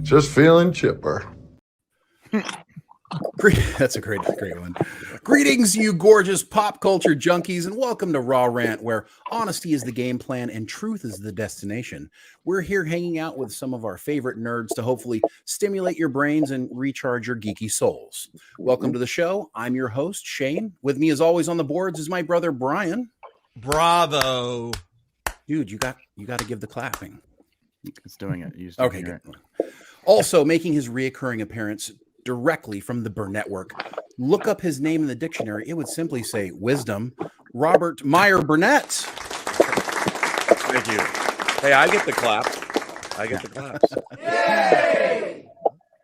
Just feeling chipper. That's a great one. Greetings, you gorgeous pop culture junkies, and welcome to Raw Rant, where honesty is the game plan and truth is the destination. We're here hanging out with some of our favorite nerds to hopefully stimulate your brains and recharge your geeky souls. Welcome to the show. I'm your host, Shane. With me, as always, on the boards is my brother, Brian. Bravo. Dude, you got to give the clapping. It's doing it. Okay, good. Also making his reoccurring appearance directly from the Burnett work. Look up his name in the dictionary. It would simply say wisdom. Robert Meyer Burnett. Thank you. Hey, I get the clap. The claps. Yay!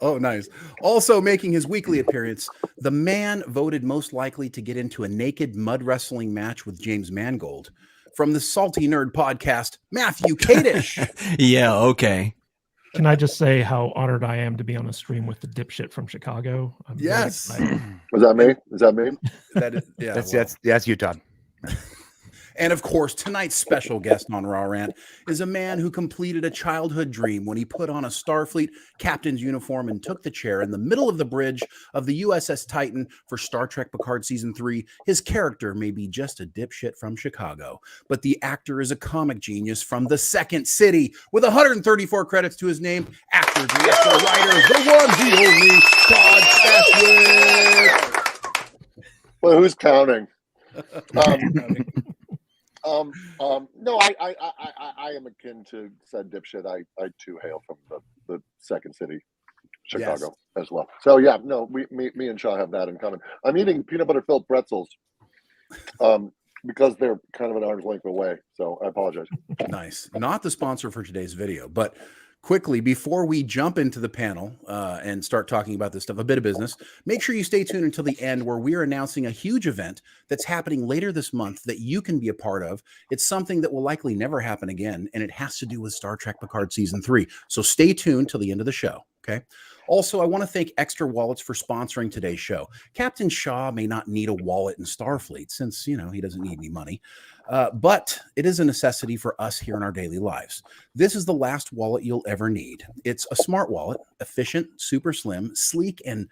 Oh, nice. Also making his weekly appearance, the man voted most likely to get into a naked mud wrestling match with James Mangold. From the Salty Nerd podcast, Matthew Kadish. Yeah, okay. Can I just say how honored I am to be on a stream with the dipshit from Chicago? Yes. Was that me? Is that me? That is, yeah. That's you, Todd. And of course, tonight's special guest on Raw Rant is a man who completed a childhood dream when he put on a Starfleet captain's uniform and took the chair in the middle of the bridge of the USS Titan for Star Trek Picard Season 3. His character may be just a dipshit from Chicago, but the actor is a comic genius from the Second City with 134 credits to his name. Actor, director, writer, the one, the only, Todd Stashwick. Well, who's counting? No, I am akin to said dipshit. I too hail from the Second City, Chicago, as well. So yeah, no, me and Shaw have that in common. I'm eating peanut butter filled pretzels, because they're kind of an arm's length away. So I apologize. Nice. Not the sponsor for today's video, but quickly, before we jump into the panel and start talking about this stuff, a bit of business, make sure you stay tuned until the end where we're announcing a huge event that's happening later this month that you can be a part of. It's something that will likely never happen again, and it has to do with Star Trek Picard Season 3. So stay tuned till the end of the show, okay? Also, I want to thank Extra Wallets for sponsoring today's show. Captain Shaw may not need a wallet in Starfleet since, he doesn't need any money. But it is a necessity for us here in our daily lives. This is the last wallet you'll ever need. It's a smart wallet, efficient, super slim, sleek, and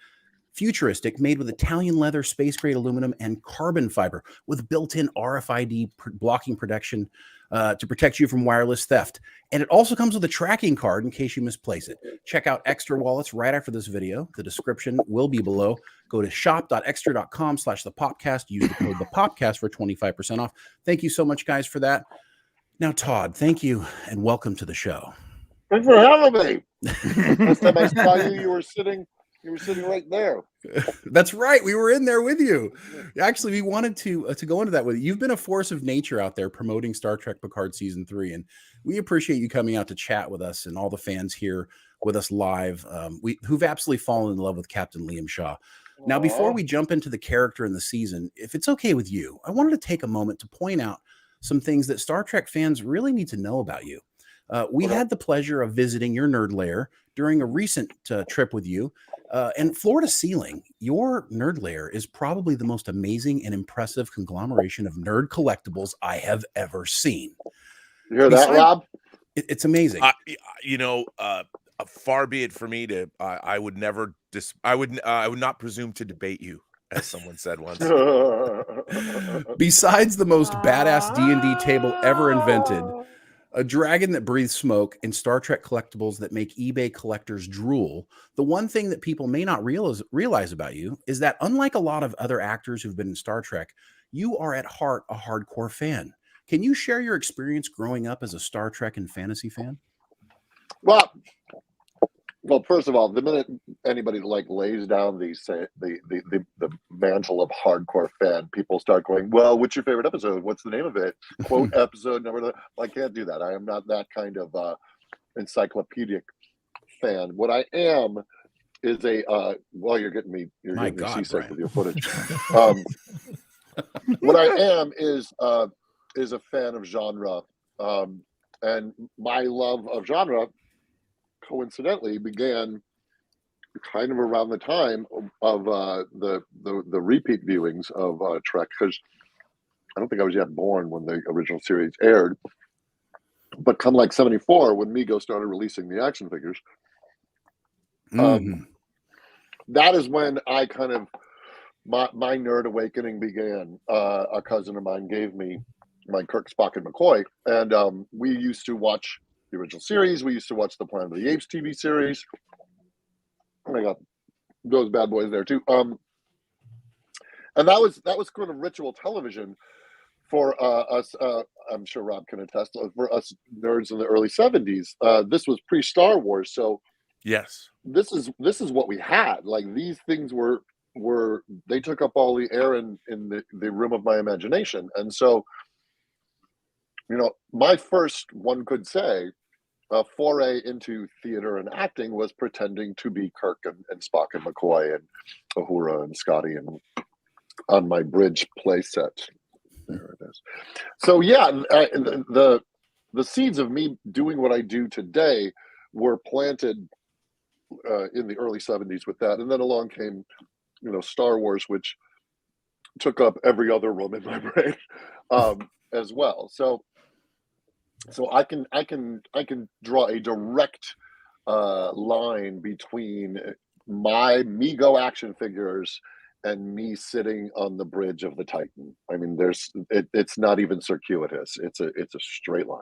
futuristic, made with Italian leather, space-grade aluminum, and carbon fiber with built-in RFID blocking protection to protect you from wireless theft. And it also comes with a tracking card in case you misplace it. Check out Extra Wallets right after this video. The description will be below. Go to shop.extra.com/thepopcast. Use the code ThePopcast for 25% off. Thank you so much, guys, for that. Now, Todd, thank you and welcome to the show. Thanks for having me. Last time I saw you, you were sitting right there. That's right. We were in there with you. Actually, we wanted to go into that with you. You've been a force of nature out there promoting Star Trek Picard Season 3, and we appreciate you coming out to chat with us and all the fans here with us live who've absolutely fallen in love with Captain Liam Shaw. Now, before we jump into the character and the season, if it's okay with you, I wanted to take a moment to point out some things that Star Trek fans really need to know about you. We had the pleasure of visiting your nerd lair during a recent trip with you. And floor to ceiling, your nerd lair is probably the most amazing and impressive conglomeration of nerd collectibles I have ever seen. You hear that, Rob? It's amazing. Far be it for me to. I would never. I would not presume to debate you, as someone said once. Besides the most badass D&D table ever invented, a dragon that breathes smoke, and Star Trek collectibles that make eBay collectors drool, the one thing that people may not realize about you is that unlike a lot of other actors who've been in Star Trek, you are at heart a hardcore fan. Can you share your experience growing up as a Star Trek and fantasy fan? Well, first of all, the minute anybody lays down the mantle of hardcore fan, people start going, well, what's your favorite episode? What's the name of it? Quote episode number. Well, I can't do that. I am not that kind of encyclopedic fan. What I am is well, you're getting me seasick with your footage. What I am is a fan of genre, and my love of genre coincidentally began kind of around the time of the repeat viewings of Trek, because I don't think I was yet born when the original series aired. But come like 74, when Mego started releasing the action figures, That is when I kind of my nerd awakening began. A cousin of mine gave me my Kirk, Spock, and McCoy, and we used to watch the original series. We used to watch the Planet of the Apes TV series. Oh my God, those bad boys there too. And that was kind of ritual television for us. I'm sure Rob can attest. For us nerds in the early '70s, this was pre-Star Wars, so Yes. this is what we had. Like, these things were they took up all the air in the room of my imagination. And so, you know, my first, one could say, foray into theater and acting was pretending to be Kirk and Spock and McCoy and Uhura and Scotty and on my bridge play set. There it is. So yeah, the seeds of me doing what I do today were planted in the early '70s with that, and then along came, you know, Star Wars, which took up every other room in my brain as well. So I can draw a direct line between my Mego action figures and me sitting on the bridge of the Titan. I mean, it's not even circuitous. It's a straight line.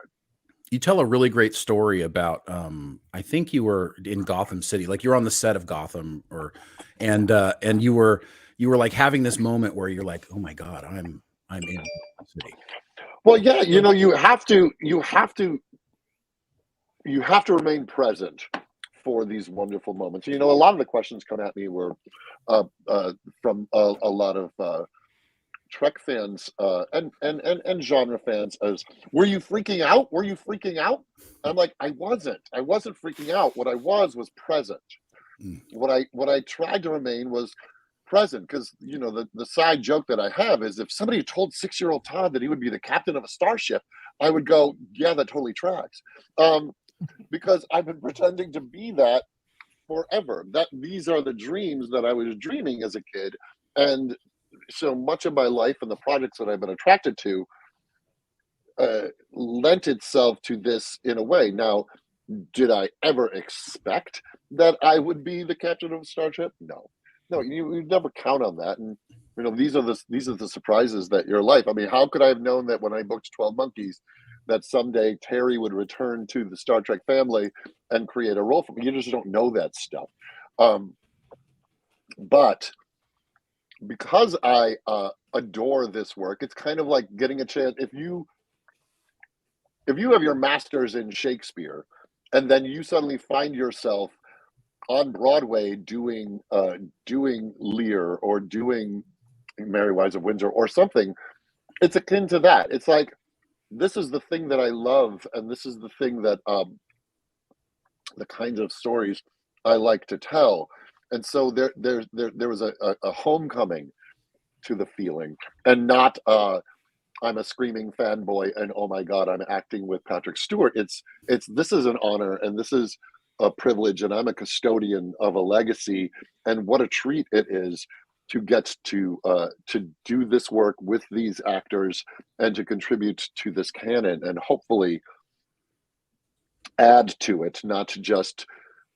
You tell a really great story about I think you were in Gotham City, like you're on the set of Gotham, and you were like having this moment where you're like, oh my God, I'm in Gotham City. Well, yeah, you know, you have to remain present for these wonderful moments. You know, a lot of the questions come at me were from a lot of Trek fans and genre fans as, were you freaking out? Were you freaking out? I'm like, I wasn't freaking out. What I was present. What I tried to remain was present, because, you know, the side joke that I have is, if somebody told 6-year-old Todd that he would be the captain of a starship, I would go, yeah, that totally tracks. Because I've been pretending to be that forever. That these are the dreams that I was dreaming as a kid, and so much of my life and the projects that I've been attracted to lent itself to this in a way. Now, did I ever expect that I would be the captain of a starship? No, you never count on that. And you know, these are the surprises that your life. I mean, how could I have known that when I booked 12 Monkeys, that someday Terry would return to the Star Trek family and create a role for me? You just don't know that stuff. But because I adore this work, it's kind of like getting a chance. If you have your master's in Shakespeare, and then you suddenly find yourself on Broadway doing Lear or doing Merry Wives of Windsor or something, it's akin to that. It's like, this is the thing that I love, and this is the thing that the kinds of stories I like to tell. And so there was a homecoming to the feeling, and not I'm a screaming fanboy and oh my God, I'm acting with Patrick Stewart. It's this is an honor, and this is a privilege, and I'm a custodian of a legacy, and what a treat it is to get to do this work with these actors and to contribute to this canon, and hopefully add to it, not to just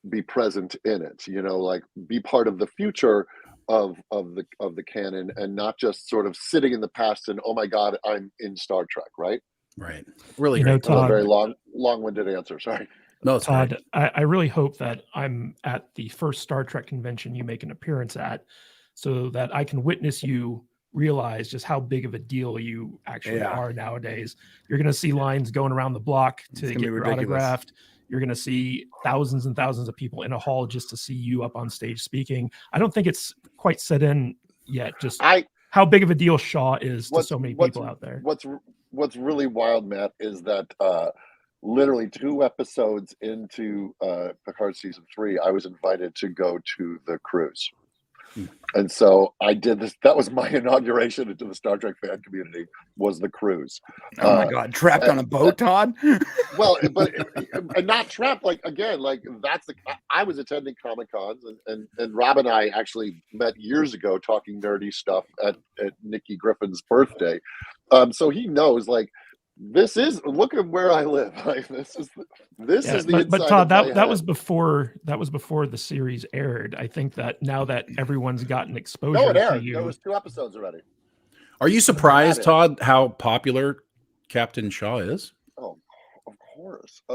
be present in it. You know, like, be part of the future of the canon, and not just sort of sitting in the past and, oh my God, I'm in Star Trek, right? Right. Really You know, great. Todd, A very long-winded answer. Sorry. No, it's Todd, I really hope that I'm at the first Star Trek convention you make an appearance at, so that I can witness you realize just how big of a deal you actually are nowadays. You're going to see lines going around the block to get your autographed. You're going to see thousands and thousands of people in a hall just to see you up on stage speaking. I don't think it's quite set in yet, just how big of a deal Shaw is to so many people out there. What's really wild, Matt, is that literally 2 episodes into Picard season 3, I was invited to go to the cruise. And so I did this. That was my inauguration into the Star Trek fan community, was the cruise. Oh my God, trapped on a boat, Todd? Well, but not trapped. Like, again, like, I was attending Comic-Cons, and Rob and I actually met years ago talking nerdy stuff at Nikki Griffin's birthday. So he knows, like, this is, look at where I live. Like, this is the but inside Todd, of my that was head. before the series aired. I think that now that everyone's gotten exposure No, it to aired. you, There was 2 episodes already. Are you surprised, Got it. Todd, how popular Captain Shaw is? Oh, of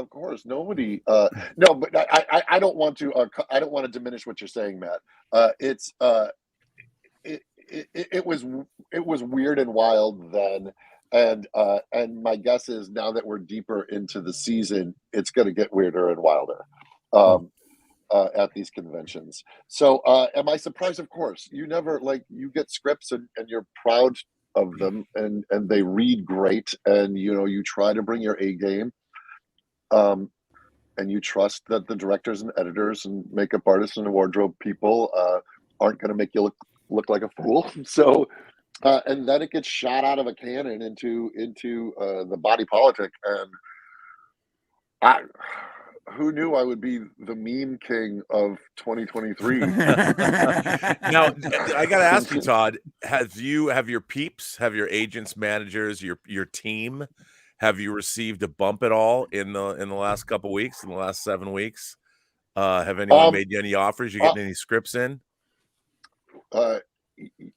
course. Nobody. No, but I don't want to. I don't want to diminish what you're saying, Matt. It was weird and wild then, and my guess is now that we're deeper into the season, it's going to get weirder and wilder. At these conventions. So am I surprised? Of course. You never, like, you get scripts and you're proud of them, and they read great, and you try to bring your A game, and you trust that the directors and editors and makeup artists and wardrobe people aren't going to make you look like a fool. So and then it gets shot out of a cannon into the body politic, and who knew I would be the meme king of 2023? Now, I got to ask you, Todd, have your peeps, have your agents, managers, your team, have you received a bump at all in the last couple of weeks, in the last 7 weeks? Have anyone made you any offers? You getting any scripts in?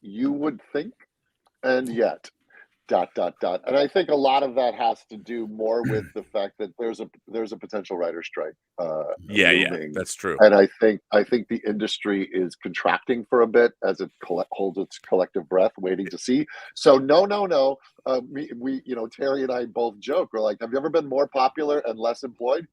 You would think, and yet, ... And I think a lot of that has to do more with the fact that there's a potential writer's strike. Yeah, that's true. And I think the industry is contracting for a bit as it holds its collective breath, waiting to see. So no. We Terry and I both joke. We're like, have you ever been more popular and less employed?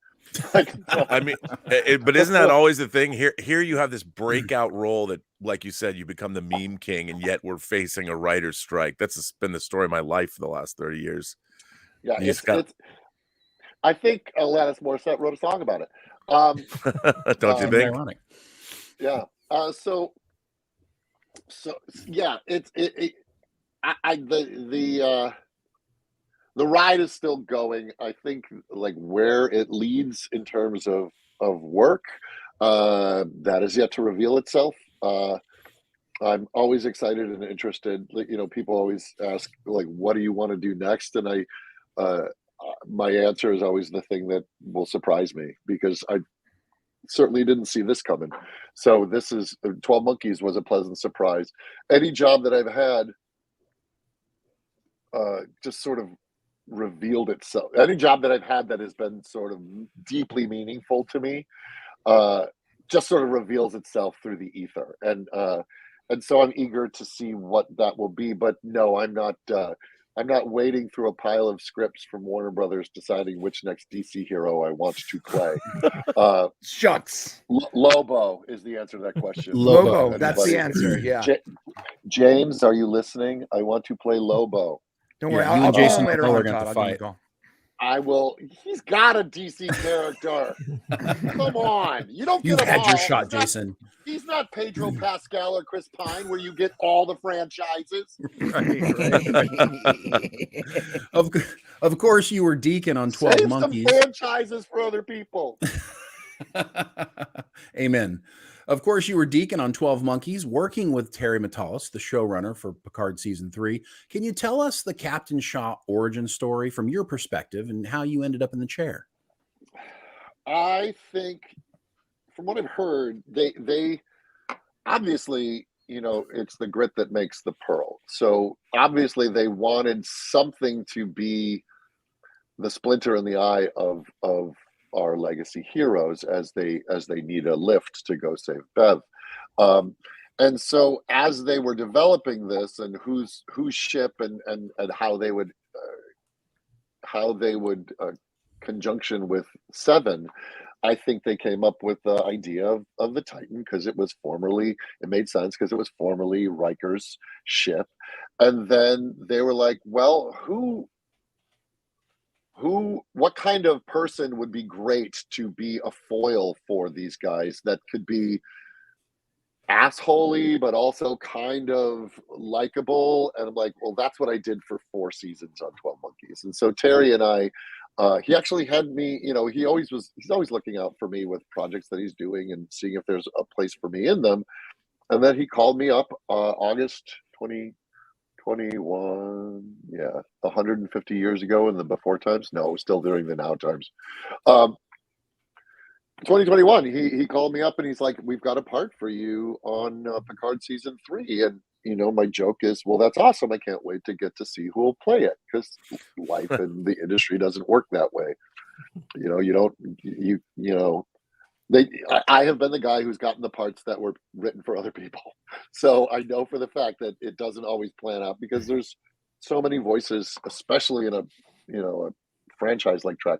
Like, I mean, but isn't that always the thing? Here you have this breakout role that, like you said, you become the meme king, and yet we're facing a writer's strike. That's been the story of my life for the last 30 years. Yeah, I think Alanis Morissette wrote a song about it. Don't you think? Ironic. Yeah. So yeah, the ride is still going. I think, like, where it leads in terms of work, that is yet to reveal itself. I'm always excited and interested. People always ask, like, what do you want to do next? And my answer is always the thing that will surprise me, because I certainly didn't see this coming. So this is 12 Monkeys was a pleasant surprise. Any job that I've had just sort of revealed itself. Any job that I've had that has been sort of deeply meaningful to me just sort of reveals itself through the ether, and so I'm eager to see what that will be. But no, I'm not wading through a pile of scripts from Warner Brothers deciding which next DC hero I want to play. Shucks. Lobo is the answer to that question. Lobo, that's the answer. Yeah. James, are you listening? I want to play Lobo. Don't worry. you I'll and call Jason him later Miller on, are gonna Todd. have I'll to give you a call. I will. He's got a DC character. Come on, you don't. You've get them had your all. shot, Jason. He's not Pedro Pascal or Chris Pine, where you get all the franchises. Right. Of course, you were Deacon on 12 Save Monkeys. some franchises for other people. Amen. Of course, you were Deacon on 12 Monkeys, working with Terry Matalas, the showrunner for Picard Season 3. Can you tell us the Captain Shaw origin story from your perspective and how you ended up in the chair? I think, from what I've heard, they obviously, it's the grit that makes the pearl. So obviously they wanted something to be the splinter in the eye of our legacy heroes as they need a lift to go save Bev. And so as they were developing this, and whose ship and how they would conjunction with Seven, I think they came up with the idea of the Titan, because it made sense because it was formerly Riker's ship. And then they were like, well, what kind of person would be great to be a foil for these guys that could be assholey but also kind of likable? And I'm like, well, that's what I did for 4 seasons on 12 Monkeys. And so Terry and I, he actually had me, he's always looking out for me with projects that he's doing and seeing if there's a place for me in them. And then he called me up August 2020, 21, 150 years ago in the before times. No, still during the now times. 2021, he called me up and he's like, "We've got a part for you on Picard season 3." And my joke is, well, that's awesome. I can't wait to get to see who will play it, because life in the industry doesn't work that way. I have been the guy who's gotten the parts that were written for other people. So I know for the fact that it doesn't always plan out, because there's so many voices, especially in a franchise like Trek.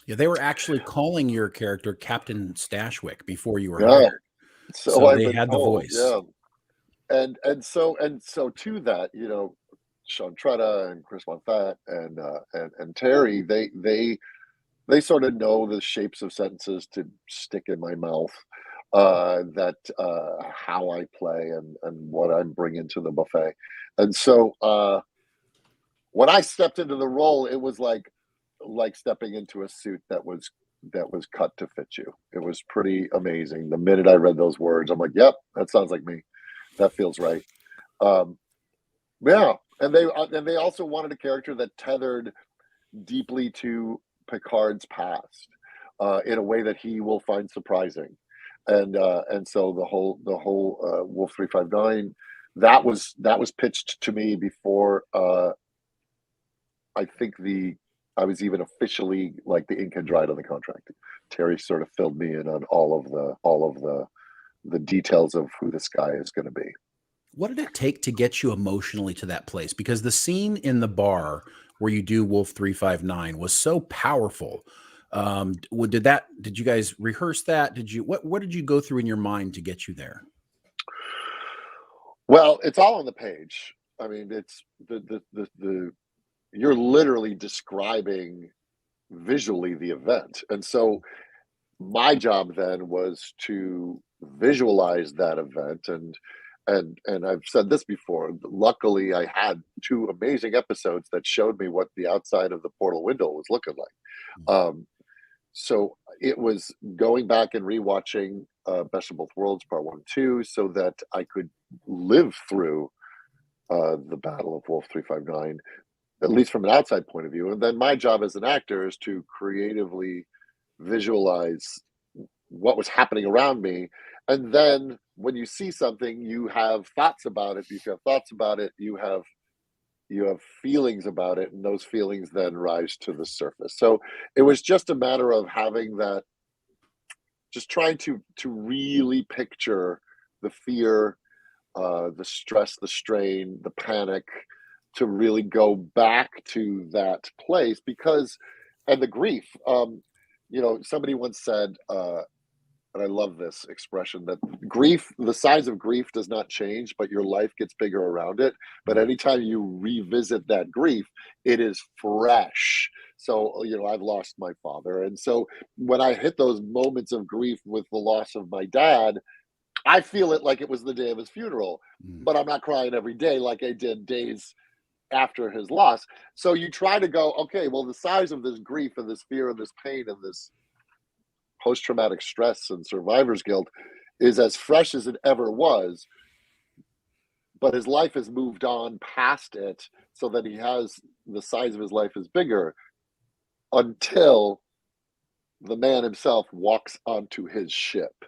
Yeah, they were actually calling your character Captain Stashwick before you were Yeah. hired. So they had the voice. Yeah. And so to that, Sean Tretta and Chris Monfat and Terry, they sort of know the shapes of sentences to stick in my mouth, that how I play and what I'm bringing to the buffet. And so when I stepped into the role, it was like stepping into a suit that was cut to fit you. It was pretty amazing. The minute I read those words, I'm like, yep, that sounds like me. That feels right. Yeah. And they also wanted a character that tethered deeply to Picard's past, in a way that he will find surprising. And so the whole Wolf 359, that was pitched to me before I think I was even officially, like, the ink had dried on the contract. Terry sort of filled me in on all of the details of who this guy is going to be. What did it take to get you emotionally to that place? Because the scene in the bar where you do Wolf 359 was so powerful. Did you guys rehearse that? What did you go through in your mind to get you there? Well, it's all on the page. I mean, it's the you're literally describing visually the event. And so my job then was to visualize that event. And I've said this before, luckily I had 2 amazing episodes that showed me what the outside of the portal window was looking like. So it was going back and rewatching Best of Both Worlds Part 1 and 2, so that I could live through the Battle of Wolf 359, at least from an outside point of view. And then my job as an actor is to creatively visualize what was happening around me. And then when you see something, you have thoughts about it. If you have thoughts about it, you have feelings about it, and those feelings then rise to the surface. So it was just a matter of having that, just trying to really picture the fear, the stress, the strain, the panic, to really go back to that place, and the grief. Somebody once said, and I love this expression, that the size of grief does not change, but your life gets bigger around it. But anytime you revisit that grief, it is fresh. So, I've lost my father. And so when I hit those moments of grief with the loss of my dad, I feel it like it was the day of his funeral, but I'm not crying every day like I did days after his loss. So you try to go, okay, well, the size of this grief and this fear and this pain and this post-traumatic stress and survivor's guilt is as fresh as it ever was, but his life has moved on past it, so that the size of his life is bigger, until the man himself walks onto his ship.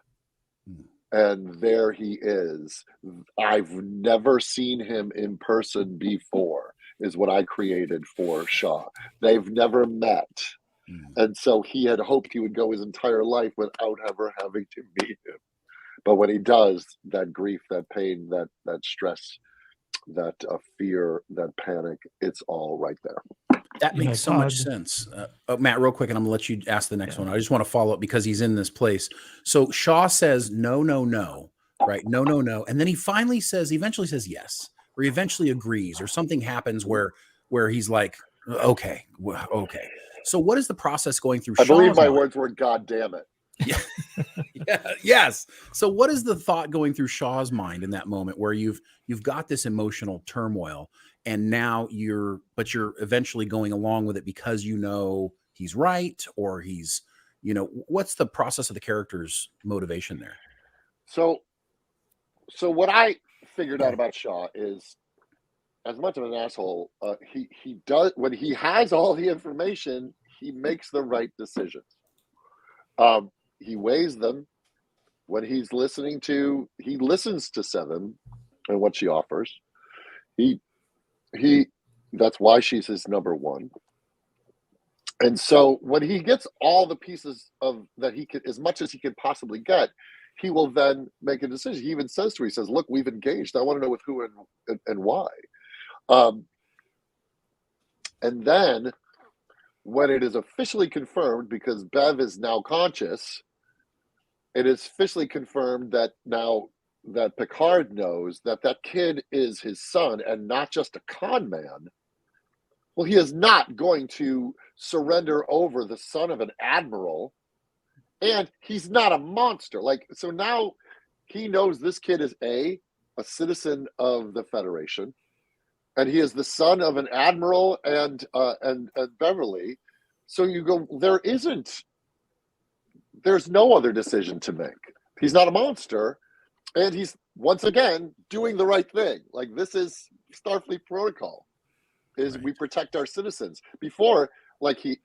And there he is. I've never seen him in person before, is what I created for Shaw. They've never met. And so he had hoped he would go his entire life without ever having to meet him. But when he does, that grief, that pain, that stress, that fear, that panic, it's all right there. That makes so much sense. Matt, real quick, and I'm going to let you ask the next one. I just want to follow up because he's in this place. So Shaw says, no, no, no, right? No, no, no. And then he eventually says yes, or he eventually agrees, or something happens where he's like, okay. So what is the process going through Shaw's I believe my mind? words were, God damn it. Yeah. Yes. So what is the thought going through Shaw's mind in that moment where you've got this emotional turmoil, and now you're eventually going along with it because he's right, or he's, what's the process of the character's motivation there? So what I figured out about Shaw is as much of an asshole. He does, when he has all the information, he makes the right decisions. He weighs them when he's he listens to Seven and what she offers. That's why she's his number one. And so when he gets all the pieces of that he could, as much as he could possibly get, he will then make a decision. He even says to her, he says, look, we've engaged. I want to know with who and why. And then when it is officially confirmed, because Bev is now conscious, it is officially confirmed that now that Picard knows that kid is his son and not just a con man. Well, he is not going to surrender over the son of an admiral, and he's not a monster. Like, so now he knows this kid is a citizen of the Federation, and he is the son of an admiral and Beverly. So you go, there's no other decision to make. He's not a monster, and he's once again doing the right thing. Like, this is Starfleet protocol. Is right. We protect our citizens. Before, like, he,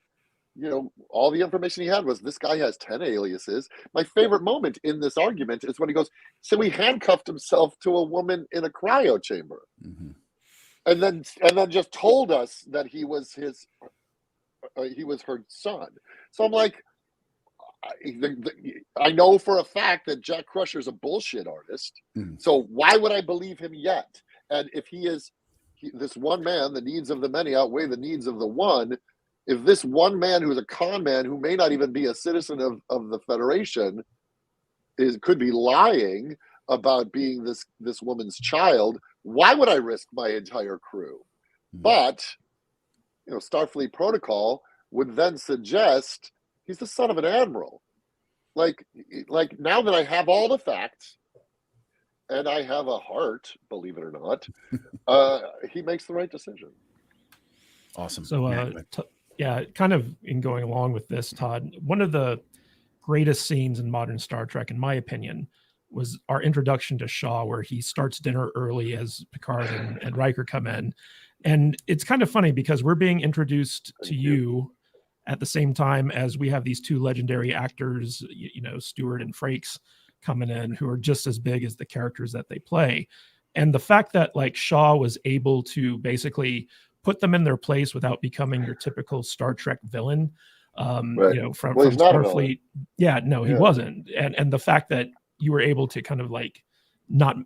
all the information he had was this guy has 10 aliases. My favorite moment in this argument is when he goes, so he handcuffed himself to a woman in a cryo chamber. Mm-hmm. And then just told us that he was her son. So I'm like, I know for a fact that Jack Crusher's a bullshit artist. Mm-hmm. So why would I believe him yet? And if he is this one man, the needs of the many outweigh the needs of the one. If this one man who's a con man, who may not even be a citizen of the Federation, could be lying about being this woman's child, why would I risk my entire crew? Mm-hmm. But Starfleet protocol would then suggest he's the son of an admiral. Like now that I have all the facts, and I have a heart, believe it or not, he makes the right decision. Awesome. So, kind of in going along with this, Todd, one of the greatest scenes in modern Star Trek, in my opinion, was our introduction to Shaw, where he starts dinner early as Picard and Riker come in. And it's kind of funny because we're being introduced to you at the same time as we have these two legendary actors, Stewart and Frakes, coming in, who are just as big as the characters that they play. And the fact that like Shaw was able to basically put them in their place without becoming your typical Star Trek villain, from Starfleet. Yeah, no, he wasn't. And the fact that you were able to kind of like not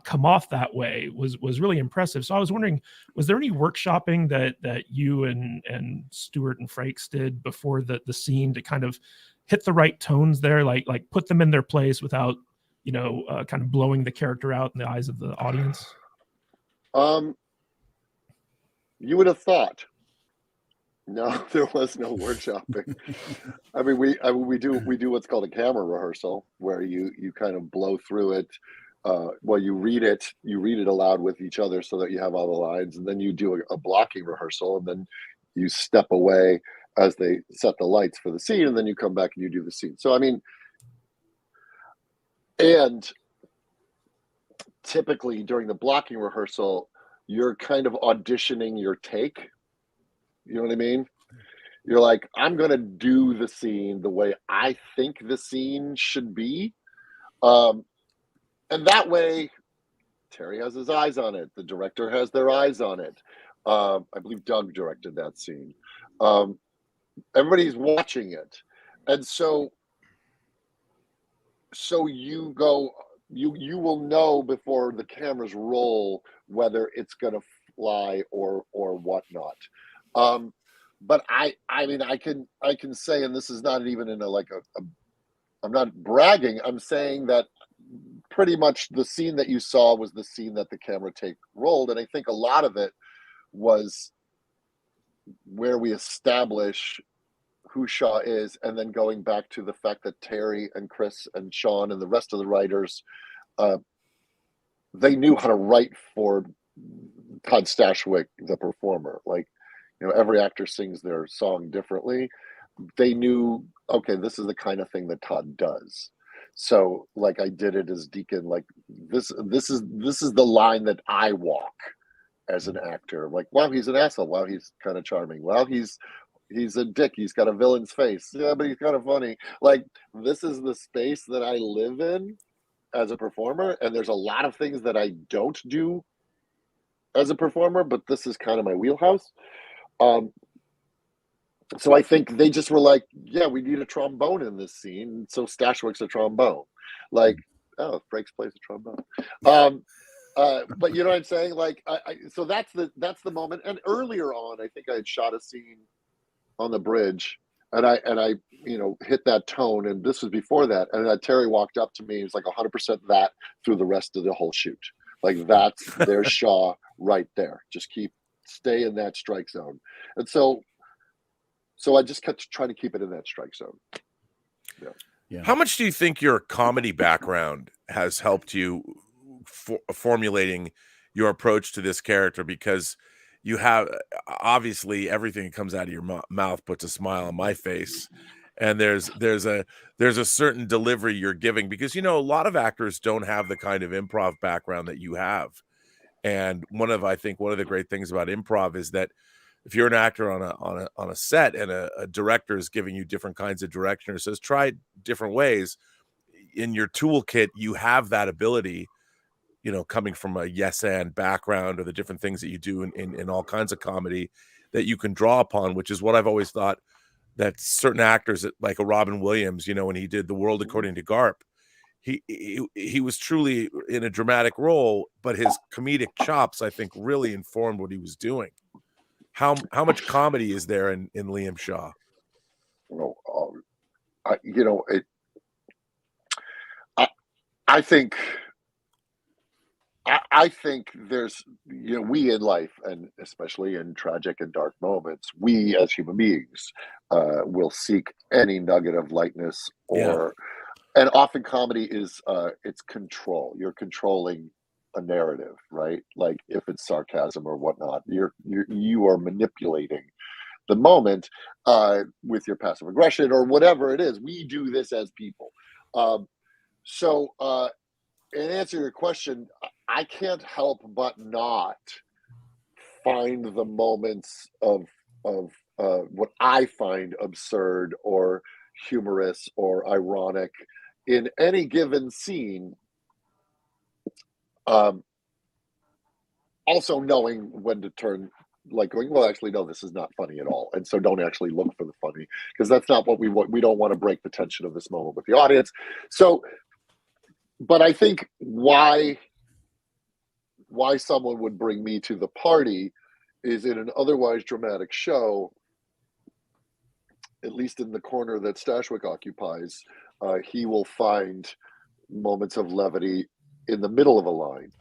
come off that way was really impressive. So I was wondering, was there any workshopping that you and Stewart and Frakes did before the scene to kind of hit the right tones there, like put them in their place without, kind of blowing the character out in the eyes of the audience? You would have thought. No, there was no workshopping. I mean, we do what's called a camera rehearsal, where you kind of blow through it. You read it aloud with each other so that you have all the lines, and then you do a blocking rehearsal, and then you step away as they set the lights for the scene, and then you come back and you do the scene. So, I mean, and typically during the blocking rehearsal, you're kind of auditioning your take. You know what I mean? You're like, I'm going to do the scene the way I think the scene should be. And that way, Terry has his eyes on it. The director has their eyes on it. I believe Doug directed that scene. Everybody's watching it. And so you go, you will know before the cameras roll whether it's going to fly or whatnot. But I mean, I can say, and this is not even in I'm not bragging. I'm saying that pretty much the scene that you saw was the scene that the camera take rolled. And I think a lot of it was where we establish who Shaw is, and then going back to the fact that Terry and Chris and Sean and the rest of the writers, they knew how to write for Todd Stashwick, the performer. Like, every actor sings their song differently. They knew, okay, this is the kind of thing that Todd does. So, like, I did it as Deacon. Like, this is the line that I walk. as an actor. Like, wow, he's an asshole. Wow, he's kind of charming. Wow, he's a dick. He's got a villain's face. Yeah, but he's kind of funny. Like, this is the space that I live in as a performer, and there's a lot of things that I don't do as a performer, but this is kind of my wheelhouse. So I think they just were like, yeah, we need a trombone in this scene. So Stashwick's a trombone. Like, oh, Frakes plays a trombone. But you know what I'm saying? Like, so that's the moment. And earlier on, I think I had shot a scene on the bridge, and I hit that tone. And this was before that. And Terry walked up to me. He was like 100% that through the rest of the whole shoot. Like, that's their Shaw right there. Just stay in that strike zone. And so I just kept trying to keep it in that strike zone. Yeah. How much do you think your comedy background has helped you formulating your approach to this character? Because you have, obviously, everything that comes out of your mouth puts a smile on my face, and there's a certain delivery you're giving, because a lot of actors don't have the kind of improv background that you have. And I think one of the great things about improv is that if you're an actor on a set and a director is giving you different kinds of direction or says try different ways, in your toolkit you have that ability, coming from a yes and background, or the different things that you do in all kinds of comedy that you can draw upon, which is what I've always thought that certain actors, like a Robin Williams, when he did The World According to Garp, he was truly in a dramatic role, but his comedic chops, I think, really informed what he was doing. How much comedy is there in Liam Shaw? I think there's, we in life, and especially in tragic and dark moments, we as human beings will seek any nugget of lightness, and often comedy is it's control. You're controlling a narrative, right? Like, if it's sarcasm or whatnot, you are manipulating the moment with your passive aggression or whatever it is. We do this as people. So in answer to your question, I can't help but not find the moments of what I find absurd or humorous or ironic in any given scene. Also knowing when to turn, like going, well, actually, no, this is not funny at all. And so don't actually look for the funny, because that's not what we want. We don't want to break the tension of this moment with the audience. So, but I think why someone would bring me to the party is, in an otherwise dramatic show, at least in the corner that Stashwick occupies, he will find moments of levity in the middle of a line,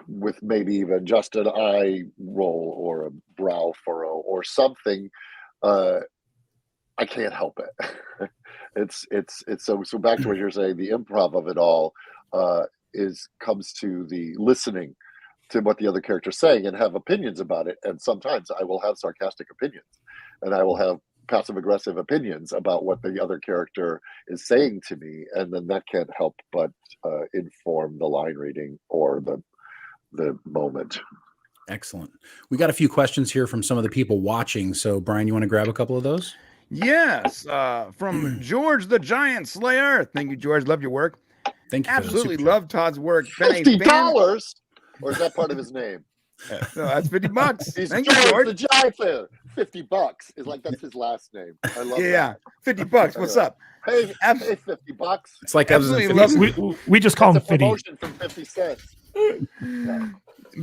with maybe even just an eye roll or a brow furrow or something. I can't help it. It's so back to what you're saying, the improv of it all comes to the listening to what the other character's saying and have opinions about it. And sometimes I will have sarcastic opinions, and I will have passive aggressive opinions about what the other character is saying to me, and then that can't help but inform the line reading or the moment. Excellent. We got a few questions here from some of the people watching. So Brian, you want to grab a couple of those? Yes. From George the Giant Slayer. Thank you, George. Love your work. Thank you. Absolutely love Todd's work. $50, or is that part of his name? No, that's $50. He's Thank you, George. The Giant Slayer. $50 is like, that's his last name. I love that. $50. What's up? Hey, $50. It's like absolutely love. We just call him 50. Promotion from 50 cents. Yeah.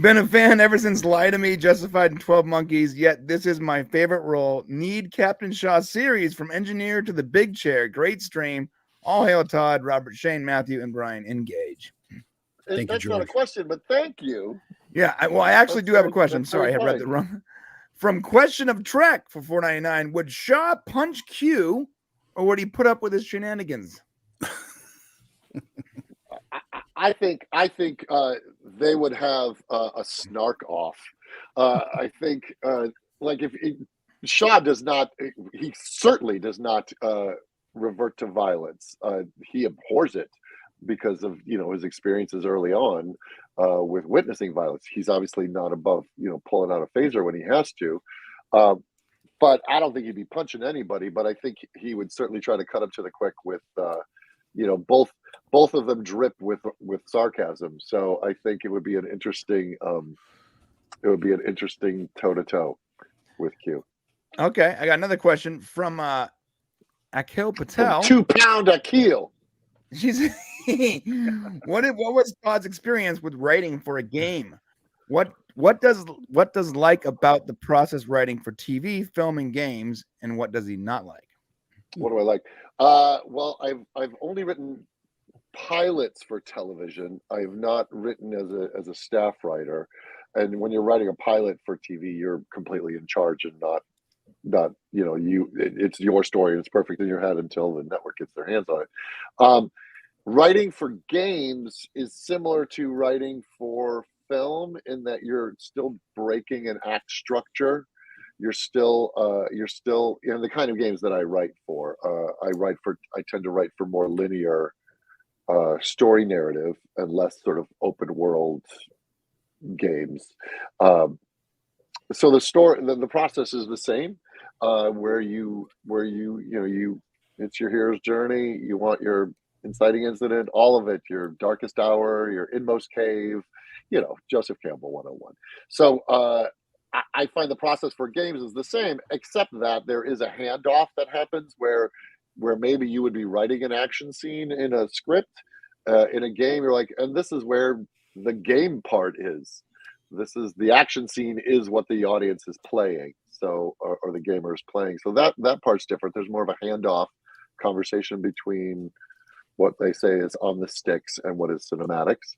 Been a fan ever since Lie to Me, Justified, and 12 Monkeys, yet this is my favorite role. Need Captain Shaw series from Engineer to the Big Chair. Great stream. All hail Todd, Robert, Shane, Matthew, and Brian. Engage. That's not a question, but thank you. Yeah, I actually do have a question. Sorry, I read it wrong. From Question of Trek for $4.99, would Shaw punch Q, or would he put up with his shenanigans? I think they would have a snark off. I think like if Shaw does not, he certainly does not revert to violence. He abhors it, because of his experiences early on with witnessing violence. He's obviously not above pulling out a phaser when he has to, but I don't think he'd be punching anybody. But I think he would certainly try to cut him to the quick with both of them drip with sarcasm. So I think it would be an interesting toe to toe with Q. Okay, I got another question from Akhil Patel. 2 pound Akhil. She's what was Todd's experience with writing for a game? What does like about the process writing for TV, film, and games, and what does he not like? What do I like? Well, I've only written pilots for television. I've not written as a staff writer. And when you're writing a pilot for TV, you're completely in charge and not it's your story and it's perfect in your head until the network gets their hands on it. Writing for games is similar to writing for film in that you're still breaking an act structure. You're still the kind of games that I write for. I tend to write for more linear story narrative and less sort of open world games. So the process is the same. Where you it's your hero's journey. You want your inciting incident, all of it, your darkest hour, your inmost cave, Joseph Campbell 101. So I find the process for games is the same, except that there is a handoff that happens where maybe you would be writing an action scene in a script. In a game, you're like, and this is where the game part is. This is the action scene is what the audience is playing. So, or the gamer is playing. So that part's different. There's more of a handoff conversation between what they say is on the sticks and what is cinematics.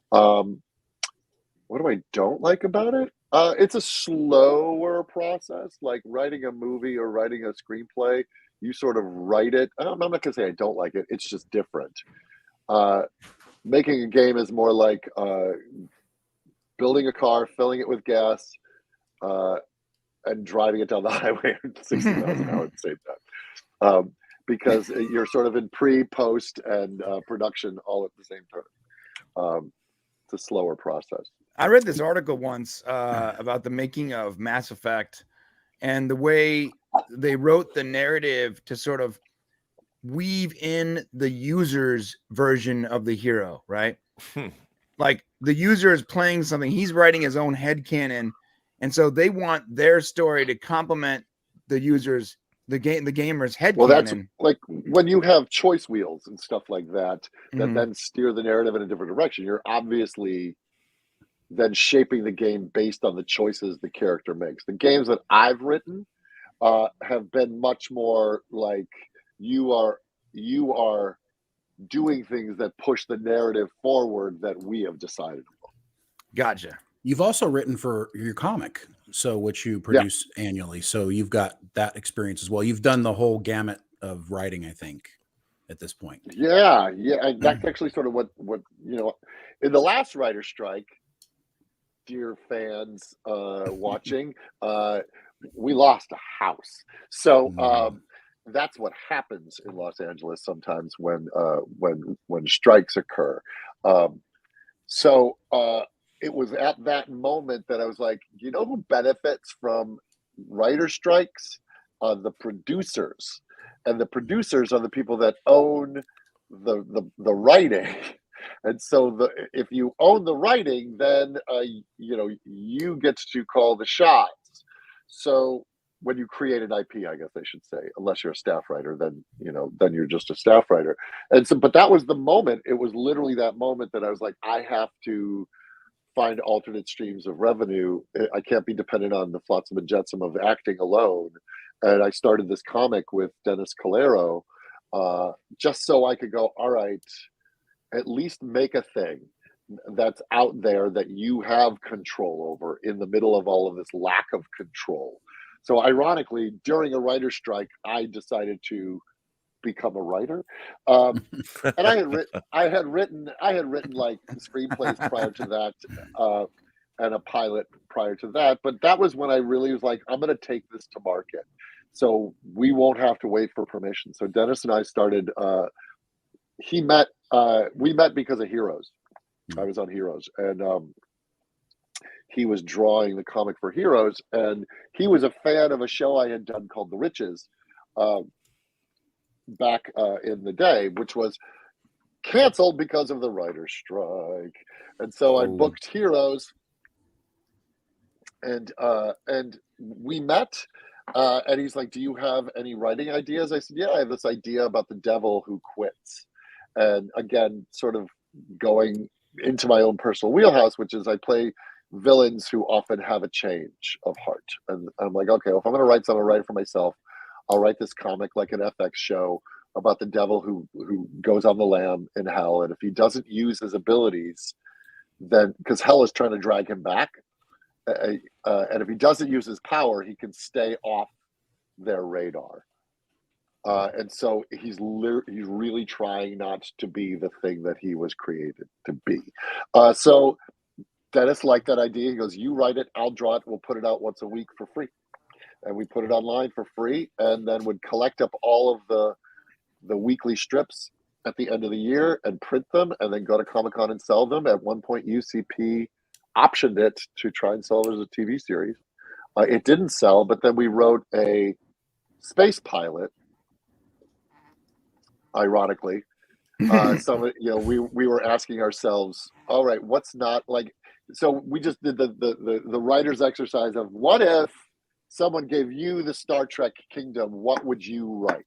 What do I don't like about it? It's a slower process, like writing a movie or writing a screenplay. You sort of write it. I'm not going to say I don't like it. It's just different. Making a game is more like building a car, filling it with gas, and driving it down the highway at 60 miles an hour at the same time. Because you're sort of in pre, post, and production all at the same time. It's a slower process. I read this article once about the making of Mass Effect and the way they wrote the narrative to sort of weave in the user's version of the hero, right? Like the user is playing something, he's writing his own headcanon, and so they want their story to complement the user's the gamer's headcanon. Well, that's like when you have choice wheels and stuff like that then steer the narrative in a different direction. You're obviously then shaping the game based on the choices the character makes. The games that I've written have been much more like you are doing things that push the narrative forward that we have decided upon. Gotcha. You've also written for your comic, so which you produce annually. So you've got that experience as well. You've done the whole gamut of writing, I think, at this point. Yeah. That's actually sort of what in the last writer's strike, dear fans watching, we lost a house. So that's what happens in Los Angeles sometimes when strikes occur. It was at that moment that I was like, who benefits from writer strikes? The producers. And the producers are the people that own the writing. And so if you own the writing, then you get to call the shots. So when you create an IP, I guess I should say, unless you're a staff writer, then you're just a staff writer. And so, but that was the moment. It was literally that moment that I was like, I have to find alternate streams of revenue. I can't be dependent on the flotsam and jetsam of acting alone. And I started this comic with Dennis Calero, just so I could go, all right, at least make a thing that's out there that you have control over in the middle of all of this lack of control. So ironically, during a writer's strike, I decided to become a writer. And I had written like screenplays prior to that, and a pilot prior to that. But that was when I really was like, I'm going to take this to market. So we won't have to wait for permission. So Dennis and I started, he met we met because of Heroes. I was on Heroes, and he was drawing the comic for Heroes, and he was a fan of a show I had done called The Riches back in the day, which was canceled because of the writer's strike. And so I booked Heroes, and we met, and he's like, do you have any writing ideas? I said, yeah, I have this idea about the devil who quits. And again, sort of going into my own personal wheelhouse, which is I play villains who often have a change of heart. And I'm like, okay, well, if I'm going to write something, I'll write it for myself. I'll write this comic like an FX show about the devil who goes on the lam in hell. And if he doesn't use his abilities, then, because hell is trying to drag him back, and if he doesn't use his power, he can stay off their radar. And so he's really trying not to be the thing that he was created to be. So Dennis liked that idea. He goes, you write it, I'll draw it, we'll put it out once a week for free. And we put it online for free, and then would collect up all of the weekly strips at the end of the year and print them, and then go to Comic-Con and sell them. At one point, UCP optioned it to try and sell it as a TV series. It didn't sell, but then we wrote a space pilot, ironically. We were asking ourselves, all right, what's not like, so we just did the writer's exercise of, what if someone gave you the Star Trek kingdom, what would you write?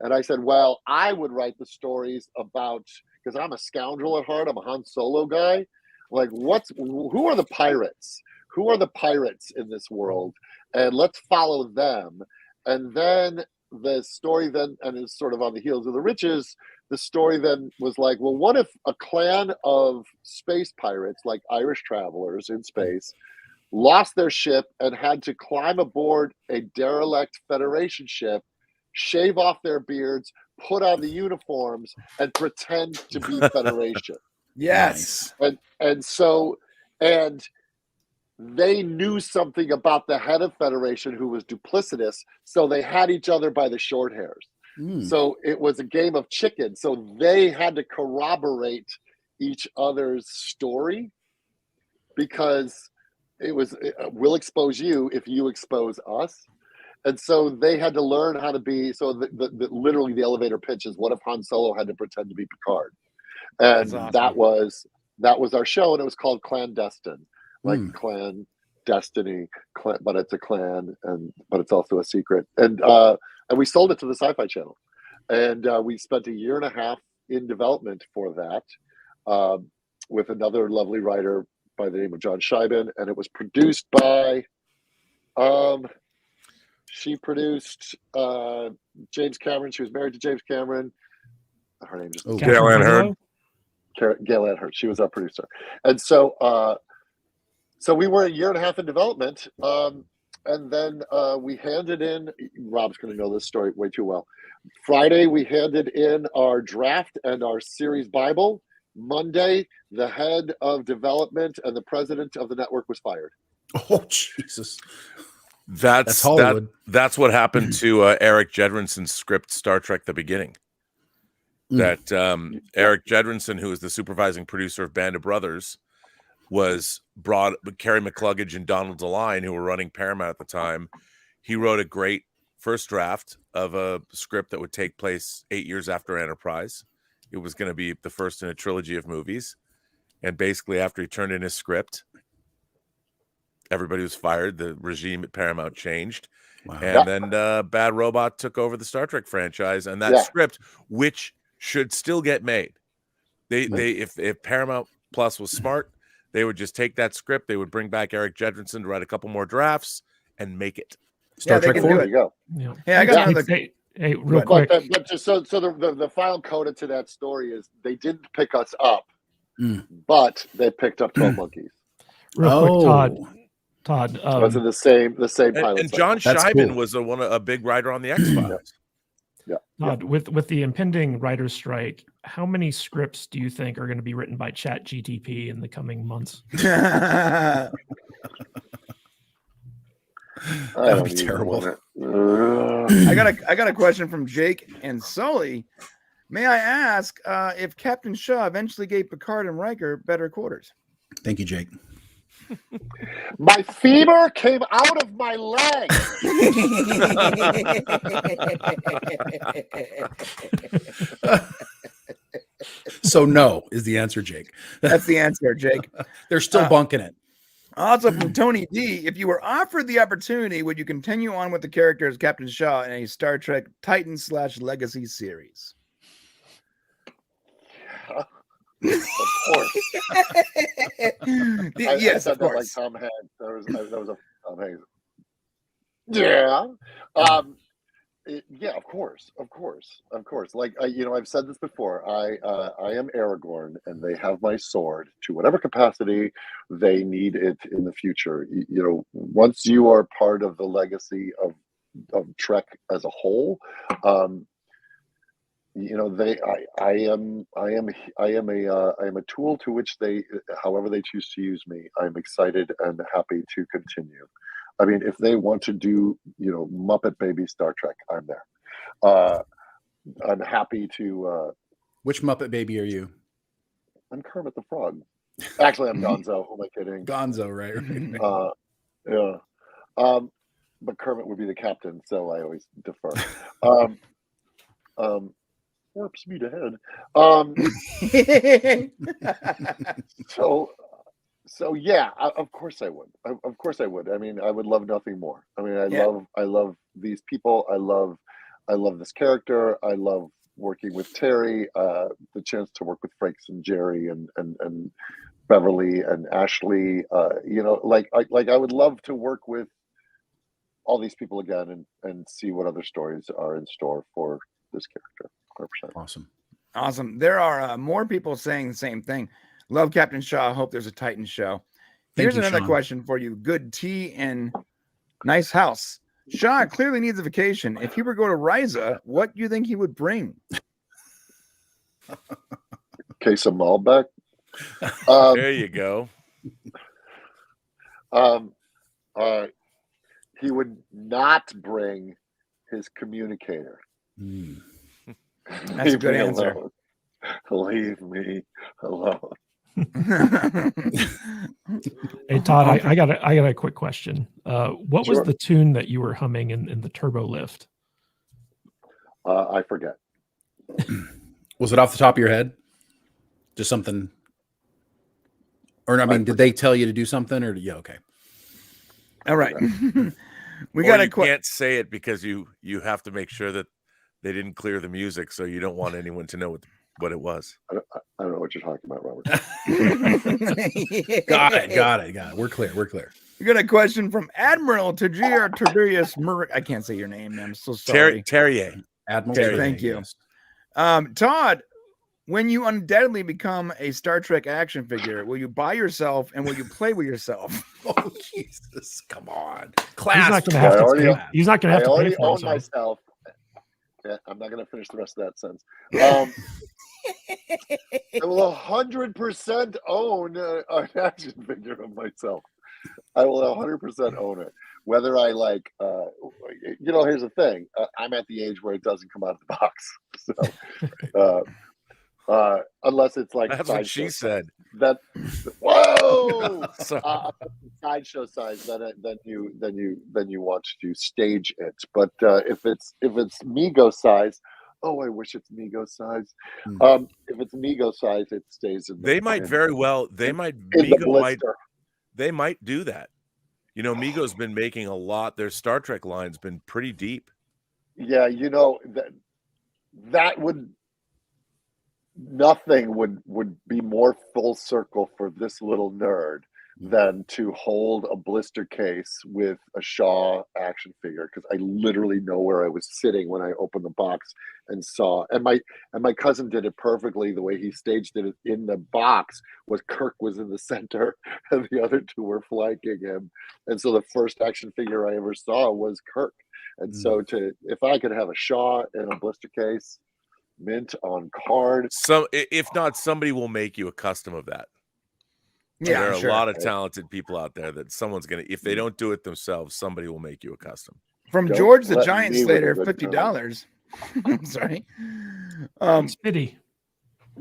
And I said, well, I would write the stories about, because I'm a scoundrel at heart, I'm a Han Solo guy. Like, who are the pirates? Who are the pirates in this world? And let's follow them. And then the story then, and it's sort of on the heels of The Riches, the story then was like, well, what if a clan of space pirates, like Irish travelers in space, lost their ship and had to climb aboard a derelict Federation ship, shave off their beards, put on the uniforms, and pretend to be Federation. Yes. And they knew something about the head of Federation who was duplicitous, so they had each other by the short hairs. So it was a game of chicken. So they had to corroborate each other's story, because it was, we'll expose you if you expose us. And so they had to learn how to be, so literally the elevator pitch is, what if Han Solo had to pretend to be Picard? And awesome. that was our show, and it was called Clandestine, like clan destiny, but it's a clan, but it's also a secret. And we sold it to the Sci-Fi Channel, and we spent a year and a half in development for that, with another lovely writer by the name of John Scheiben, and it was produced by she produced James Cameron. She was married to James Cameron. Her name just Gail Ann Hurd. Gail Ann Hurd. She was our producer. And so so we were a year and a half in development, and then we handed in, Rob's going to know this story way too well. Friday, we handed in our draft and our series Bible. Monday, the head of development and the president of the network was fired. Oh, Jesus. That's Hollywood. That's what happened to Eric Jedrinson's script, Star Trek: The Beginning. That Eric Jedrinson, who is the supervising producer of Band of Brothers, was brought. Carrie McCluggage and Donald DeLine, who were running Paramount at the time, he wrote a great first draft of a script that would take place 8 years after Enterprise. It was going to be the first in a trilogy of movies. And basically, after he turned in his script, everybody was fired. The regime at Paramount changed. Wow. And then Bad Robot took over the Star Trek franchise. And that script, which should still get made. If Paramount Plus was smart, they would just take that script. They would bring back Eric Jedrinson to write a couple more drafts and make it. Star Trek 4. There you go. Yeah. Hey, I got another. Hey, real quick. But just so the final coda to that story is, they didn't pick us up, but they picked up 12 Monkeys. Real quick, Todd. Was in the same pilot. And John Scheiben was a big writer on the X-Files. Todd, with the impending writer's strike, how many scripts do you think are going to be written by ChatGTP in the coming months? That would be terrible. I got a question from Jake and Sully. May I ask if Captain Shaw eventually gave Picard and Riker better quarters? Thank you, Jake. My femur came out of my leg. So no is the answer, Jake. That's the answer, Jake. They're still bunking it. Also from Tony D, if you were offered the opportunity, would you continue on with the character as Captain Shaw in a Star Trek Titan/Legacy series? Of course. Yes, I of said that like course. Tom Hanks. That was a Tom Hanks. Yeah. Yeah, of course. Like I've said this before. I am Aragorn, and they have my sword to whatever capacity they need it in the future. Once you are part of the legacy of Trek as a whole, I am a tool to which they, however they choose to use me. I'm excited and happy to continue. I mean, if they want to do, Muppet Baby Star Trek, I'm there. I'm happy to. Which Muppet Baby are you? I'm Kermit the Frog. Actually, I'm Gonzo. Who am I kidding? Gonzo, right? Yeah. But Kermit would be the captain, so I always defer. Warp speed ahead. So yeah, of course I would. Of course I would. I mean, I would love nothing more. I mean, I love these people. I love this character. I love working with Terry. The chance to work with Frakes and Jerry and Beverly and Ashley. I would love to work with all these people again and see what other stories are in store for this character. 100%. Awesome. There are more people saying the same thing. Love Captain Shaw. Hope there's a Titan show. Here's another question for you. Good tea and nice house. Shaw clearly needs a vacation. If he were to go to Ryza, what do you think he would bring? Case of Malbec. There you go. He would not bring his communicator. That's a good answer. Leave me alone. Hey Todd, I got a quick question. What was the tune that you were humming in the turbo lift? I forget. Was it off the top of your head? Just something? Or I mean, did they tell you to do something? Or okay. All right. We got got you can't say it because you have to make sure that they didn't clear the music, so you don't want anyone to know what it was. I don't know what you're talking about, Robert. Got it. We're clear. We got a question from Admiral Tajir Tiberius Murray. I can't say your name, I'm so sorry. Terrier. Admiral. Terry, thank you. Todd, when you undoubtedly become a Star Trek action figure, will you buy yourself and will you play with yourself? Oh, Jesus. Come on. He's not going to have to pay. He's not going to have to pay for myself. Yeah, I'm not going to finish the rest of that sentence. I will 100% own an action figure of myself. I will 100% own it. Whether I like, here's the thing. I'm at the age where it doesn't come out of the box. So, unless it's like that's what she said. Whoa! Sideshow size. Then you want to stage it. But if it's Mego size, oh, I wish it's Mego size. If it's Mego size, it stays in. They might do that. Mego's been making a lot. Their Star Trek line's been pretty deep. Yeah, that would. Nothing would be more full circle for this little nerd than to hold a blister case with a Shaw action figure, because I literally know where I was sitting when I opened the box and saw. And my cousin did it perfectly. The way he staged it in the box was Kirk was in the center and the other two were flanking him. And so the first action figure I ever saw was Kirk. And so if I could have a Shaw in a blister case, mint on card. So if not, somebody will make you a custom of that. Yeah, there are a lot of talented people out there that someone's gonna, if they don't do it themselves, somebody will make you a custom. From George the Giant Slater, $50. I'm sorry. It's pity.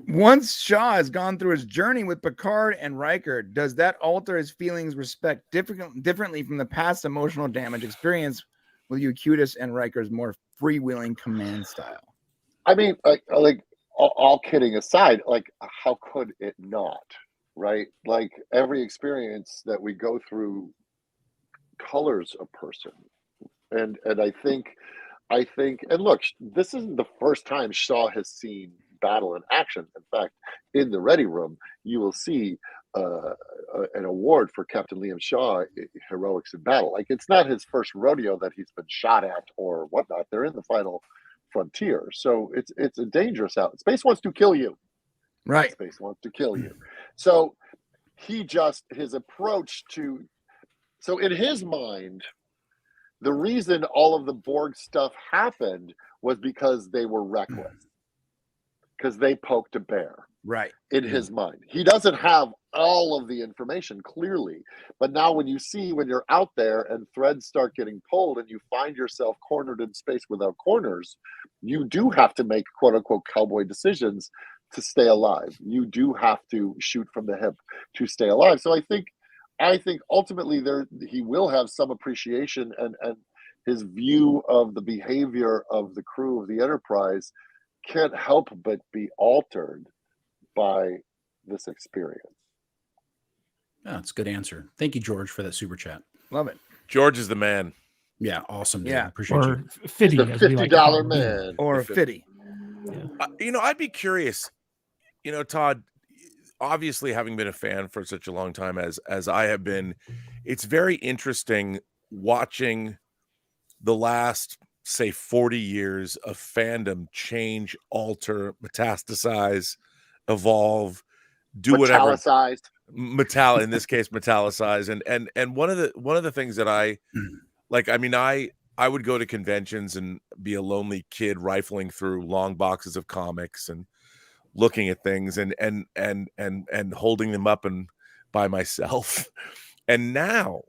Once Shaw has gone through his journey with Picard and Riker, does that alter his feelings respect differently from the past emotional damage experience with Eucudis and Riker's more freewheeling command style? I mean, like all kidding aside, like how could it not, right? Like every experience that we go through colors a person, and I think, and look, this isn't the first time Shaw has seen battle in action. In fact, in the Ready Room, you will see an award for Captain Liam Shaw, heroics in battle. Like it's not his first rodeo that he's been shot at or whatnot. They're in the final frontier, so it's a dangerous out. Space wants to kill you, Right? Space wants to kill you. So his approach to, so in his mind, the reason all of the Borg stuff happened was because they were reckless, because they poked a bear. Right. In his mind, he doesn't have all of the information clearly, but now when you're out there and threads start getting pulled and you find yourself cornered in space without corners, you do have to make quote unquote cowboy decisions to stay alive. You do have to shoot from the hip to stay alive. So I think ultimately he will have some appreciation, and his view of the behavior of the crew of the Enterprise can't help but be altered by this experience. Oh, that's a good answer. Thank you, George, for that super chat. Love it. George is the man. Yeah, awesome. Dude. Yeah. Appreciate Or you. Fitty, The as we like to call $50 him. man. Or a fitty. I'd be curious. Todd, obviously having been a fan for such a long time as I have been, it's very interesting watching the last, say, 40 years of fandom change, alter, metastasize, evolve, do whatever. In this case, metallicize. And one of the things that I like, I mean, I would go to conventions and be a lonely kid rifling through long boxes of comics and looking at things and holding them up and by myself. And now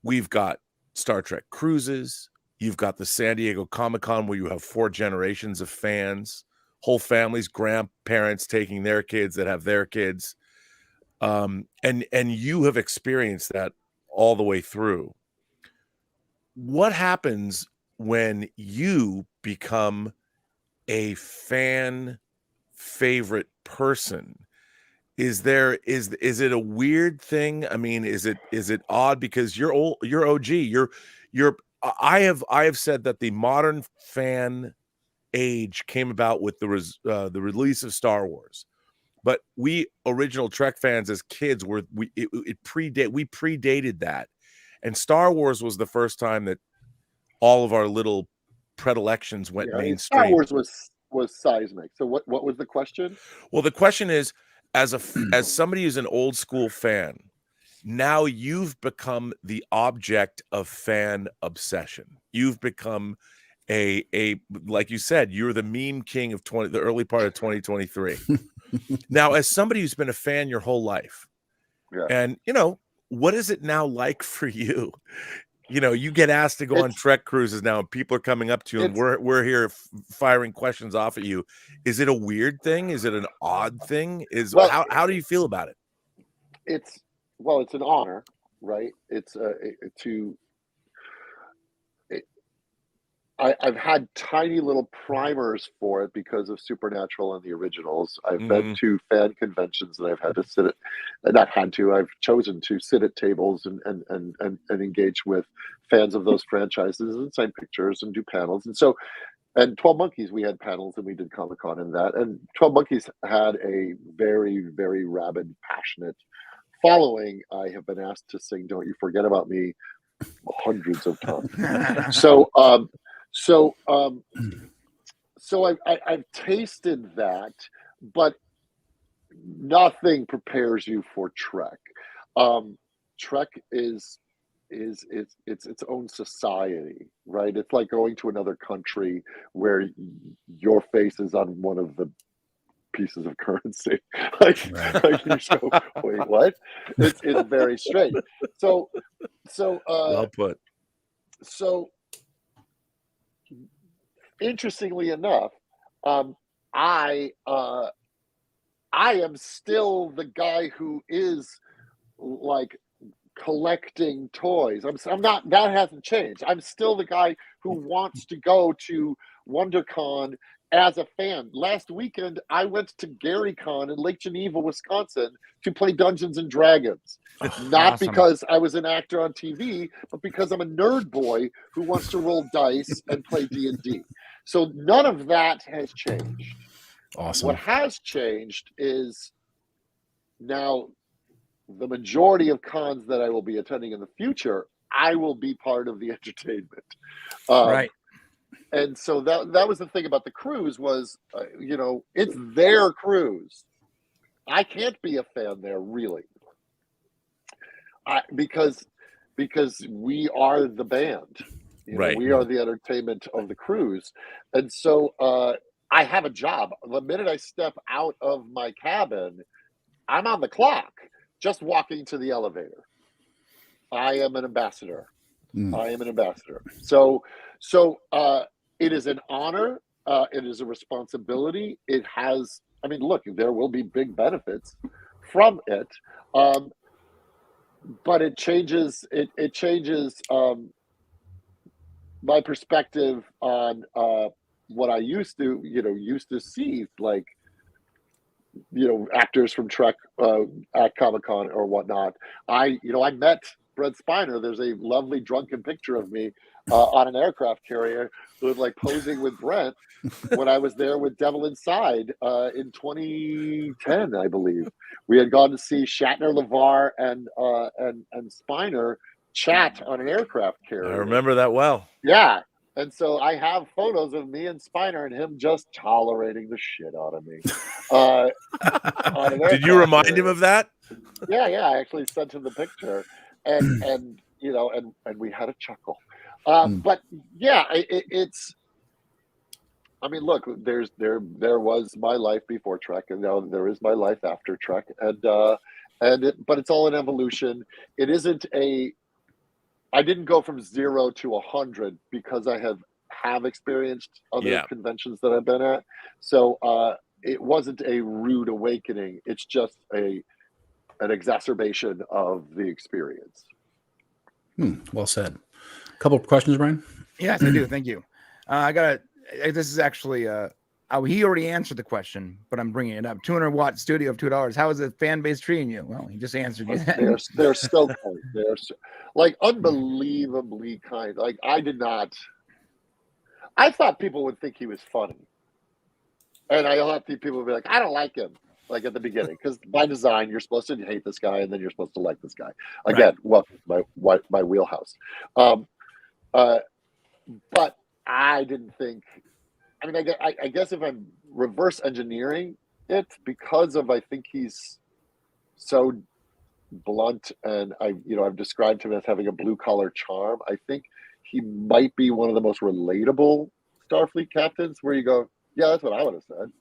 we've got Star Trek cruises. You've got the San Diego Comic-Con where you have 4 generations of fans, whole families, grandparents taking their kids that have their kids. And you have experienced that all the way through. What happens when you become a fan favorite person? Is it a weird thing? I mean, is it odd because you're OG, I have said that the modern fan age came about with the release of Star Wars, but we original Trek fans as kids we predated that, and Star Wars was the first time that all of our little predilections went mainstream. Star Wars was seismic. So what was the question? Well, the question is, as somebody who's an old school fan, now you've become the object of fan obsession. You've become a like you said, you're the meme king of the early part of 2023. Now, as somebody who's been a fan your whole life, and what is it now like for you? You get asked to go on Trek cruises now, and people are coming up to you, and we're here firing questions off at you. Is it a weird thing? Is it an odd thing? How do you feel about it? It's an honor, right? I've had tiny little primers for it because of Supernatural and the originals. I've been to fan conventions and I've had to I've chosen to sit at tables and engage with fans of those franchises and sign pictures and do panels. And 12 Monkeys, we had panels and we did Comic-Con and that. And 12 Monkeys had a very, very rabid, passionate following. I have been asked to sing Don't You Forget About Me hundreds of times. So I've tasted that, but nothing prepares you for Trek. Trek is its own society, right? It's like going to another country where your face is on one of the pieces of currency. Like you just go, wait, what? It's very strange. So well put. So interestingly enough, I am still the guy who is like collecting toys. I'm not. That hasn't changed. I'm still the guy who wants to go to WonderCon as a fan. Last weekend, I went to GaryCon in Lake Geneva, Wisconsin, to play Dungeons and Dragons. Not awesome. because I was an actor on TV, but because I'm a nerd boy who wants to roll dice and play D&D. So none of that has changed. Awesome. What has changed is now the majority of cons that I will be attending in the future, I will be part of the entertainment. Right. And so that was the thing about the cruise was, it's their cruise. I can't be a fan there, really. Because we are the band. Right. We are the entertainment of the cruise. And so I have a job. The minute I step out of my cabin, I'm on the clock, just walking to the elevator. I am an ambassador. I am an ambassador. So it is an honor. It is a responsibility. It has, look, there will be big benefits from it. But it changes, it changes my perspective on what I used to see, like, actors from Trek at Comic-Con or whatnot. I met Brent Spiner. There's a lovely drunken picture of me on an aircraft carrier who was like posing with Brent when I was there with Devil Inside in 2010, I believe. We had gone to see Shatner, LeVar, and Spiner chat on an aircraft carrier. I remember that well. Yeah. And so I have photos of me and Spiner and him just tolerating the shit out of me. Did you remind him of that? Yeah. I actually sent him the picture, and we had a chuckle. But yeah, it's. Look, there was my life before Trek, and now there is my life after Trek, but it's all an evolution. It isn't a. I didn't go from 0 to 100 because I have experienced other conventions that I've been at. So it wasn't a rude awakening. It's just an exacerbation of the experience. Well said. A couple of questions, Brian? Yes, I do. Thank you. This is actually, he already answered the question, but I'm bringing it up. 200-watt studio of $2. How is the fan base treating you? Well, he just answered you. They're so kind. They're like unbelievably kind. Like I thought people would think he was funny. And I thought people would be like, I don't like him. Like at the beginning, because by design, you're supposed to hate this guy and then you're supposed to like this guy. Again, welcome to my wheelhouse. But I didn't think, I guess if I'm reverse engineering it, because of, I think he's so blunt and I've described him as having a blue collar charm. I think he might be one of the most relatable Starfleet captains where you go, yeah, that's what I would have said.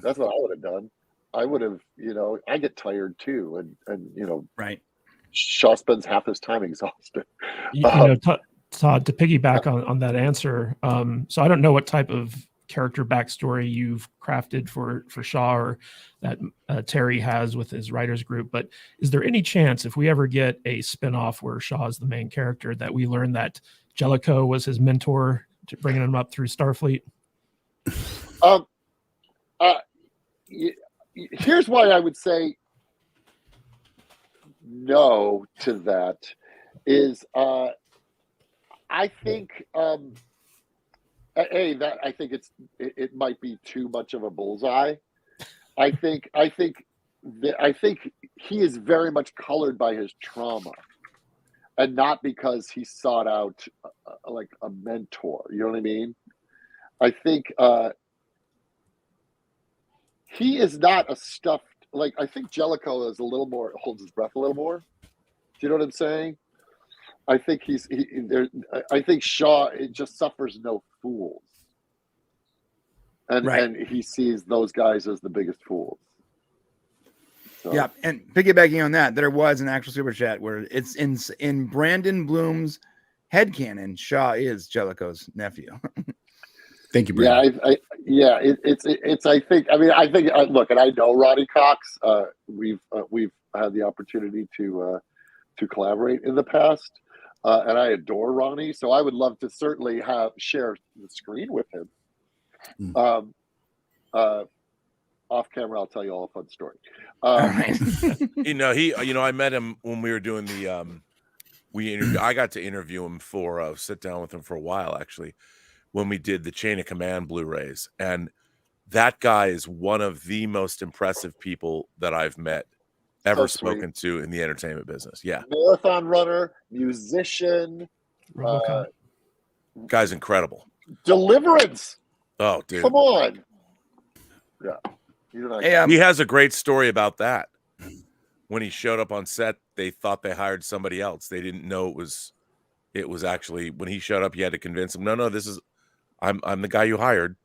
That's what I would have done. I would have, I get tired too. And right. Shaw spends half his time exhausted. Todd, to piggyback on that answer, so I don't know what type of character backstory you've crafted for Shaw or that Terry has with his writers group, but is there any chance if we ever get a spinoff where Shaw is the main character that we learn that Jellicoe was his mentor to bringing him up through Starfleet? Here's why I would say no to that is I think I think it might be too much of a bullseye. I think he is very much colored by his trauma, and not because he sought out like a mentor. You know what I mean? I think he is not a stuffed. Like I think Jellicoe is a little more, holds his breath a little more. Do you know what I'm saying? I think I think Shaw just suffers no fools, and he sees those guys as the biggest fools. So. Yeah, and piggybacking on that, there was an actual super chat where it's in Brandon Bloom's headcanon, Shaw is Jellicoe's nephew. Thank you, Yeah, Brandon. it's. I think. Look, and I know Ronnie Cox. We've had the opportunity to collaborate in the past, and I adore Ronnie. So I would love to certainly share the screen with him. Off camera, I'll tell you all a fun story. All right. I met him when we were doing the I got to interview him for sit down with him for a while, actually, when we did the Chain of Command Blu-rays. And that guy is one of the most impressive people that I've met, ever spoken to in the entertainment business. Yeah. Marathon runner, musician. Guy's incredible. Deliverance. Oh, dude. Come on. Yeah. He has a great story about that. When he showed up on set, they thought they hired somebody else. They didn't know it was actually, when he showed up, he had to convince them, no, I'm the guy you hired.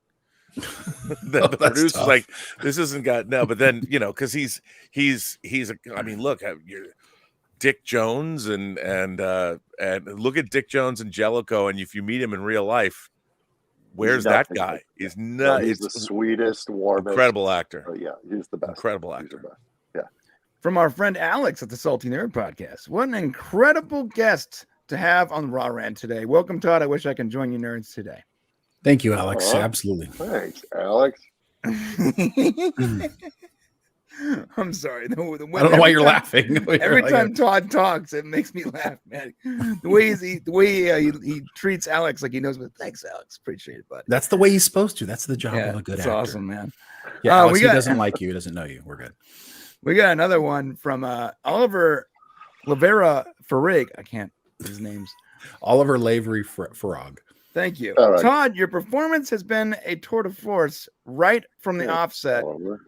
The producer's like, this isn't got no, but then, because he's look at Dick Jones and look at Dick Jones and Jellicoe, and if you meet him in real life, where's that guy? He's not. He's the sweetest, warmest, incredible actor. Yeah, he's the best. Incredible actor. Yeah. From our friend Alex at the Salty Nerd Podcast. What an incredible guest to have on Raw Rant today. Welcome, Todd. I wish I could join you nerds today. Thank you, Alex. Absolutely. Thanks, Alex. I'm sorry. I don't know why you're laughing. Every time Todd talks, it makes me laugh, man. The way he treats Alex like he knows. But thanks, Alex. Appreciate it, buddy. That's the way he's supposed to. That's the job of a good actor. That's awesome, man. Yeah, Alex, he doesn't like you. He doesn't know you. We're good. We got another one from Oliver LeVar Burton. I can't. His name's Oliver Lavery Farag. Thank you, right. Todd. Your performance has been a tour de force right from the offset. Oliver.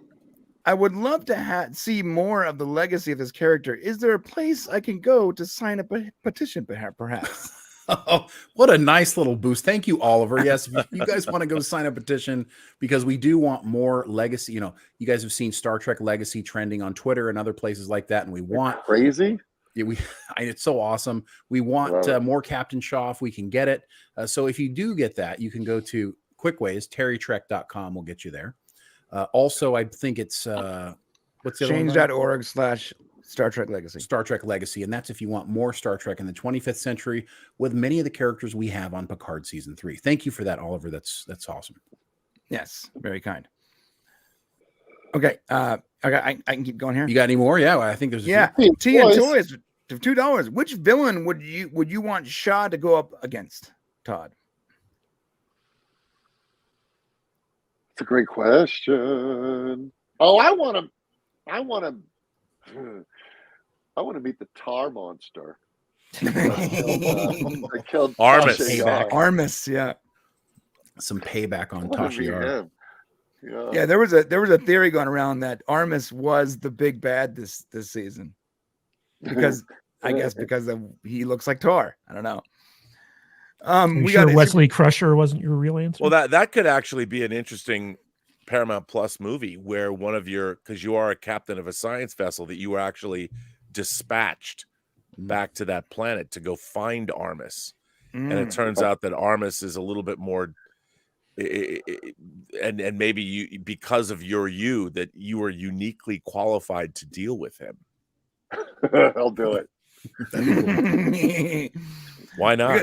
I would love to see more of the legacy of this character. Is there a place I can go to sign a petition, perhaps? Oh, what a nice little boost. Thank you, Oliver. Yes, if you guys want to go sign a petition, because we do want more legacy. You guys have seen Star Trek Legacy trending on Twitter and other places like that, and we want crazy. Yeah, it's so awesome. We want more Captain Shaw if we can get it. So if you do get that, you can go to Quickways, terrytrek.com will get you there. Also, I think it's what's the change.org/Star Trek Legacy. Star Trek Legacy. And that's if you want more Star Trek in the 25th century with many of the characters we have on Picard season 3. Thank you for that, Oliver. That's awesome. Yes, very kind. Okay. I can keep going here. You got any more? Yeah, I think there's tea and toys for $2. Which villain would you want Shaw to go up against, Todd? It's a great question. Oh, I want to meet the tar monster. I killed Armis. Armis, yeah. Some payback on Tasha Yar. Yeah, there was a theory going around that Armis was the big bad this season. Because because he looks like Tar. I don't know. We got Wesley Crusher wasn't your real answer. Well, that could actually be an interesting Paramount Plus movie where one of because you are a captain of a science vessel that you were actually dispatched back to that planet to go find Armis, and it turns out that Armis is a little bit more, and maybe you, because of that you are uniquely qualified to deal with him. I'll do it. Why not?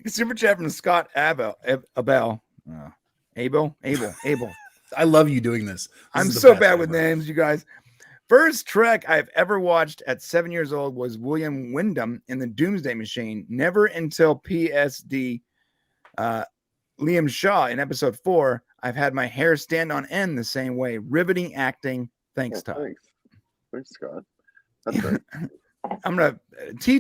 Super chat from Scott Abel. I love you doing this. I'm so bad with names, you guys. First Trek I've ever watched at 7 years old was William Wyndham in the Doomsday Machine. Never until PSD Liam Shaw in episode 4. I've had my hair stand on end the same way. Riveting acting. Thanks, Todd. Thanks, Scott. That's right. I'm gonna T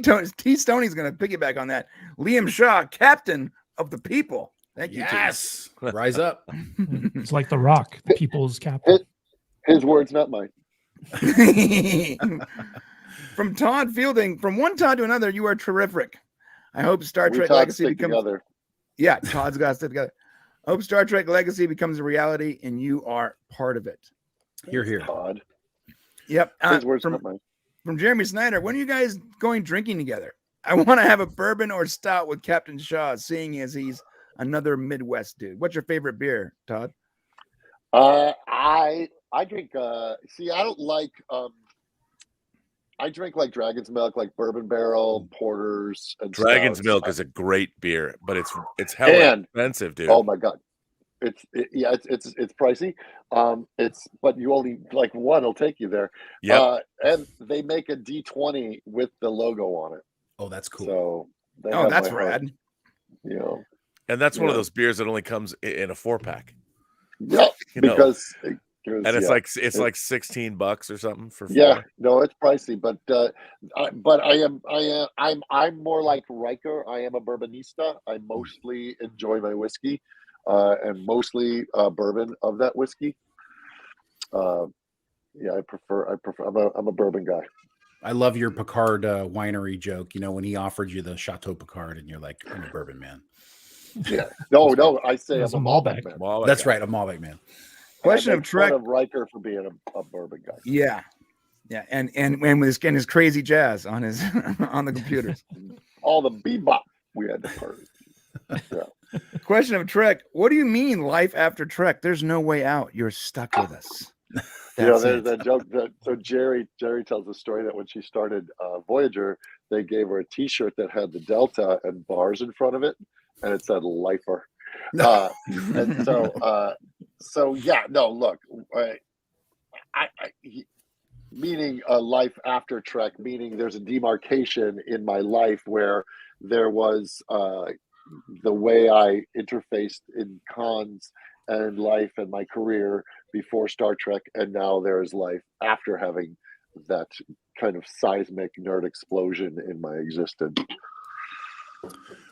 Stoney's gonna piggyback on that. Liam Shaw, captain of the people. Thank you. Yes, rise up. It's like The Rock, the people's captain. His words, not mine. From Todd Fielding, from one Todd to another, you are terrific. I hope Star Trek Legacy becomes. Together. Yeah, Todd's got to stick together. I hope Star Trek Legacy becomes a reality, and you are part of it. You're here, Todd. Yep. His words, not mine. From Jeremy Snyder, when are you guys going drinking together? I want to have a bourbon or stout with Captain Shaw, seeing as he's another Midwest dude. What's your favorite beer, Todd? I drink. See, I don't like. I drink like Dragon's Milk, like Bourbon Barrel, porters, and Dragon's stouts. Milk is a great beer, but it's hella expensive, dude. Oh my god, it's pricey. But you only like one will take you there. Yeah, and they make a D20 with the logo on it. Oh, that's cool. So That's rad. You know, and that's one of those beers that only comes in a 4-pack. Yep, because. And it's like $16 or something for 4. Yeah, no, it's pricey, but I'm more like Riker. I am a bourbonista. I mostly enjoy my whiskey, and mostly bourbon of that whiskey. Yeah, I prefer. I'm a bourbon guy. I love your Picard winery joke. You know, when he offered you the Chateau Picard, and you're like, I'm a bourbon man. Yeah, no, I say I'm a Malbec man. That's right, a Malbec man. Question of Trek. Of Riker for being a bourbon guy. Yeah, and with his crazy jazz on his on the computers. All the bebop we had to party. Yeah. Question of Trek. What do you mean life after Trek? There's no way out. You're stuck with us. There's that joke. So Jerry tells the story that when she started Voyager, they gave her a T-shirt that had the Delta and bars in front of it, and it said "Lifer." And so yeah, no, look, meaning a life after Trek, meaning there's a demarcation in my life where there was the way I interfaced in cons and life and my career before Star Trek, and now there's life after having that kind of seismic nerd explosion in my existence.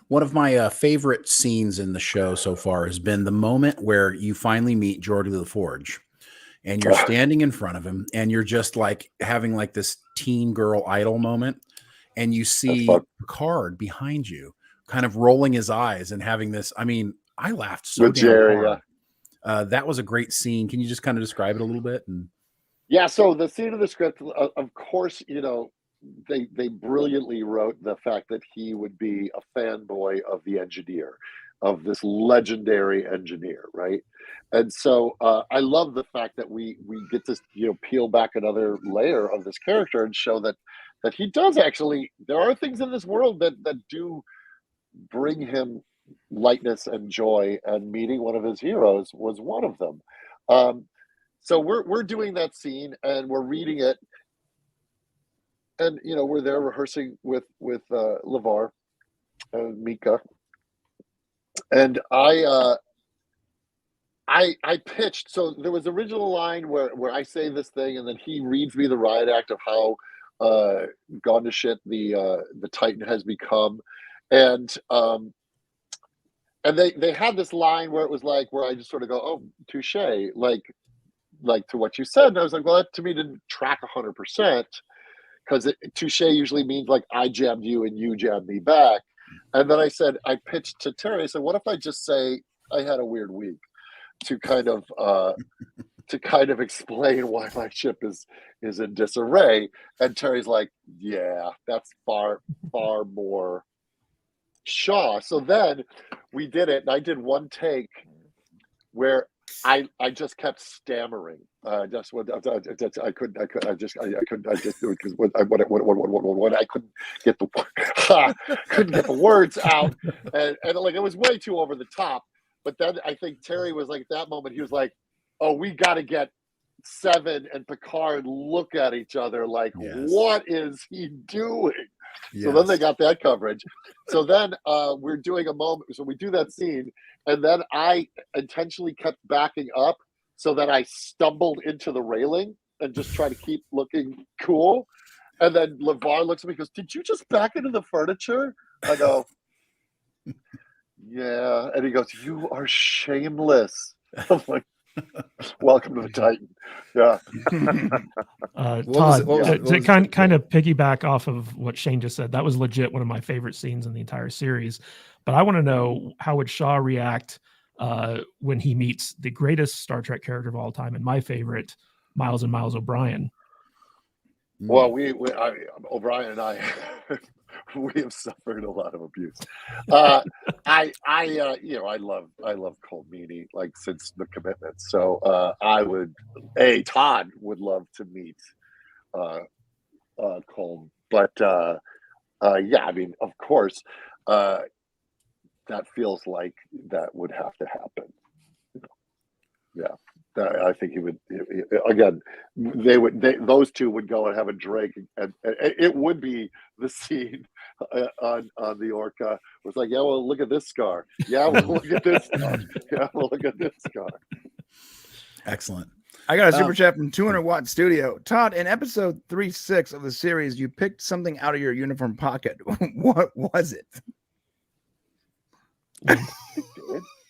One of my favorite scenes in the show so far has been the moment where you finally meet Geordi LaForge, and you're standing in front of him, and you're just like having like this teen girl idol moment, and you see Picard behind you, kind of rolling his eyes and having this. I mean, I laughed so damn hard. That was a great scene. Can you just kind of describe it a little bit? Yeah. So the scene of the script, of course, you know. They brilliantly wrote the fact that he would be a fanboy of the engineer, of this legendary engineer, right? And so I love the fact that we get to peel back another layer of this character and show that he does actually. There are things in this world that do bring him lightness and joy, and meeting one of his heroes was one of them. So we're doing that scene and we're reading it. And we're there rehearsing with LeVar and Mika, and I pitched. So there was original line where I say this thing, and then he reads me the riot act of how gone to shit the Titan has become, and they had this line where it was like where I just sort of go, oh, touche, like to what you said, and I was like, well, that to me didn't track 100%. Because touche usually means like I jammed you and you jammed me back. And then I pitched to Terry. I said, what if I just say I had a weird week to kind of explain why my ship is in disarray? And Terry's like, yeah, that's far more Shaw. So then we did it, and I did one take where I just kept stammering. I couldn't because I couldn't get the words out, and like it was way too over the top. But then I think Terry was like, at that moment he was like, "Oh, we got to get Seven and Picard look at each other like, what is he doing?" Yes. So then they got that coverage. So then we're doing a moment. So we do that scene, and then I intentionally kept backing up so that I stumbled into the railing and just try to keep looking cool. And then LeVar looks at me and goes, "Did you just back into the furniture?" I go, "Yeah." And he goes, "You are shameless." I'm like, welcome to the Titan. Yeah. Todd, to kind of piggyback off of what Shane just said, that was legit one of my favorite scenes in the entire series. But I want to know, how would Shaw react when he meets the greatest Star Trek character of all time and my favorite, Miles and Miles O'Brien? Well, O'Brien and I, we have suffered a lot of abuse. I love Cole Meany, like, since the commitment. So Todd would love to meet Cole, but yeah, I mean, of course, that feels like that would have to happen. Yeah. I think he would. Again, those two would go and have a drink, and it would be the scene on the Orca. It was like, yeah, well, look at this scar. Yeah, well, look at this scar. Yeah, well, look at this scar. Excellent. I got a super chat from 200 Watt Studio. Todd, in episode 3-6 of the series, you picked something out of your uniform pocket. What was it?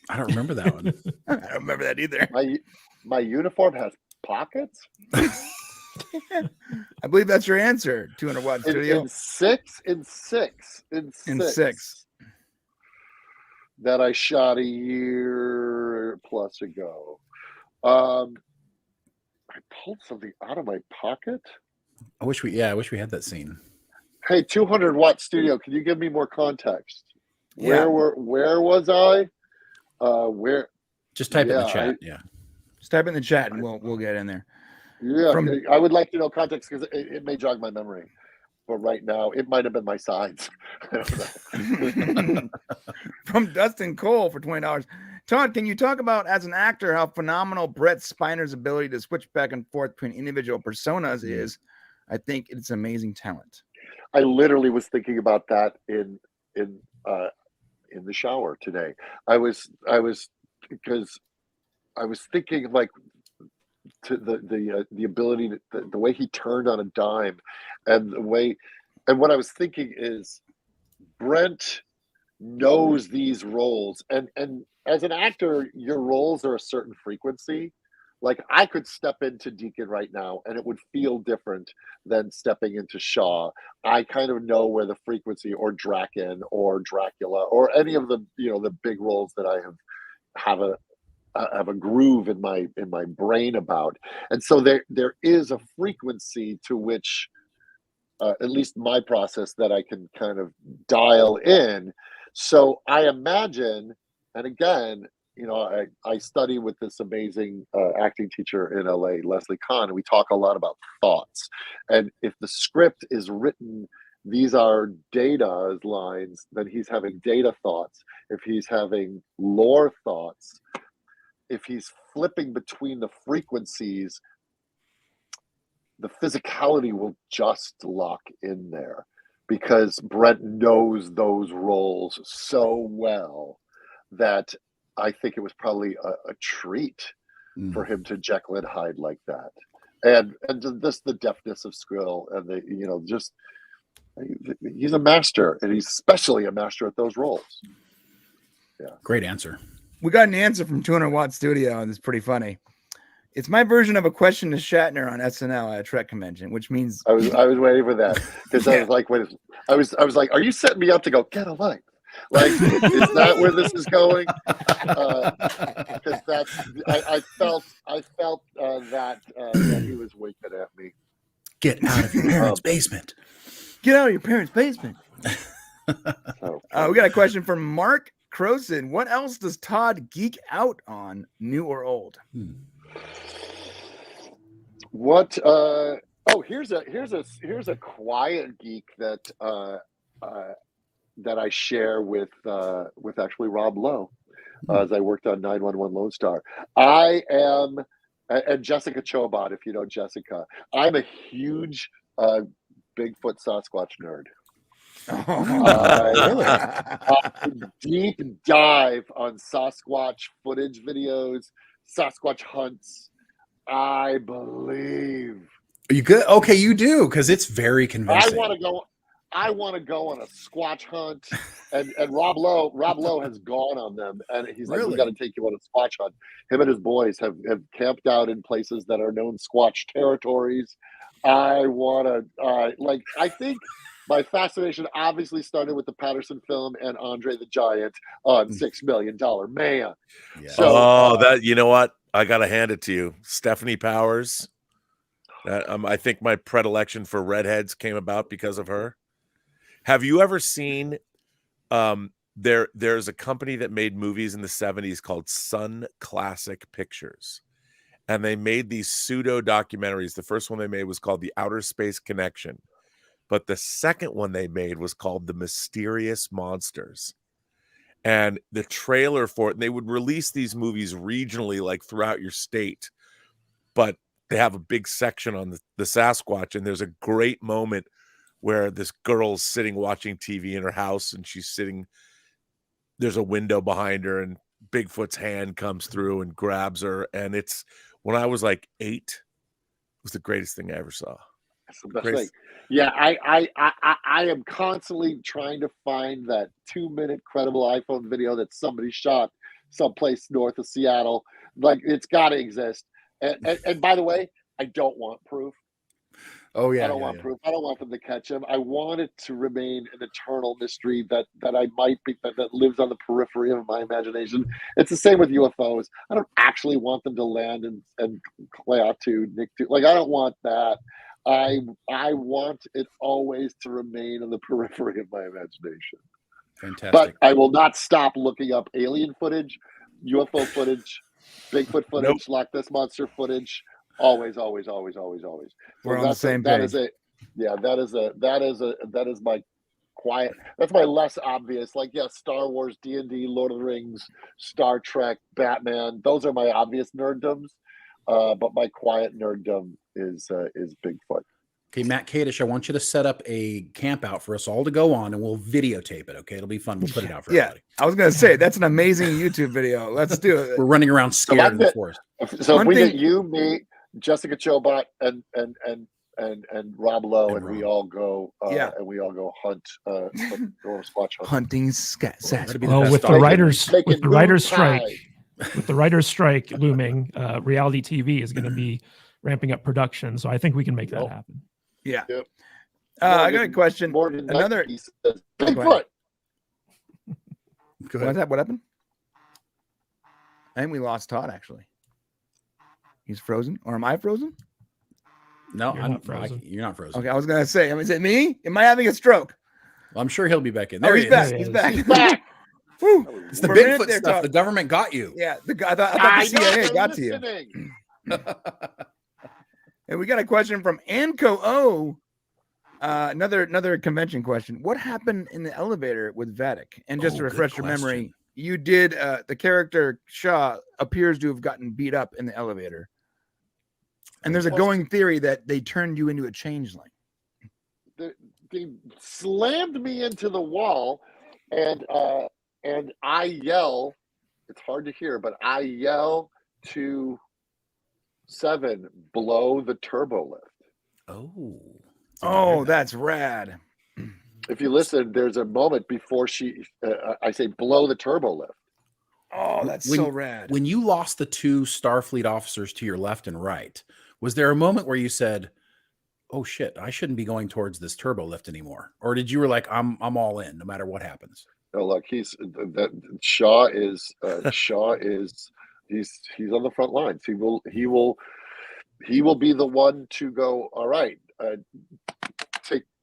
I don't remember that one. I don't remember that either. My uniform has pockets? I believe that's your answer, 200 Watt Studio. In six that I shot a year plus ago. I pulled something out of my pocket. I wish we had that scene. Hey, 200 Watt Studio, can you give me more context? Yeah. Where was I? Where? Just type it in the chat. Just type in the chat and we'll get in there. Yeah, I would like to know context because it may jog my memory. But right now, it might have been my sides. I don't know. From Dustin Cole for $20. Todd, can you talk about, as an actor, how phenomenal Brett Spiner's ability to switch back and forth between individual personas is? I think it's amazing talent. I literally was thinking about that in the shower today. I was thinking, like, to the ability to, the way he turned on a dime, and what I was thinking is Brent knows these roles, and as an actor, your roles are a certain frequency. Like, I could step into Deacon right now and it would feel different than stepping into Shaw. I kind of know where the frequency, or Draken or Dracula or any of the, the big roles that I have a groove in my brain about. And so there is a frequency to which at least my process that I can kind of dial in. So I imagine, and again, I study with this amazing acting teacher in LA, Leslie Kahn, and we talk a lot about thoughts. And if the script is written, these are data lines, then he's having data thoughts. If he's having lore thoughts, if he's flipping between the frequencies, the physicality will just lock in there, because Brent knows those roles so well that I think it was probably a treat for him to Jekyll and Hyde like that, and just the deftness of skill, and he's a master, and he's especially a master at those roles. Yeah, great answer. We got an answer from 200 Watt Studio, and it's pretty funny. It's my version of a question to Shatner on SNL at a Trek convention, which means I was waiting for that, because I was like, wait, I was like, are you setting me up to go get a life? Like, is that where this is going? Because I felt that he was winking at me. Get out of your parents' basement. Get out of your parents' basement. We got a question from Mark Croson. What else does Todd geek out on, new or old? What? Here's a quiet geek that I share with actually Rob Lowe, as I worked on 911 Lone Star. I am, and Jessica Chobot, if you know Jessica, I'm a huge Bigfoot Sasquatch nerd. Deep dive on Sasquatch footage videos, Sasquatch hunts. I believe. You good? Okay, you do, because it's very convincing. I want to go on a Squatch hunt, and Rob Lowe has gone on them, and he's like, we got to take you on a Squatch hunt. Him and his boys have camped out in places that are known Squatch territories. I want to, I think my fascination obviously started with the Patterson film and Andre the Giant on $6 Million Man. Yeah. So, that, you know what? I got to hand it to you. Stephanie Powers. I think my predilection for redheads came about because of her. Have you ever seen there's a company that made movies in the 70s called Sun Classic Pictures, and they made these pseudo documentaries. The first one they made was called The Outer Space Connection, but the second one they made was called The Mysterious Monsters. And the trailer for it, and they would release these movies regionally, like throughout your state, but they have a big section on the Sasquatch. And there's a great moment where this girl's sitting watching TV in her house, and she's sitting, there's a window behind her, and Bigfoot's hand comes through and grabs her. And it's, when I was like 8, it was the greatest thing I ever saw. That's the best thing. Yeah, I am constantly trying to find that 2-minute credible iPhone video that somebody shot someplace north of Seattle. Like, it's got to exist. And by the way, I don't want proof. Oh yeah, I don't want proof. I don't want them to catch him. I want it to remain an eternal mystery that I might be that lives on the periphery of my imagination. It's the same with UFOs. I don't actually want them to land and Cleatu, Nick. Like, I don't want that. I want it always to remain in the periphery of my imagination. Fantastic. But I will not stop looking up alien footage, UFO footage, Bigfoot footage, Loch Ness Monster footage. Always. We're So on the same page. That is my quiet. That's my less obvious. Like, yeah, Star Wars, D&D, Lord of the Rings, Star Trek, Batman. Those are my obvious nerddoms. But my quiet nerddom is Bigfoot. Okay, Matt Kadish, I want you to set up a camp out for us all to go on, and we'll videotape it. Okay, it'll be fun. We'll put it out for everybody. I was gonna say that's an amazing YouTube video. Let's do it. We're running around scared in the forest. So if we get you, me, Jessica Chobot, and Rob Lowe, and we all go, and we all go hunt, go Squatch hunt. Hunting Well, with the writers strike. With the writer's strike looming, reality TV is going to be ramping up production. So I think we can make that happen. Yeah. Yep. I got a question. Another Bigfoot. Go ahead. What happened? I think we lost Todd, actually. He's frozen. Or am I frozen? No, You're not frozen. You're not frozen. Okay, I was going to say, is it me? Am I having a stroke? Well, I'm sure he'll be back in. There There he's he back. is. He's back. He's back. Woo. It's the For a minute Bigfoot there, stuff. Todd. The government got you. Yeah, I thought the CIA got to you. And we got a question from Anco O. Another convention question. What happened in the elevator with Vatic? And just to refresh your memory, you did the character Shaw appears to have gotten beat up in the elevator. And there's a going theory that they turned you into a changeling. They slammed me into the wall, and I yell. It's hard to hear, but I yell to Seven, blow the turbo lift. Oh, that's rad. If you listen, there's a moment before I say blow the turbo lift. Oh, that's so rad. When you lost the 2 Starfleet officers to your left and right, was there a moment where you said, "Oh shit, I shouldn't be going towards this turbo lift anymore"? Or did you were like, I'm all in no matter what happens? Oh, look, Shaw is he's on the front lines. He will be the one to go, all right,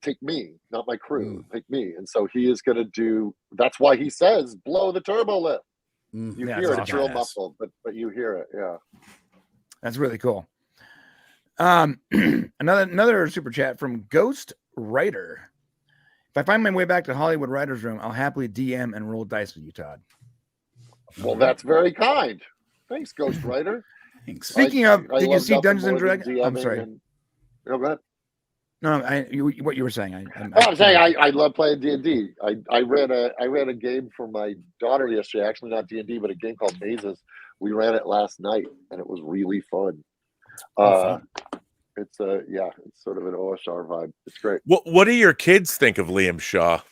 take me, not my crew, take me. And so he is going to do. That's why he says blow the turbo lift. You hear it, it's real muffled, but you hear it. Yeah, that's really cool. Another super chat from Ghost Writer. If I find my way back to Hollywood Writers Room, I'll happily DM and roll dice with you, Todd. Well, that's very kind. Thanks, Ghost Writer. Thanks. Speaking of, did you see Dungeons and Dragons? I'm sorry. Go ahead. No, what you were saying. I'm saying I love playing D&D. I ran a game for my daughter yesterday. Actually, not D&D, but a game called Mazes. We ran it last night, and it was really fun. It's sort of an OSR vibe. It's great. What do your kids think of Liam Shaw?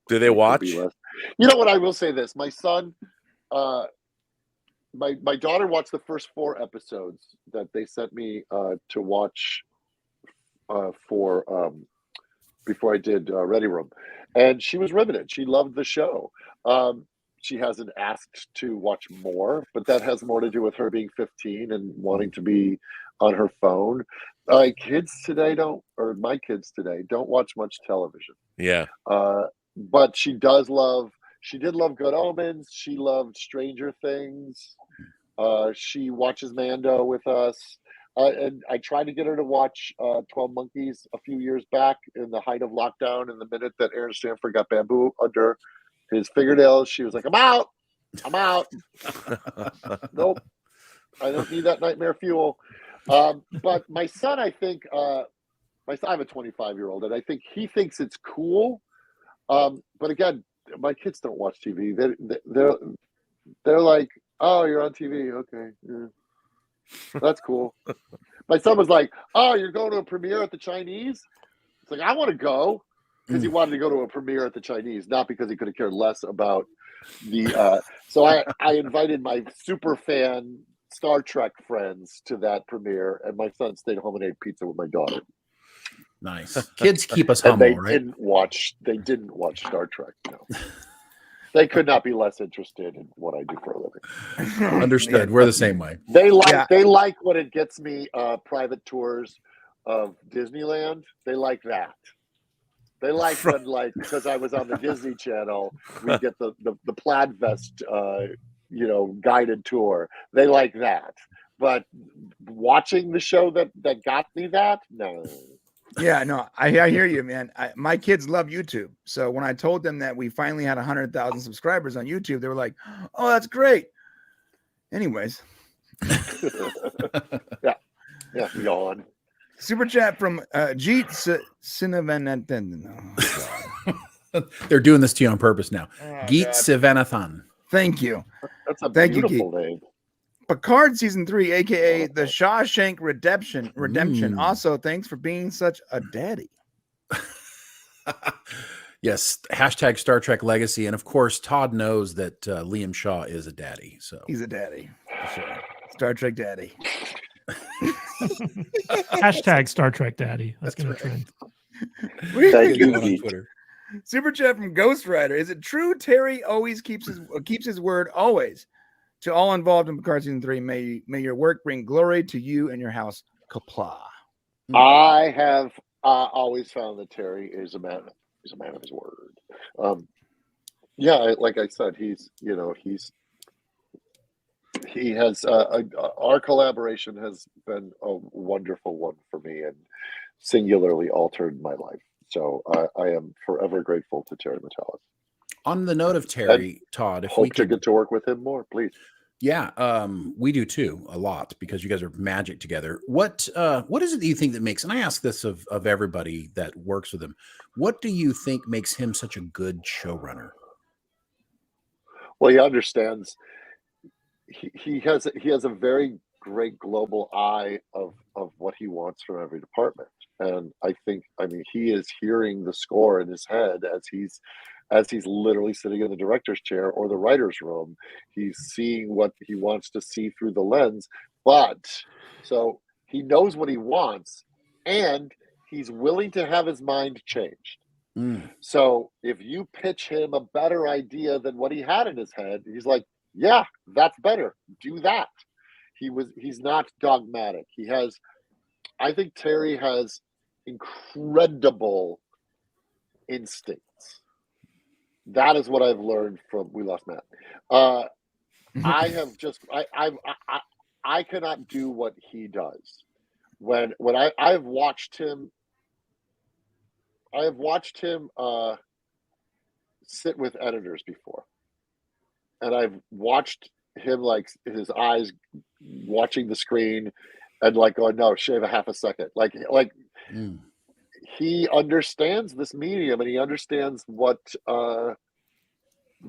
Do they watch? You know what? I will say this. My son, my daughter watched the first 4 episodes that they sent me to watch for before I did Ready Room, and she was riveted. She loved the show. she hasn't asked to watch more, but that has more to do with her being 15 and wanting to be on her phone. My kids today don't watch much television. Yeah. But she did love Good Omens. She loved Stranger Things. She watches Mando with us. And I tried to get her to watch 12 Monkeys a few years back in the height of lockdown. And the minute that Aaron Stanford got bamboo under his fingernails, she was like, I'm out. Nope. I don't need that nightmare fuel. But my son, I think, I have a 25-year-old, and I think he thinks it's cool. But again, my kids don't watch TV. They're like, oh, you're on TV. Okay. Yeah. That's cool. My son was like, oh, you're going to a premiere at the Chinese? It's like, I want to go, because he wanted to go to a premiere at the Chinese, not because he could have cared less about the so I invited my super fan Star Trek friends to that premiere, and my son stayed home and ate pizza with my daughter. Nice. Kids keep us And humble, they right? They didn't watch Star Trek. No. They could not be less interested in what I do for a living. Understood. We're the same way. They like when it gets me private tours of Disneyland. They like that. They like when, like, because I was on the Disney Channel, we get the plaid vest, guided tour. They like that. But watching the show that got me that, no. Yeah, no, I hear you, man. My kids love YouTube. So when I told them that we finally had 100,000 subscribers on YouTube, they were like, oh, that's great. Anyways. Yeah, yawn. Super chat from Jeet Sinavanathan. They're doing this to you on purpose now. Oh, Geet God. Sivanathan. Thank you. That's a Thank you, beautiful name. Picard season 3, aka the Shawshank Redemption. Also, thanks for being such a daddy. Yes, hashtag Star Trek Legacy, and of course, Todd knows that Liam Shaw is a daddy. So He's a daddy, for sure. Star Trek daddy. Hashtag Star Trek Daddy. That's going to trend. Thank you, on Pete. Twitter. Super chat from Ghost Rider. Is it true Terry always keeps his word always? To all involved in Picard season 3, may your work bring glory to you and your house. Kapla. I have always found that Terry is a man. He's a man of his word. Like I said, he has our collaboration has been a wonderful one for me and singularly altered my life. So I am forever grateful to Terry Matalas. On the note of Terry, Todd, if we Hope to could get to work with him more, please. Yeah, we do too, a lot, because you guys are magic together. What is it that you think that makes, and I ask this of everybody that works with him, what do you think makes him such a good showrunner? Well, he understands. He has a very great global eye of what he wants from every department, and I mean he is hearing the score in his head as he's literally sitting in the director's chair or the writer's room. He's seeing what he wants to see through the lens, but so he knows what he wants, and he's willing to have his mind changed. So if you pitch him a better idea than what he had in his head, he's like, yeah, that's better. Do that. He's not dogmatic. I think Terry has incredible instincts. That is what I've learned from We Lost Matt. I cannot do what he does. When I've watched him sit with editors before, and I've watched him, like, his eyes watching the screen and like going, no, shave a half a second. He understands this medium, and he understands what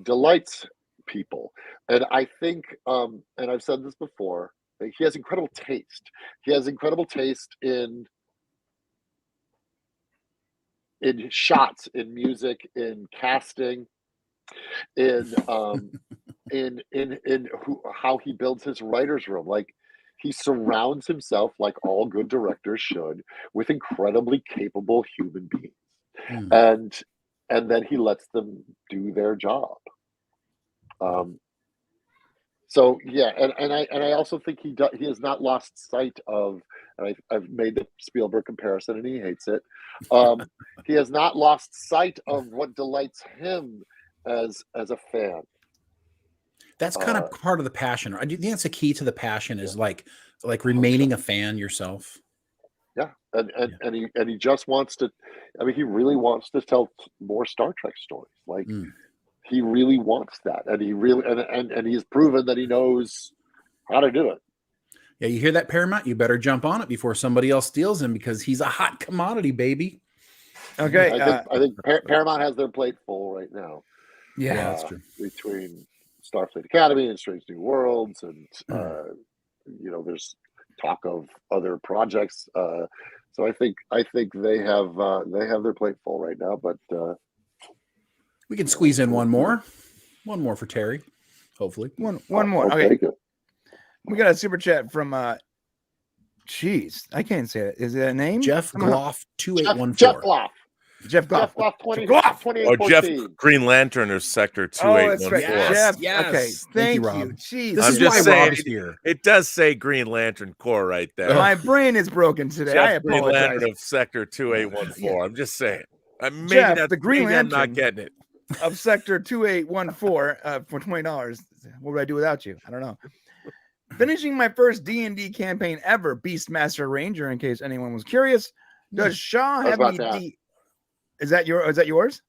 delights people. And I think, and I've said this before, he has incredible taste. He has incredible taste in shots, in music, in casting, in how he builds his writer's room. Like, he surrounds himself, like all good directors should, with incredibly capable human beings, and then he lets them do their job. So yeah, and I also think he has not lost sight of, and I've made the Spielberg comparison and he hates it. He has not lost sight of what delights him as a fan. That's kind of part of the passion. I think that's the key to the passion is like remaining a fan yourself. Yeah, and he just wants to. I mean, he really wants to tell more Star Trek stories. Like he really wants that, and he really and he's proven that he knows how to do it. Yeah, you hear that, Paramount? You better jump on it before somebody else steals him because he's a hot commodity, baby. Okay, I think Paramount has their plate full right now. Yeah, that's true. Between Starfleet Academy and Strange New Worlds, and there's talk of other projects. So I think they have their plate full right now. But we can squeeze in one more for Terry, hopefully. One more. Okay, we got a super chat from Jeez, I can't say it. Is it a name? Jeff Gloff 2814. Jeff Gloff. Jeff Gloff. 2814. Oh, Jeff Green Lantern or Sector 2814. Right. Jeff. Yes. Okay. Thank you, Rob. Jeez. This I'm is just why saying, Rob is here. It does say Green Lantern Corps right there. My brain is broken today. I Jeff Green apologize. Lantern of Sector 2814. I'm just saying. Maybe Jeff, that's the Green maybe I'm Lantern not getting it. of Sector 2814 for $20. What would I do without you? I don't know. Finishing my first D&D campaign ever, Beastmaster Ranger, in case anyone was curious. Does Shaw have any Is that yours?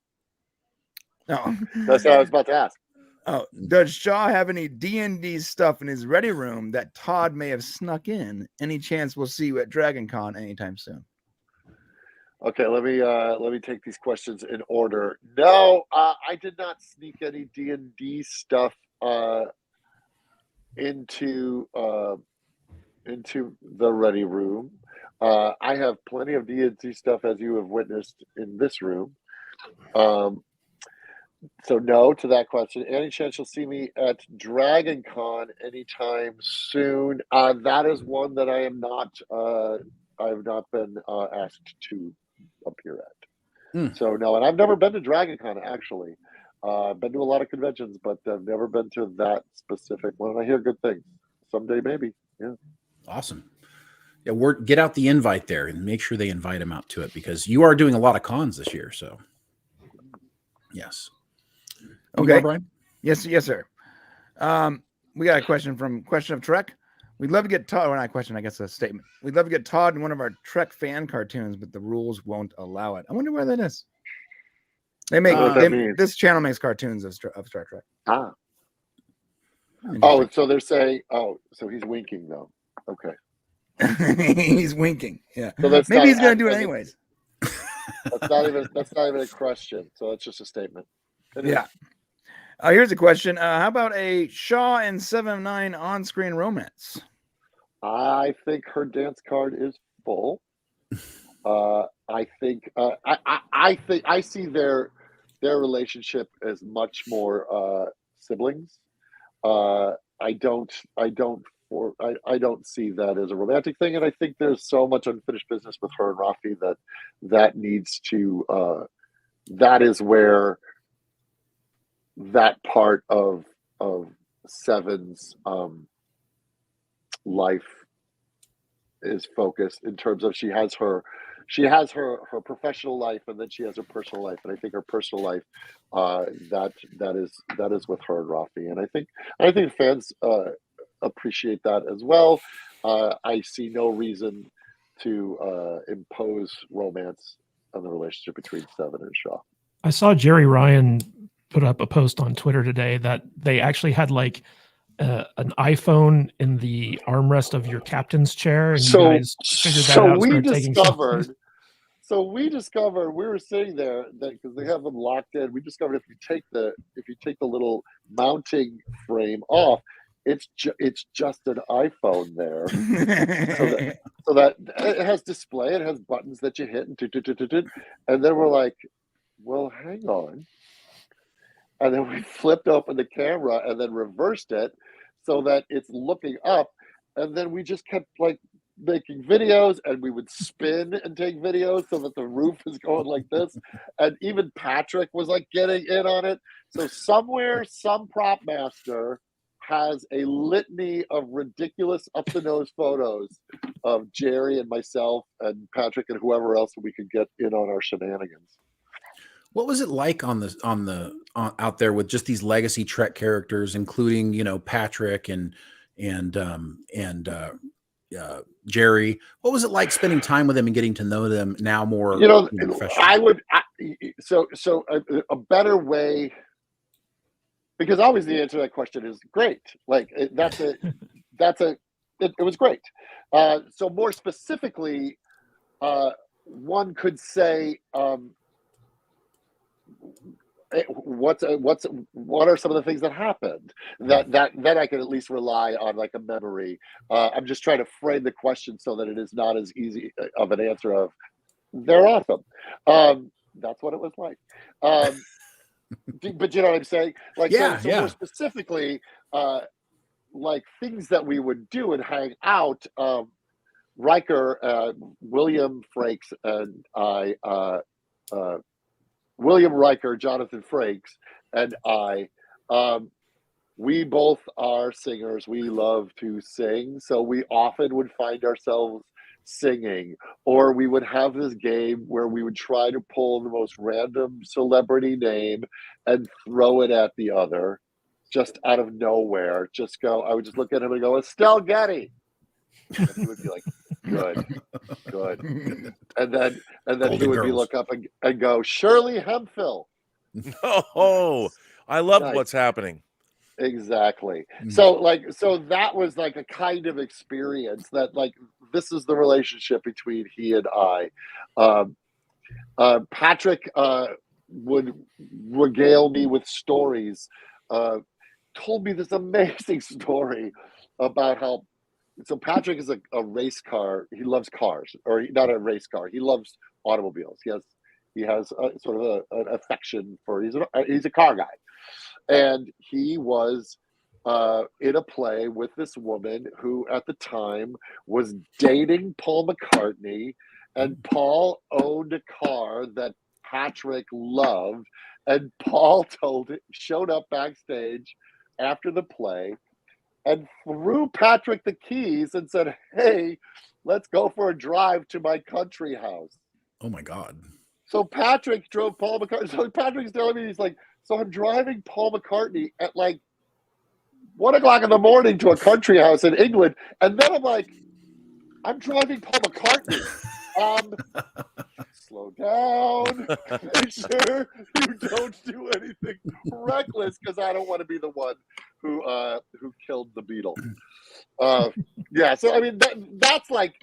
No. That's what I was about to ask. Oh, does Shaw have any D&D stuff in his ready room that Todd may have snuck in? Any chance we'll see you at Dragon Con anytime soon? Okay, let me take these questions in order. No, I did not sneak any D&D stuff into the ready room. I have plenty of D&D stuff, as you have witnessed in this room. So no to that question. Any chance you'll see me at Dragon Con anytime soon? That is one that I am not. I have not been asked to appear at. So no, and I've never been to Dragon Con actually. I've been to a lot of conventions, but I've never been to that specific one. I hear good things. Someday, maybe. Yeah. Awesome. Yeah, get out the invite there and make sure they invite him out to it because you are doing a lot of cons this year. So, yes. Okay. Brian? Yes, sir. We got a question from Question of Trek. We'd love to get Todd. Well, not a question, I guess a statement. We'd love to get Todd in one of our Trek fan cartoons, but the rules won't allow it. I wonder where that is. They make this channel makes cartoons of Star Trek. Oh, so they're saying. Oh, so he's winking though. Okay. He's winking. Yeah. So that's maybe he's gonna do it anyways. That's not even a question. So it's just a statement. Yeah. Here's a question. How about a Shaw and 7 of 9 on-screen romance? I think her dance card is full. I think I see their relationship as much more siblings. I don't see that as a romantic thing, and I think there's so much unfinished business with her and Rafi that needs to. That is where that part of Seven's life is focused in terms of she has her professional life and then she has her personal life, and I think her personal life that is with her and Rafi, and I think fans appreciate that as well. I see no reason to impose romance on the relationship between Seven and Shaw. I saw Jerry Ryan put up a post on Twitter today that they actually had like an iPhone in the armrest of your captain's chair, and you guys figured that out. We discovered we were sitting there because they have them locked in. We discovered if you take the little mounting frame off, it's just an iPhone there. so that it has display, it has buttons that you hit, and then we're like, well, hang on. And then we flipped open the camera and then reversed it so that it's looking up. And then we just kept like making videos, and we would spin and take videos so that the roof is going like this. And even Patrick was like getting in on it. So somewhere, some prop master has a litany of ridiculous up the nose photos of Jerry and myself and Patrick and whoever else we could get in on our shenanigans. What was it like on out there with just these legacy Trek characters, including, you know, Patrick and Jerry? What was it like spending time with them and getting to know them now more? You know, professionally? So a better way, because always the answer to that question is great. Like it was great. So more specifically, one could say, what are some of the things that happened that I can at least rely on, like a memory. I'm just trying to frame the question so that it is not as easy of an answer of they're awesome. That's what it was like. But you know what I'm saying? Like, so more specifically, like things that we would do and hang out. Riker, William Frakes, and I. William Riker, Jonathan Frakes, and I, we both are singers. We love to sing. So we often would find ourselves singing, or we would have this game where we would try to pull the most random celebrity name and throw it at the other just out of nowhere. I would just look at him and go, Estelle Getty. And he would be like, good. And then he would be look up and go, Shirley Hemphill. Oh, I love Nice. what's happening. Exactly. So that was like a kind of experience that, like, this is the relationship between he and I. Patrick would regale me with stories, told me this amazing story about how, so Patrick is a race car. He loves cars, or not a race car. He loves automobiles. He has sort of an affection for, he's a car guy. And he was in a play with this woman who at the time was dating Paul McCartney, and Paul owned a car that Patrick loved, and Paul showed up backstage after the play and threw Patrick the keys and said, hey, let's go for a drive to my country house. Oh my God. So Patrick drove Paul McCartney. So Patrick's telling me, he's like, so I'm driving Paul McCartney at like 1 o'clock in the morning to a country house in England. And then I'm like, I'm driving Paul McCartney. Slow down. Make sure you don't do anything reckless, because I don't want to be the one who killed the Beatle. Yeah. So I mean, that's like,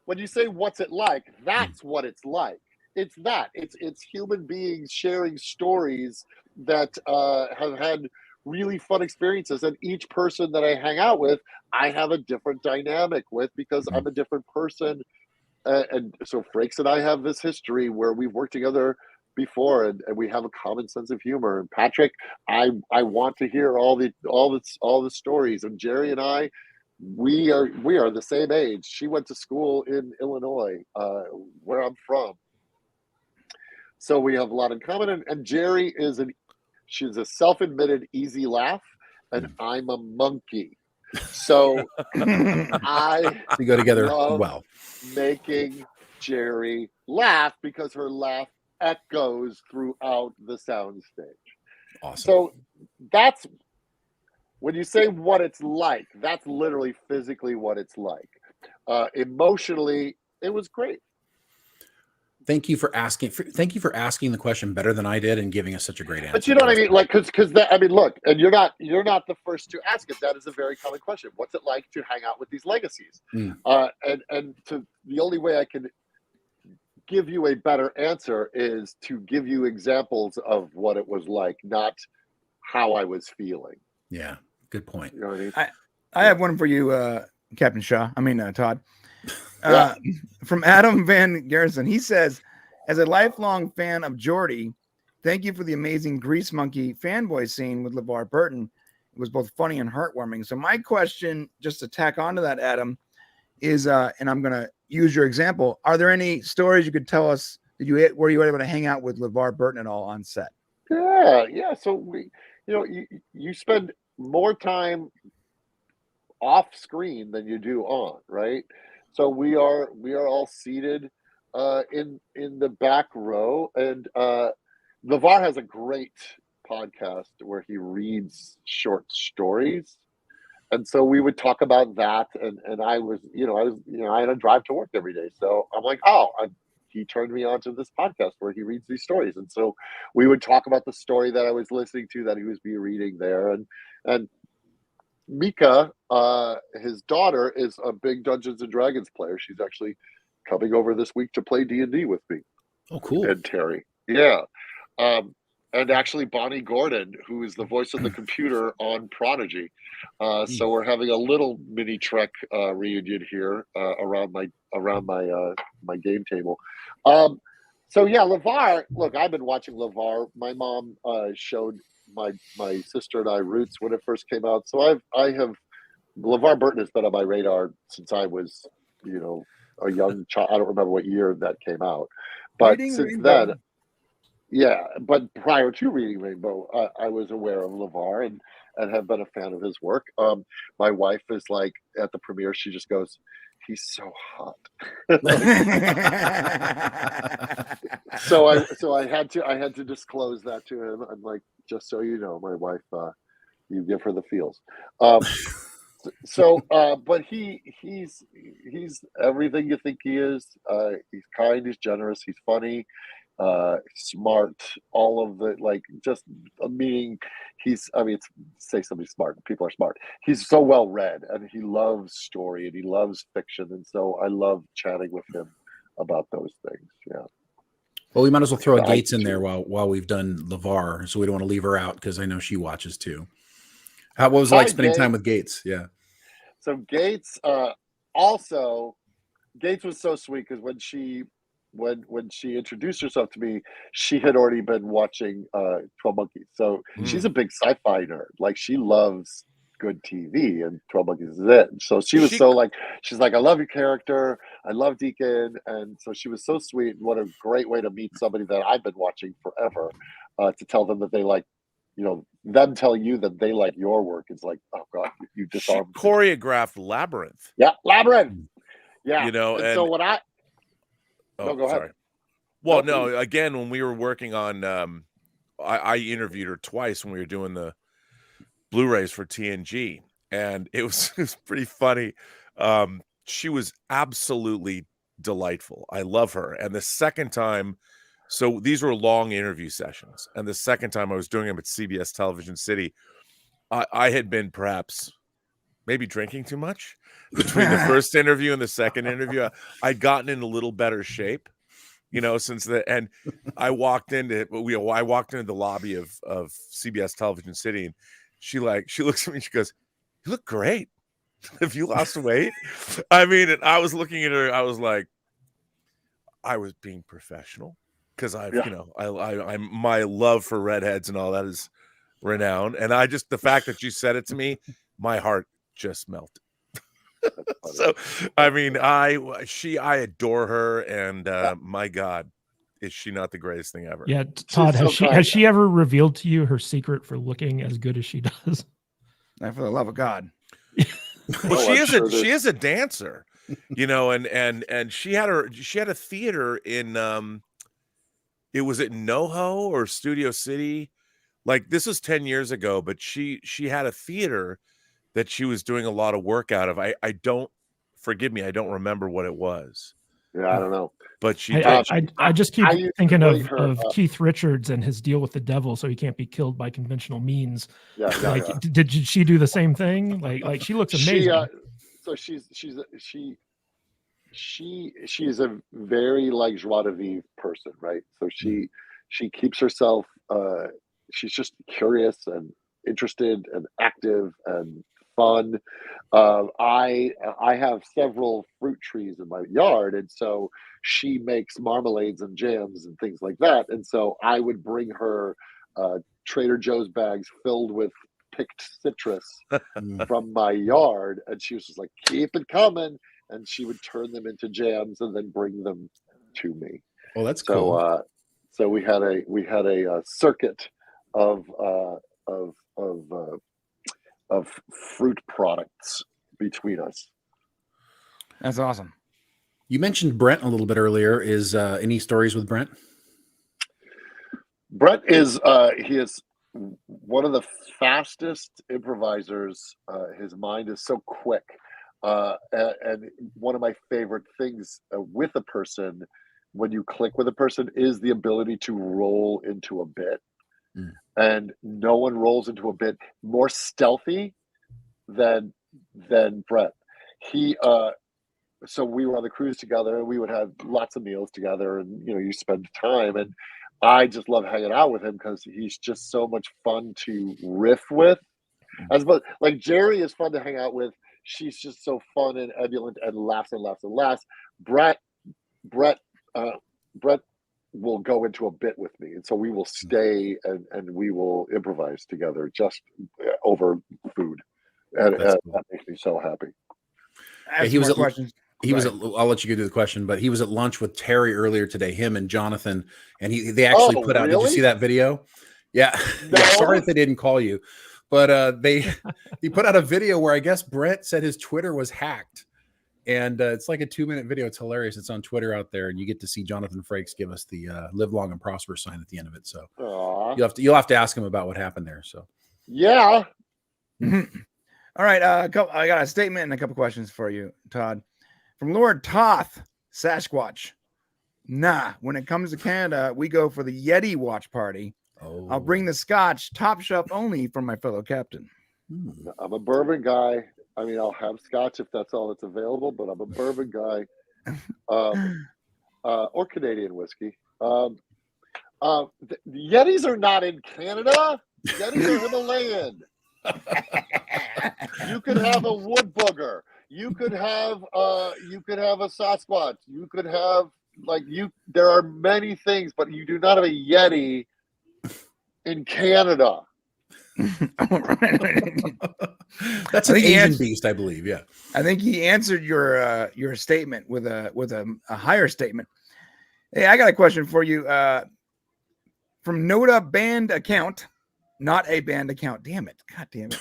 when you say what's it like, that's what it's like. It's that. It's human beings sharing stories that have had really fun experiences, and each person that I hang out with, I have a different dynamic with, because I'm a different person. And so Frakes and I have this history where we've worked together before, and we have a common sense of humor. And Patrick, I want to hear all the stories. And Jerry and I, we are the same age. She went to school in Illinois, where I'm from. So we have a lot in common. And Jerry she's a self-admitted easy laugh, and I'm a monkey. So we go together well. Making Jerry laugh, because her laugh echoes throughout the soundstage. Awesome. So that's, when you say what it's like, that's literally physically what it's like. Emotionally, it was great. Thank you for asking. Thank you for asking the question better than I did and giving us such a great answer. But you know what I mean, like, because I mean, look, and you're not the first to ask it. That is a very common question. What's it like to hang out with these legacies? And the only way I can give you a better answer is to give you examples of what it was like, not how I was feeling. Yeah, good point. You know what I mean? I have one for you, Captain Shaw. I mean, Todd. From Adam Van Garrison, he says, as a lifelong fan of Geordi, thank you for the amazing Grease Monkey fanboy scene with LeVar Burton. It was both funny and heartwarming. So my question, just to tack onto that, Adam, is, and I'm gonna use your example. Are there any stories you could tell us? Were you able to hang out with LeVar Burton at all on set? Yeah. So you spend more time off screen than you do on, right? So we are all seated in the back row, and LeVar has a great podcast where he reads short stories. And so we would talk about that, and I had to drive to work every day. So I'm like, he turned me on to this podcast where he reads these stories. And so we would talk about the story that I was listening to that he was reading there. And Mika, his daughter, is a big Dungeons and Dragons player. She's actually coming over this week to play D&D with me. Oh, cool. And Terry. Yeah. And actually Bonnie Gordon, who is the voice of the computer on Prodigy. So we're having a little mini Trek reunion here around my game table. So yeah, LeVar. Look, I've been watching LeVar. My mom showed my sister and I Roots when it first came out. So I have LeVar Burton has been on my radar since I was a young child. I don't remember what year that came out, but since then. Yeah, but prior to reading Rainbow, I was aware of LeVar and have been a fan of his work. My wife is like, at the premiere, she just goes, "He's so hot." so I had to disclose that to him. I'm like, just so you know, my wife, you give her the feels. But he's everything you think he is. He's kind, he's generous, he's funny. Smart, all of the meaning say somebody's smart, people are smart. He's so well read, and he loves story, and he loves fiction, and so I love chatting with him about those things. Yeah. Well, we might as well throw a Gates in there while we've done LeVar, so we don't want to leave her out because I know she watches too. What was it like spending time with Gates? Yeah. So Gates, also, Gates was so sweet because when she introduced herself to me, she had already been watching 12 Monkeys. So she's a big sci-fi nerd. Like, she loves good TV, and 12 Monkeys is it. So she's like, I love your character. I love Deacon. And so she was so sweet. What a great way to meet somebody that I've been watching forever, to tell them that they like, them tell you that they like your work. It's like, oh God, you disarmed. She choreographed Labyrinth. Yeah, Labyrinth. Yeah. And so when I... Oh, no, go ahead. Sorry. Well, no, again, when we were working on, I interviewed her twice when we were doing the Blu-rays for TNG, and it was pretty funny. She was absolutely delightful. I love her. And the second time, so these were long interview sessions, and the second time I was doing them at CBS Television City, I had been perhaps maybe drinking too much between the first interview and the second interview. I'd gotten in a little better shape, since and I walked into the lobby of CBS Television City, and she looks at me and she goes, "You look great. Have you lost weight?" I mean, and I was looking at her, I was like, I was being professional because I'm my love for redheads and all that is renowned. And the fact that you said it to me, my heart just melted. So, I mean, I adore her, and my God, is she not the greatest thing ever? Yeah, Todd, has she ever revealed to you her secret for looking as good as she does? And for the love of God. Well, she is a dancer, and she had a theater in it was at NoHo or Studio City. Like, this was 10 years ago, but she had a theater that she was doing a lot of work out of. I don't remember what it was. Yeah, I don't know. But I just keep thinking of Keith Richards and his deal with the devil, so he can't be killed by conventional means. Yeah. Did she do the same thing? Like she looks amazing. So she is a very like joie de vivre person, right? So she keeps herself. She's just curious and interested and active and fun. I have several fruit trees in my yard, and so she makes marmalades and jams and things like that. And so I would bring her Trader Joe's bags filled with picked citrus from my yard, and she was just like, "Keep it coming." and she would turn them into jams and then bring them to me. Oh, that's So cool. so we had a circuit of fruit products between us. That's awesome. You mentioned Brent a little bit earlier. Is any stories with Brent? Brent is he is one of the fastest improvisers. His mind is so quick, and one of my favorite things with a person, when you click with a person, is the ability to roll into a bit. And no one rolls into a bit more stealthy than Brent. He so we were on the cruise together, and we would have lots of meals together, and you spend time, and I just love hanging out with him because he's just so much fun to riff with. Like Jerry is fun to hang out with. She's just so fun and ebullient and laughs and laughs and laughs. Brett will go into a bit with me, and so we will stay and we will improvise together just over food, and That's cool. that makes me so happy. Yeah, he was at questions. I'll let you go do the question, but he was at lunch with Terry earlier today, him and Jonathan, and they actually put out. Did you see that video? Yeah. No. Yeah. Sorry if they didn't call you, but he put out a video where I guess Brent said his Twitter was hacked, and it's like a 2-minute video. It's hilarious. It's on Twitter out there, and you get to see Jonathan Frakes give us the live long and prosper sign at the end of it. So you'll have to ask him about what happened there. So yeah. All right, I got a statement and a couple questions for you, Todd. From Lord Toth Sasquatch. Nah, when it comes to Canada, we go for the Yeti watch party. Oh. I'll bring the scotch, top shelf only, for my fellow captain. I'm a bourbon guy. I mean, I'll have scotch if that's all that's available, but I'm a bourbon guy, or Canadian whiskey. The Yetis are not in Canada. Yetis are Himalayan. You could have a wood booger. You could have a Sasquatch. You could have there are many things, but you do not have a Yeti in Canada. That's an Asian beast, I believe. Yeah, I think he answered your statement with a higher statement. Hey, I got a question for you. From Noda Band Account, not a band account. Damn it! God damn it!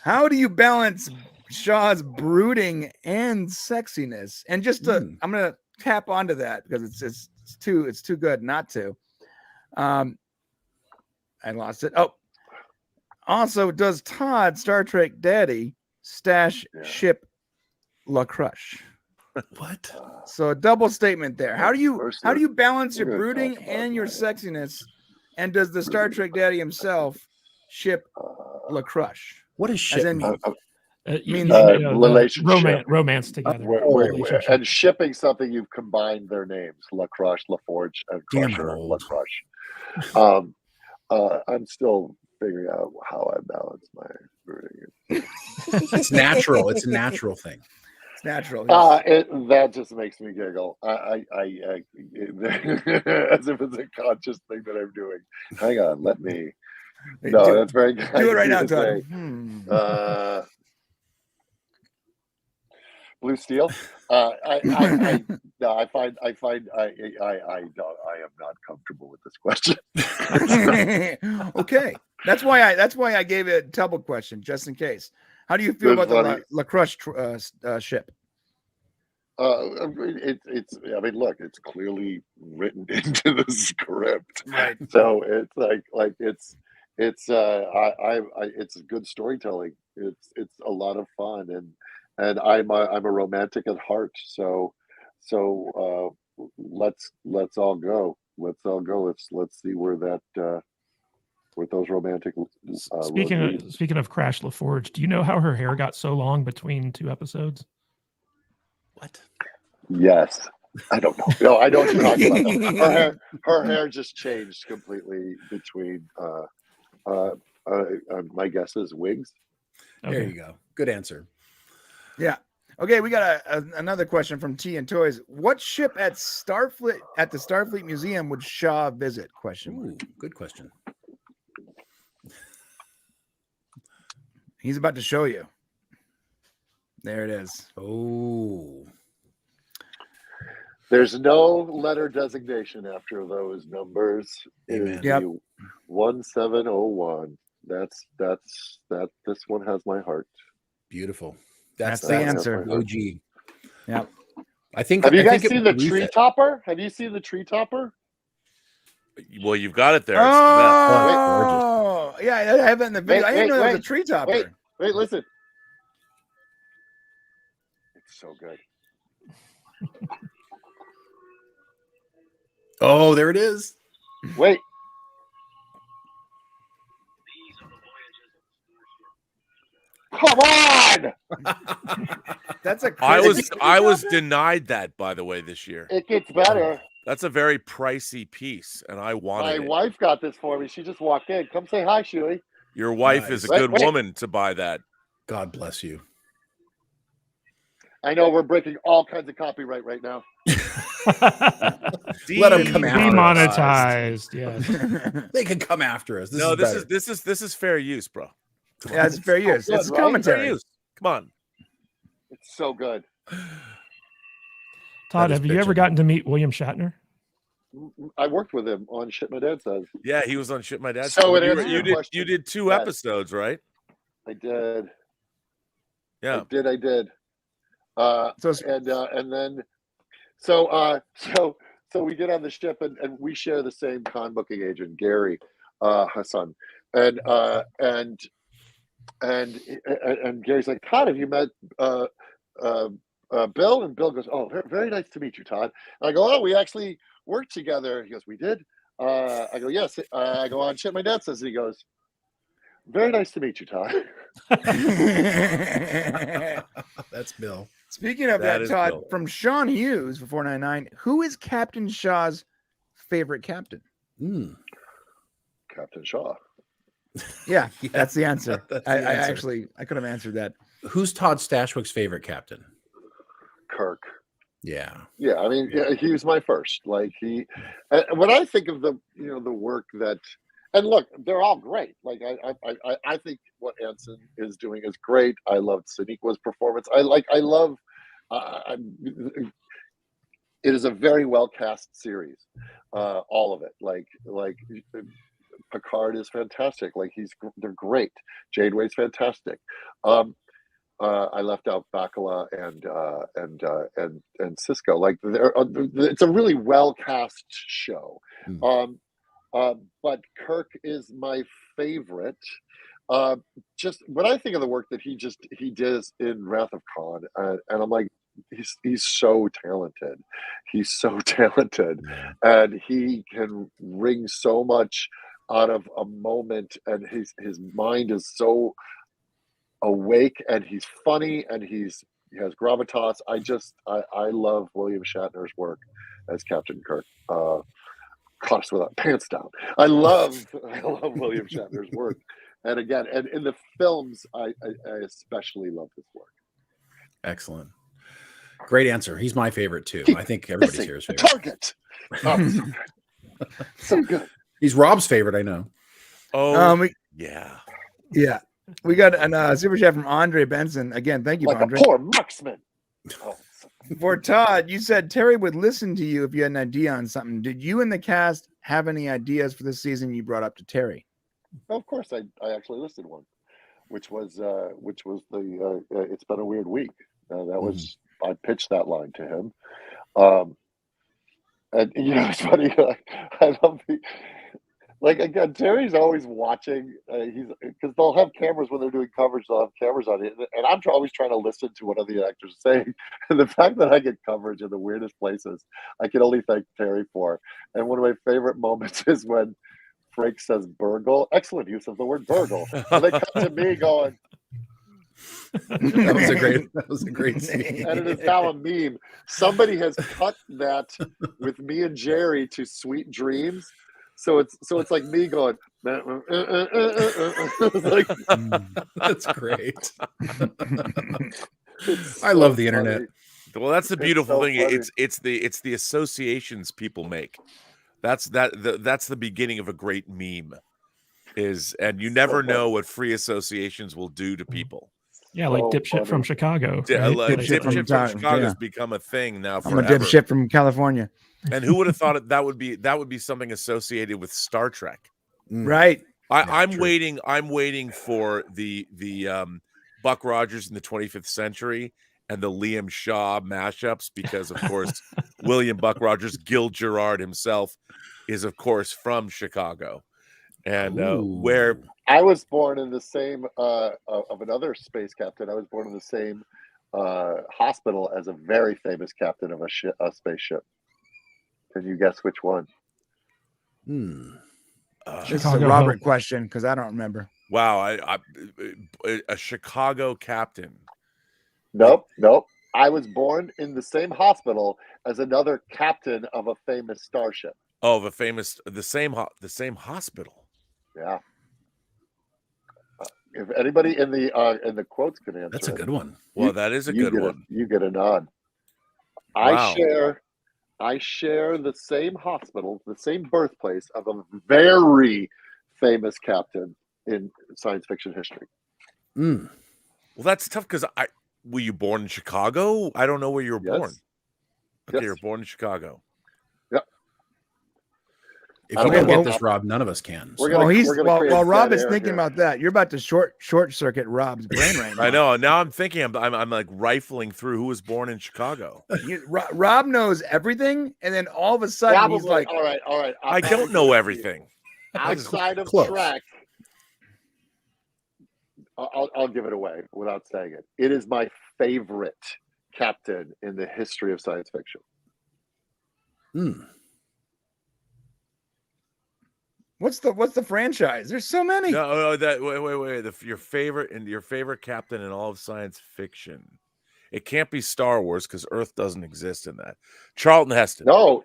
How do you balance Shaw's brooding and sexiness? And just to, I'm gonna tap onto that because it's too good not to. I lost it. Oh, also, does Todd Star Trek Daddy ship La Crush? What? So a double statement there. How do you balance your brooding and your sexiness? And does the Star Trek Daddy himself ship La Crush? What does ship mean? Relationship, romance together. And shipping something, you've combined their names: La Crush, La Forge, and Crusher. La Crush. I'm still figuring out how I balance my brooding. It's natural. It's a natural thing. It's natural. That just makes me giggle. I as if it's a conscious thing that I'm doing. Hang on, let me. No, that's very good. Do it right now, Todd. Blue Steel. I find I am not comfortable with this question. Okay, that's why I gave it a double question just in case. How do you feel about the La Crush ship? It's. I mean, look, it's clearly written into the script, right? So it's it's good storytelling. It's a lot of fun, and I'm a romantic at heart. So let's all go. Let's see where that. With those romantic. Speaking of Crash LaForge, do you know how her hair got so long between 2 episodes? What? Yes, I don't know. No, I don't talk about that. Her hair just changed completely between. My guess is wigs. Okay. There you go. Good answer. Yeah. Okay, we got another question from T and Toys. What ship at the Starfleet Museum would Shaw visit? Ooh, good question. He's about to show you. There it is. Oh, There's no letter designation after those numbers. It Amen. is Yep. the 1701. That's this one has my heart. beautiful. That's That's the That has answer. my heart. OG. Yep. I think. Have you I guys think it seen the was tree Reset. topper? Have you seen the tree topper? Well, you've got it there. It's the best. Oh, yeah, I have it in the video. I didn't know it was a tree topper. Wait, listen. It's so good. Oh, there it is. Wait. Come on! That's a I crazy was tree denied that, by the way, this year. It gets better. That's a very pricey piece, and I My wanted it. wife got this for me. She just walked in. Come say hi, Shuey. Your wife is a Nice. good Wait. woman to buy that. God bless you. I know we're breaking all kinds of copyright right now. Let 'em come after us. Demonetized. Yes. topper. They can come after us. No, better. this is fair use, bro. Yeah, it's fair use. good, It's right? Fair commentary. use. Come on. It's so good. Todd, is have you ever fiction. gotten to meet William Shatner? I worked with him on Shit My Dad Says. Yeah, he was on Shit My Dad. So Said. it You, answers you your did question. you did 2 Yes. episodes, right? I did. Yeah. I did. So And then so we get on the ship and we share the same con booking agent, Gary Hassan. And Gary's like, Todd, have you met Bill? And Bill goes, oh, very, very nice to meet you, Todd. And I go, oh, we actually worked together. He goes, we did? I go, yes. I go, on Shit My Dad Says. And he goes, very nice to meet you, Todd. That's Bill. Speaking of That that, is Todd, Bill. from Sean Hughes for 499, who is Captain Shaw's favorite captain? Mm. Captain Shaw. Yeah, that's the answer. That's the I answer. actually I could have answered that. Who's Todd Stashwick's favorite captain? Kirk. Yeah. Yeah, I mean, yeah, he was my first. Like when I think of the work that, and look, they're all great. Like I think what Anson is doing is great. I loved Soneqa's performance. I love. It is a very well cast series, all of it. Like Picard is fantastic. Like they're great. Janeway's fantastic. I left out Bacala and Cisco. Like it's a really well cast show. But Kirk is my favorite. Just when I think of the work that he did in Wrath of Khan, and I'm like, he's so talented. He's so talented, and he can wring so much out of a moment, and his mind is so awake, and he's funny, and he has gravitas. I love William Shatner's work as Captain Kirk. Cost without pants down. I love William Shatner's work, and again, and in the films, I especially love his work. Excellent. Great answer. He's my favorite too. I think everybody's here is favorite. Target. Oh, so good. So good. He's Rob's favorite, I know. Oh, yeah. Yeah. We got a super chat from Andre Benson. Again, thank you, Like Andre. a poor marksman. Oh, For Todd, you said Terry would listen to you if you had an idea on something. Did you and the cast have any ideas for this season you brought up to Terry? of course, I actually listed one, which was the it's been a weird week. That was I pitched that line to him, and it's funny. I love again, Terry's always watching. He's because they'll have cameras when they're doing coverage. They'll have cameras on it, and I'm always trying to listen to what other actors are saying. And the fact that I get coverage in the weirdest places, I can only thank Terry for. And one of my favorite moments is when Frakes says "burgle." Excellent use of the word "burgle." And they cut to me going, That was a great scene. and it is now a meme. Somebody has cut that with me and Jerry to "Sweet Dreams." So it's like me going. Like, That's great. it's I love the internet. funny. Well, that's the It's beautiful so thing. funny. It's the associations people make. That's the beginning of a great meme. And you never funny. know what free associations will do to people. Yeah, like So dipshit from funny. Chicago. Right? Dipshit from Dipshit from Chicago has yeah. become a thing now I'm a forever. dipshit from California. And who would have thought that would be something associated with Star Trek? Right. I'm true. waiting for the Buck Rogers in the 25th century and the Liam Shaw mashups, because of course William Buck Rogers, Gil Gerard himself, is of course from Chicago, and where I was born in the same of another space captain. I was born in the same hospital as a very famous captain of a spaceship. Can you guess which one? This is a Chicago Robert Hope. question because I don't remember. wow, a Chicago captain. Nope. I was born in the same hospital as another captain of a famous starship. Oh, the same hospital. Yeah. If anybody in the quotes can answer, That's a good one. Well, that is a good one. You get a nod. Wow. I share the same hospital, the same birthplace of a very famous captain in science fiction history. Well, that's tough because were you born in Chicago? I don't know where you were born. Okay, Yes. you're born in Chicago. Yep. If I you don't don't know. get this, Rob, none of us can. We're So- gonna create while Rob dead is air thinking here. about that, you're about to short circuit Rob's brain right now. I know. Now I'm thinking. I'm like rifling through who was born in Chicago. Rob knows everything, and then all of a sudden Probably. he's like, all right. I don't know everything. Outside of Close. Trek, I'll give it away without saying it. It is my favorite captain in the history of science fiction. What's the franchise? There's so many. No, wait. Your favorite captain in all of science fiction. It can't be Star Wars because Earth doesn't exist in that. Charlton Heston. No,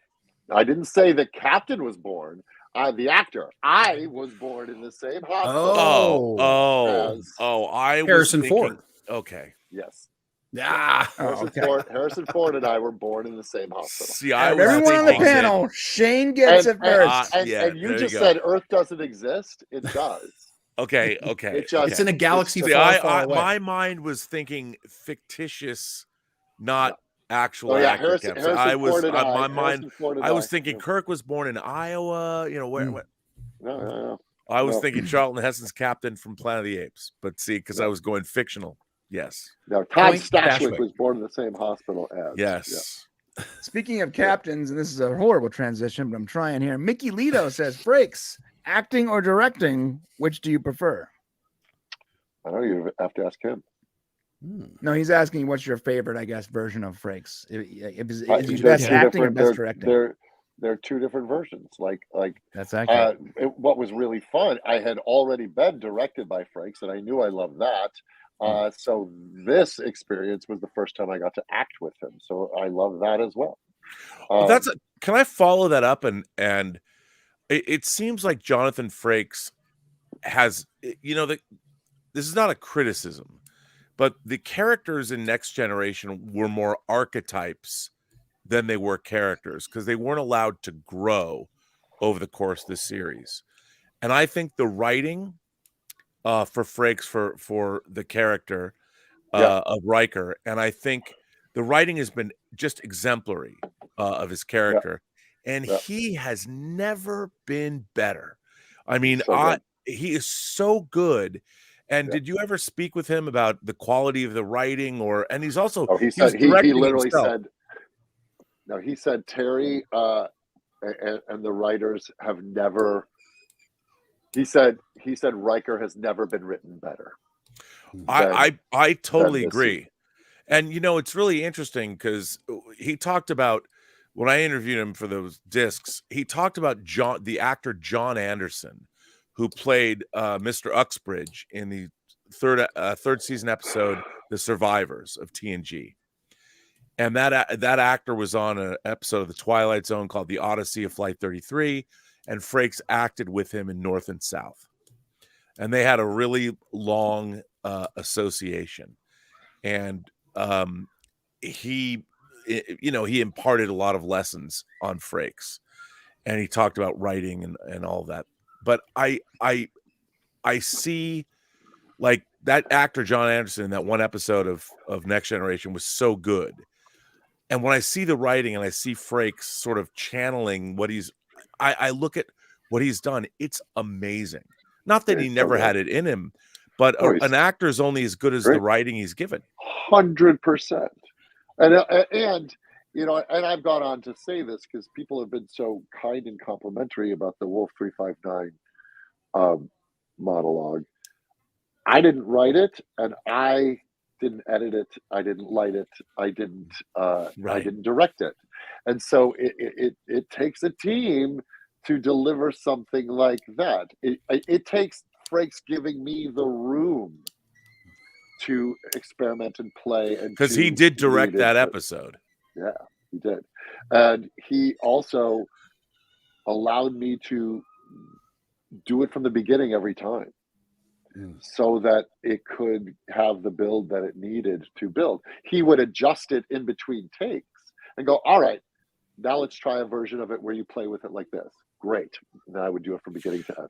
I didn't say the captain was born. The actor. I was born in the same hospital. I was Harrison thinking, Ford. Okay. Yes. Yeah. Harrison Ford and I were born in the same hospital. See, I was Everyone on the thinking panel, Shane gets it first. And Yeah, you there just you go. said Earth doesn't exist. It does. Okay. It just, It's in a galaxy it's far, just- far away. My mind was thinking fictitious, not actual. Oh, yeah, accurate Harrison captain. I was Ford and my I- mind. Harrison Ford and I was I. thinking Kirk was born in Iowa. You know where? No. I was No. thinking Charlton Heston's captain from Planet of the Apes, but see, because I was going fictional. Yes. No, Todd Point Stashwick Stashwick. was born in the same hospital as. Yes. Speaking of captains, and this is a horrible transition, but I'm trying here. Mickey Lito says, Frakes, acting or directing, which do you prefer? I know you have to ask him. No, he's asking what's your favorite, I guess, version of Frakes. Is There's he best two acting or different- best directing? There are two different versions. Like That's accurate. what was really fun, I had already been directed by Frakes, and I knew I loved that. So this experience was the first time I got to act with him. So I love that as well. Can I follow that up? And it seems like Jonathan Frakes has, this is not a criticism, but the characters in Next Generation were more archetypes than they were characters because they weren't allowed to grow over the course of the series. And I think the writing for Frakes for the character of Riker, and I think the writing has been just exemplary of his character, and he has never been better. I mean, he is so good. And did you ever speak with him about the quality of the writing, and he's also he literally said. No, he said Terry and the writers have never. He said Riker has never been written better. I totally agree. And it's really interesting because he talked about, when I interviewed him for those discs, he talked about the actor John Anderson, who played Mr. Uxbridge in the third season episode The Survivors of TNG. And that actor was on an episode of The Twilight Zone called The Odyssey of Flight 33, and Frakes acted with him in North and South. And they had a really long association. And he imparted a lot of lessons on Frakes. And he talked about writing and all that. But I see, like, that actor John Anderson in that one episode of Next Generation was so good. And when I see the writing and I see Frakes sort of channeling what I look at what he's done, it's amazing. Not that he never had it in him, but an actor is only as good as the writing he's given. 100%. And you know, and I've gone on to say this because people have been so kind and complimentary about the Wolf 359 monologue. I didn't write it, and I didn't edit it. I didn't light it. I didn't direct it. And so it takes a team to deliver something like that. It takes Frakes giving me the room to experiment and play, and because he did direct that episode. Yeah, he did. And he also allowed me to do it from the beginning every time so that it could have the build that it needed to build. He would adjust it in between takes and go, all right, now let's try a version of it where you play with it like this. Great. And I would do it from beginning to end.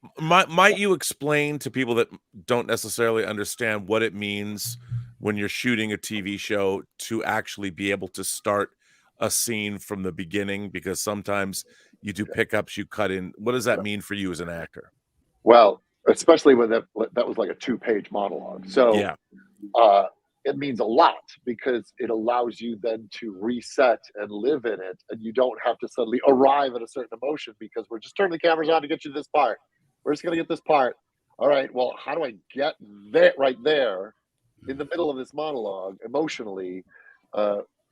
Might you explain to people that don't necessarily understand what it means when you're shooting a TV show to actually be able to start a scene from the beginning? Because sometimes you do pickups, you cut in. What does that mean for you as an actor? Well, especially when that was like a 2-page monologue. So yeah. It means a lot because it allows you then to reset and live in it, and you don't have to suddenly arrive at a certain emotion because we're just turning the cameras on to get you this part. We're just going to get this part. All right, well, how do I get that right there in the middle of this monologue emotionally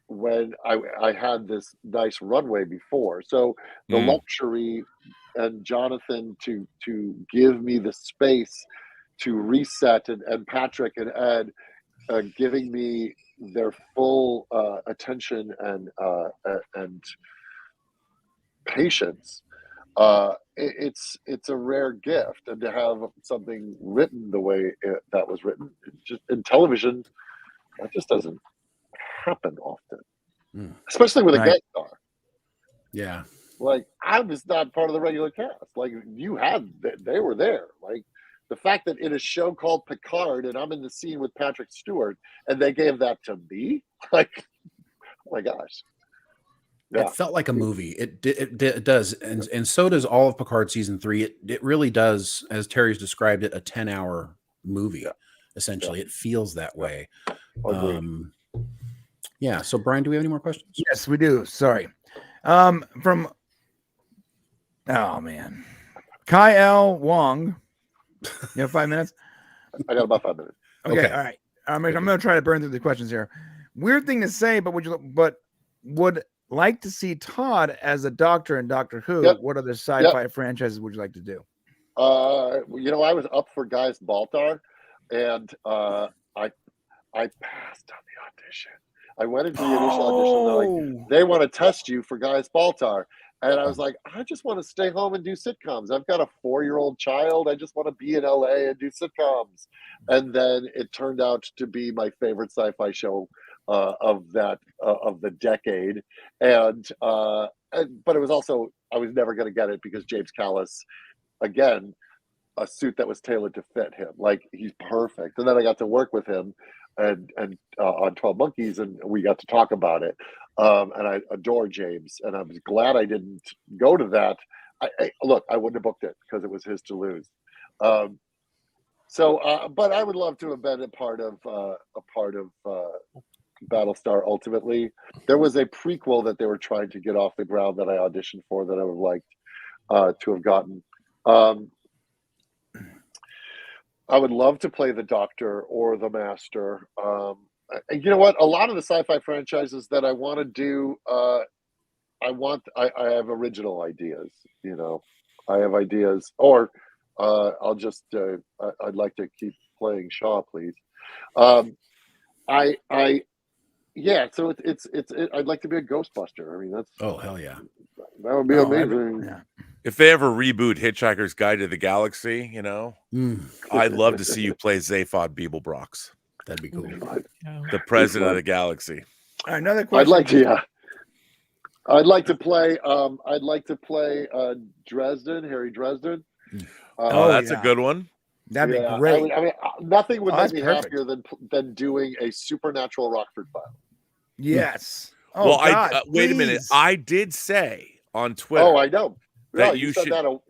when I had this nice runway before? So the luxury and Jonathan to give me the space to reset, and Patrick and Ed giving me their full attention and patience. It's a rare gift, and to have something written the way that was written, just in television, that just doesn't happen often, especially with a guest star. Yeah, like I'm just not part of the regular cast. Like they were there. Like the fact that in a show called Picard, and I'm in the scene with Patrick Stewart, and they gave that to me, like, oh my gosh. Yeah. It felt like a movie. It does, and so does all of Picard season 3. It really does, as Terry's described it, a 10-hour movie. Essentially, it feels that way. Yeah. So, Brian, do we have any more questions? Yes, we do. Sorry. From Kai L. Wong. You have 5 minutes? I got about 5 minutes. Okay. All right. I'm going to try to burn through the questions here. Weird thing to say, but would like to see Todd as a doctor in Doctor Who. Yep. What other sci-fi franchises would you like to do? I was up for Gaius Baltar, and I passed on the audition. I went into the initial audition. They're like, they want to test you for Gaius Baltar. And I was like, I just want to stay home and do sitcoms. I've got a 4-year-old child. I just want to be in LA and do sitcoms. And then it turned out to be my favorite sci-fi show of the decade. But it was also, I was never going to get it because James Callis, again, a suit that was tailored to fit him. Like, he's perfect. And then I got to work with him and on 12 Monkeys, and we got to talk about it. And I adore James, and I was glad I didn't go to that. Look, I wouldn't have booked it because it was his to lose. But I would love to have been a part of Battlestar. Ultimately, there was a prequel that they were trying to get off the ground that I auditioned for that I would have liked to have gotten. I would love to play the Doctor or the Master. You know what? A lot of the sci-fi franchises that I want to do, I have original ideas. You know, I have ideas, or I'll just I'd like to keep playing Shaw, please. So it's I'd like to be a Ghostbuster. I mean, that's hell yeah, that would be amazing. If they ever reboot Hitchhiker's Guide to the Galaxy, you know, I'd love to see you play Zaphod Beeblebrox. That'd be cool. The president of the galaxy. Another question. I'd like to play Dresden, Harry Dresden. That's a good one. That'd be Yeah, great. I mean, nothing would Oh, make that's me perfect. happier than doing a supernatural Rockford file. Yes. Oh, well, God, wait a minute. please. I did say on Twitter. Oh, I know. That No, you you said should- that.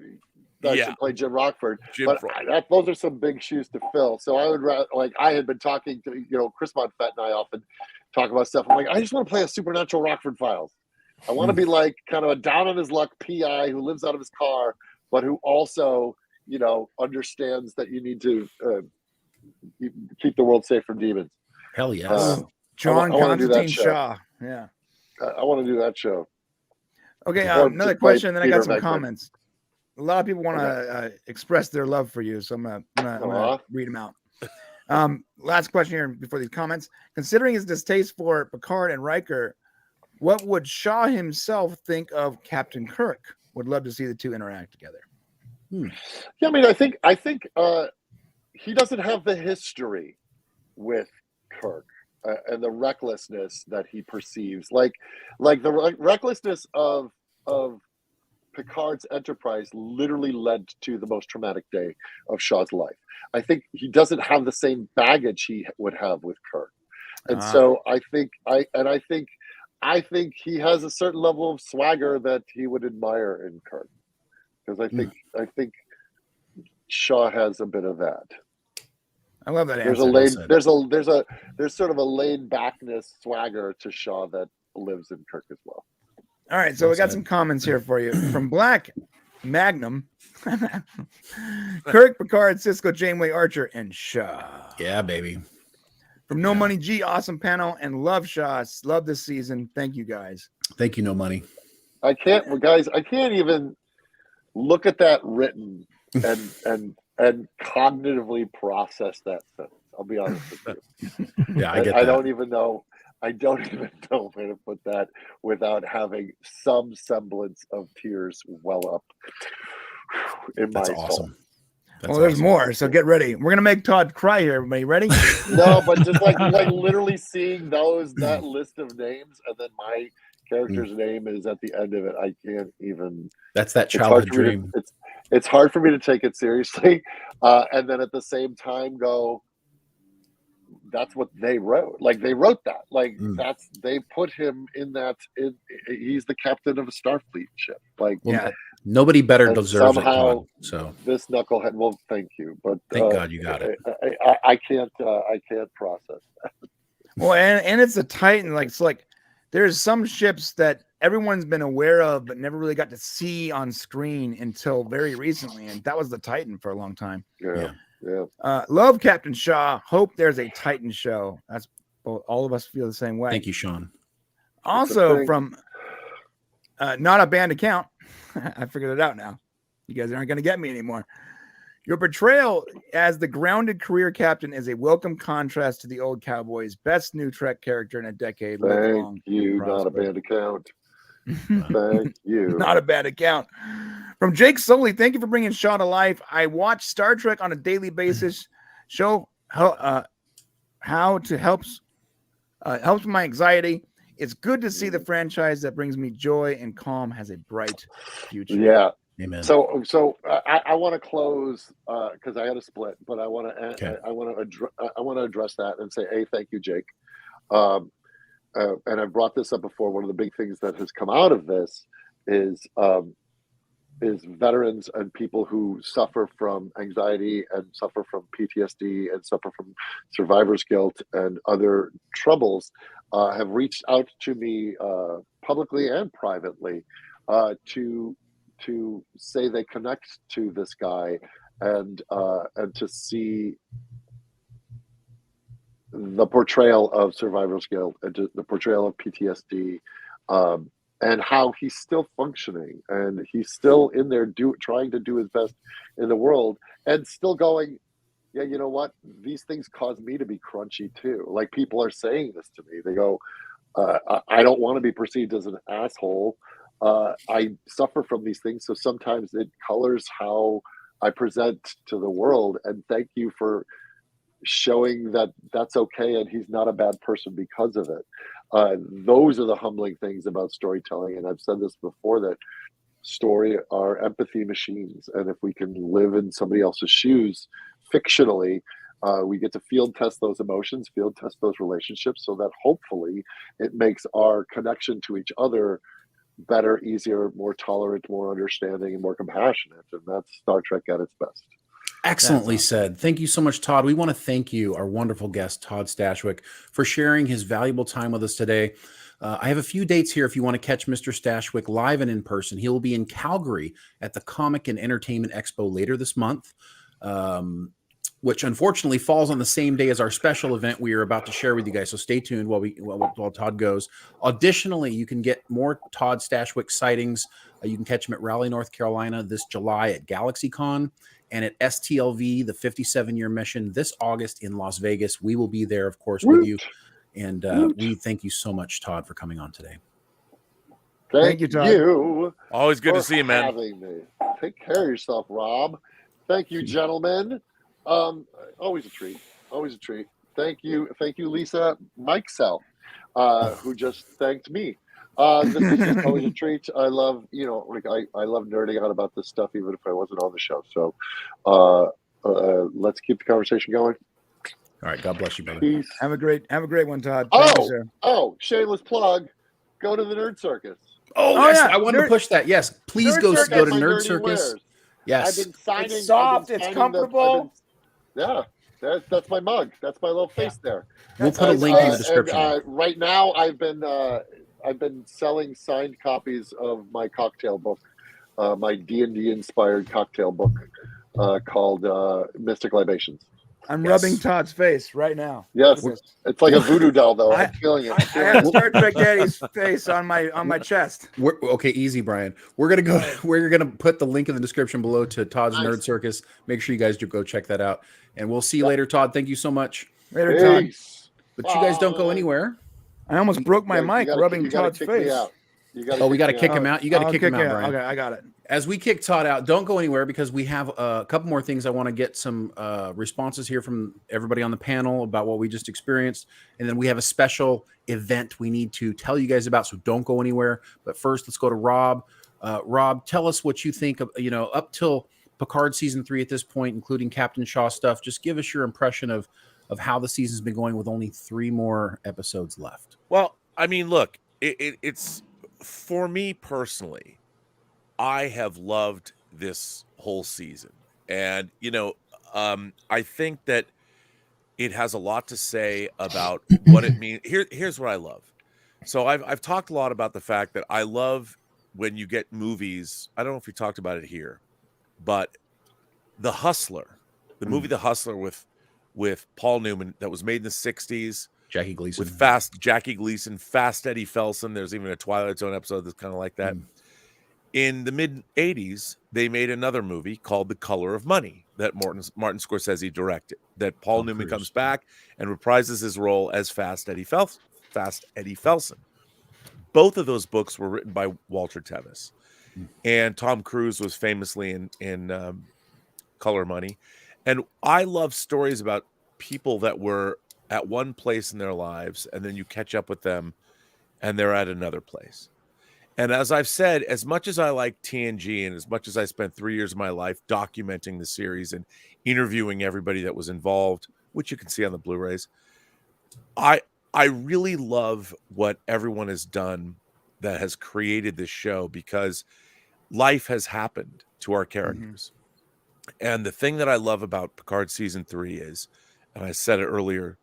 That Yeah. should play Jim Rockford, Jim but Fro- those are some big shoes to fill. So I would like I had been talking to Chris Monfett and I often talk about stuff. I'm like, I just want to play a supernatural Rockford Files. I want to be like kind of a down on his luck PI who lives out of his car, but who also understands that you need to keep the world safe from demons. Hell yes. John I wanna do that Constantine show. Shaw. Yeah. I want to do that show. Okay. Or Another to play question. Then I Peter got some Venkman. comments. A lot of people want to express their love for you, so I'm gonna read them out. Last question here before these comments. Considering his distaste for Picard and Riker, what would Shaw himself think of Captain Kirk? Would love to see the two interact together. Yeah, I mean, I think he doesn't have the history with Kirk and the recklessness that he perceives, like the recklessness of Picard's Enterprise literally led to the most traumatic day of Shaw's life. I think he doesn't have the same baggage he would have with Kirk, and so I think he has a certain level of swagger that he would admire in Kirk, because I think Shaw has a bit of that. I love that There's answer. there's sort of a laid backness swagger to Shaw that lives in Kirk as well. All right, so we got some comments here for you from Black Magnum, Kirk, Picard, Cisco, Janeway, Archer, and Shaw. Yeah, baby. From No Money G, awesome panel, and love Shaw. Love this season. Thank you guys. Thank you, No Money. I can't even look at that written and cognitively process that sentence. I'll be honest with you. Yeah, I get I that. don't even know where to put that without having some semblance of tears well up in That's my awesome. soul. That's There's awesome. more, so get ready. We're gonna make Todd cry here. Everybody ready? No, but just like literally seeing that list of names and then my character's name is at the end of it. I can't even. That's that childhood dream. It's hard for me to take it seriously, and then at the same time go, that's what they wrote. Like they wrote that. Like they put him in that. He's the captain of a Starfleet ship. Like nobody better deserves it. Somehow, so this knucklehead. Well, thank you, but thank God you got it. I can't process that. Well, and it's a Titan. Like it's like there's some ships that everyone's been aware of, but never really got to see on screen until very recently, and that was the Titan for a long time. Yeah. Love Captain Shaw. Hope there's a Titan show. That's all of us feel the same way. Thank you, Sean. Also from not a band account. I figured it out now. You guys aren't going to get me anymore. Your portrayal as the grounded career captain is a welcome contrast to the old Cowboys. Best new Trek character in a decade. Thank you, not a band account. Thank you. Not a bad account. From Jake Soley, thank you for bringing Shaw to life. I watch Star Trek on a daily basis. Show how to helps my anxiety. It's good to see the franchise that brings me joy and calm has a bright future. Yeah. Amen. So I want to close because I had a split, but I want to address that and say, hey, thank you, Jake. And I've brought this up before. One of the big things that has come out of this is veterans and people who suffer from anxiety and suffer from PTSD and suffer from survivor's guilt and other troubles have reached out to me publicly and privately to say they connect to this guy and to see the portrayal of survivor's guilt and the portrayal of PTSD and how he's still functioning and he's still in there trying to do his best in the world and still going, yeah, you know what? These things cause me to be crunchy too. Like people are saying this to me. They go, I don't want to be perceived as an asshole. I suffer from these things. So sometimes it colors how I present to the world. And thank you for showing that that's okay. And he's not a bad person because of it. Those are the humbling things about storytelling. And I've said this before, that story are empathy machines. And if we can live in somebody else's shoes fictionally, we get to field test those emotions, field test those relationships, so that hopefully it makes our connection to each other better, easier, more tolerant, more understanding, and more compassionate. And that's Star Trek at its best. Excellently said. Thank you so much, Todd. We want to thank you, our wonderful guest, Todd Stashwick, for sharing his valuable time with us today. I have a few dates here if you want to catch Mr. Stashwick live and in person. He will be in Calgary at the Comic and Entertainment Expo later this month, which unfortunately falls on the same day as our special event we are about to share with you guys. So stay tuned while Todd goes. Additionally, you can get more Todd Stashwick sightings. You can catch him at Raleigh, North Carolina this July at GalaxyCon, and at STLV, the 57-year mission, this August in Las Vegas. We will be there, of course, with you. And we thank you so much, Todd, for coming on today. Thank you, Todd. Always good to see you, man. Having me. Take care of yourself, Rob. Thank you, gentlemen. Always a treat. Always a treat. Thank you, Lisa Mikesell, who just thanked me. This is just always a treat. I love, I love nerding out about this stuff, even if I wasn't on the show. So let's keep the conversation going. All right. God bless you, brother. Peace. Have a great one, Todd. Shameless plug. Go to the Nerd Circus. Yes, I wanted to push that. Yes, please go to Nerd Circus. Yes. I've been signing. It's soft. It's comfortable. That's my mug. That's my little face there. We'll put a link in the description. And, right now, I've been selling signed copies of my cocktail book, my D&D inspired cocktail book called Mystic Libations. I'm rubbing Todd's face right now. Yes, it's like a voodoo doll, though. I'm feeling it. I have Star Trek Daddy's face on my chest. Okay, easy, Brian. We're gonna go. We're gonna put the link in the description below to Todd's Nerd Circus. Make sure you guys do go check that out, and we'll see you later, Todd. Thank you so much. Later, Todd. But you guys don't go anywhere. I almost broke my mic rubbing Todd's face. We got to kick him out. You got to kick him out, Brian. Okay, I got it. As we kick Todd out, don't go anywhere because we have a couple more things. I want to get some responses here from everybody on the panel about what we just experienced. And then we have a special event we need to tell you guys about, so don't go anywhere. But first, let's go to Rob. Rob, tell us what you think of, up till Picard season 3 at this point, including Captain Shaw stuff. Just give us your impression of how the season's been going with only 3 more episodes left. Well, I mean, look, it's for me personally, I have loved this whole season. And, I think that it has a lot to say about what it means. Here's what I love. So I've talked a lot about the fact that I love when you get movies. I don't know if we talked about it here, but The Hustler, the movie The Hustler with Paul Newman that was made in the 60s. Jackie Gleason. With Jackie Gleason, Fast Eddie Felsen. There's even a Twilight Zone episode that's kind of like that. In the mid-'80s, they made another movie called The Color of Money that Martin Scorsese directed, that Paul Newman comes back and reprises his role as Fast Eddie Felsen. Both of those books were written by Walter Tevis. And Tom Cruise was famously in Color of Money. And I love stories about people that were at one place in their lives, and then you catch up with them, and they're at another place. And as I've said, as much as I like TNG, and as much as I spent 3 years of my life documenting the series and interviewing everybody that was involved, which you can see on the Blu-rays, I really love what everyone has done that has created this show, because life has happened to our characters. And the thing that I love about Picard season 3 is, and I said it earlier,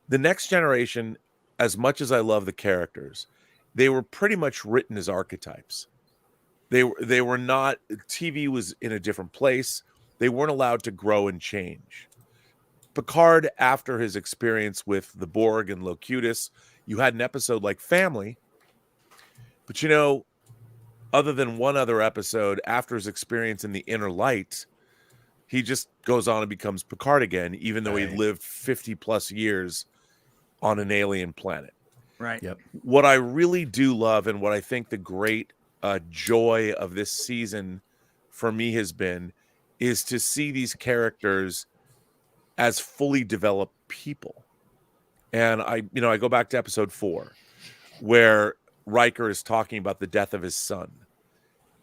the Next Generation, as much as I love the characters, they were pretty much written as archetypes. They were not, TV was in a different place. They weren't allowed to grow and change. Picard, after his experience with the Borg and Locutus, you had an episode like Family. But other than one other episode, after his experience in the Inner Light, he just goes on and becomes Picard again, even though he lived 50 plus years on an alien planet. Right. Yep. What I really do love, and what I think the great joy of this season for me has been, is to see these characters as fully developed people. And I go back to episode 4, where Riker is talking about the death of his son.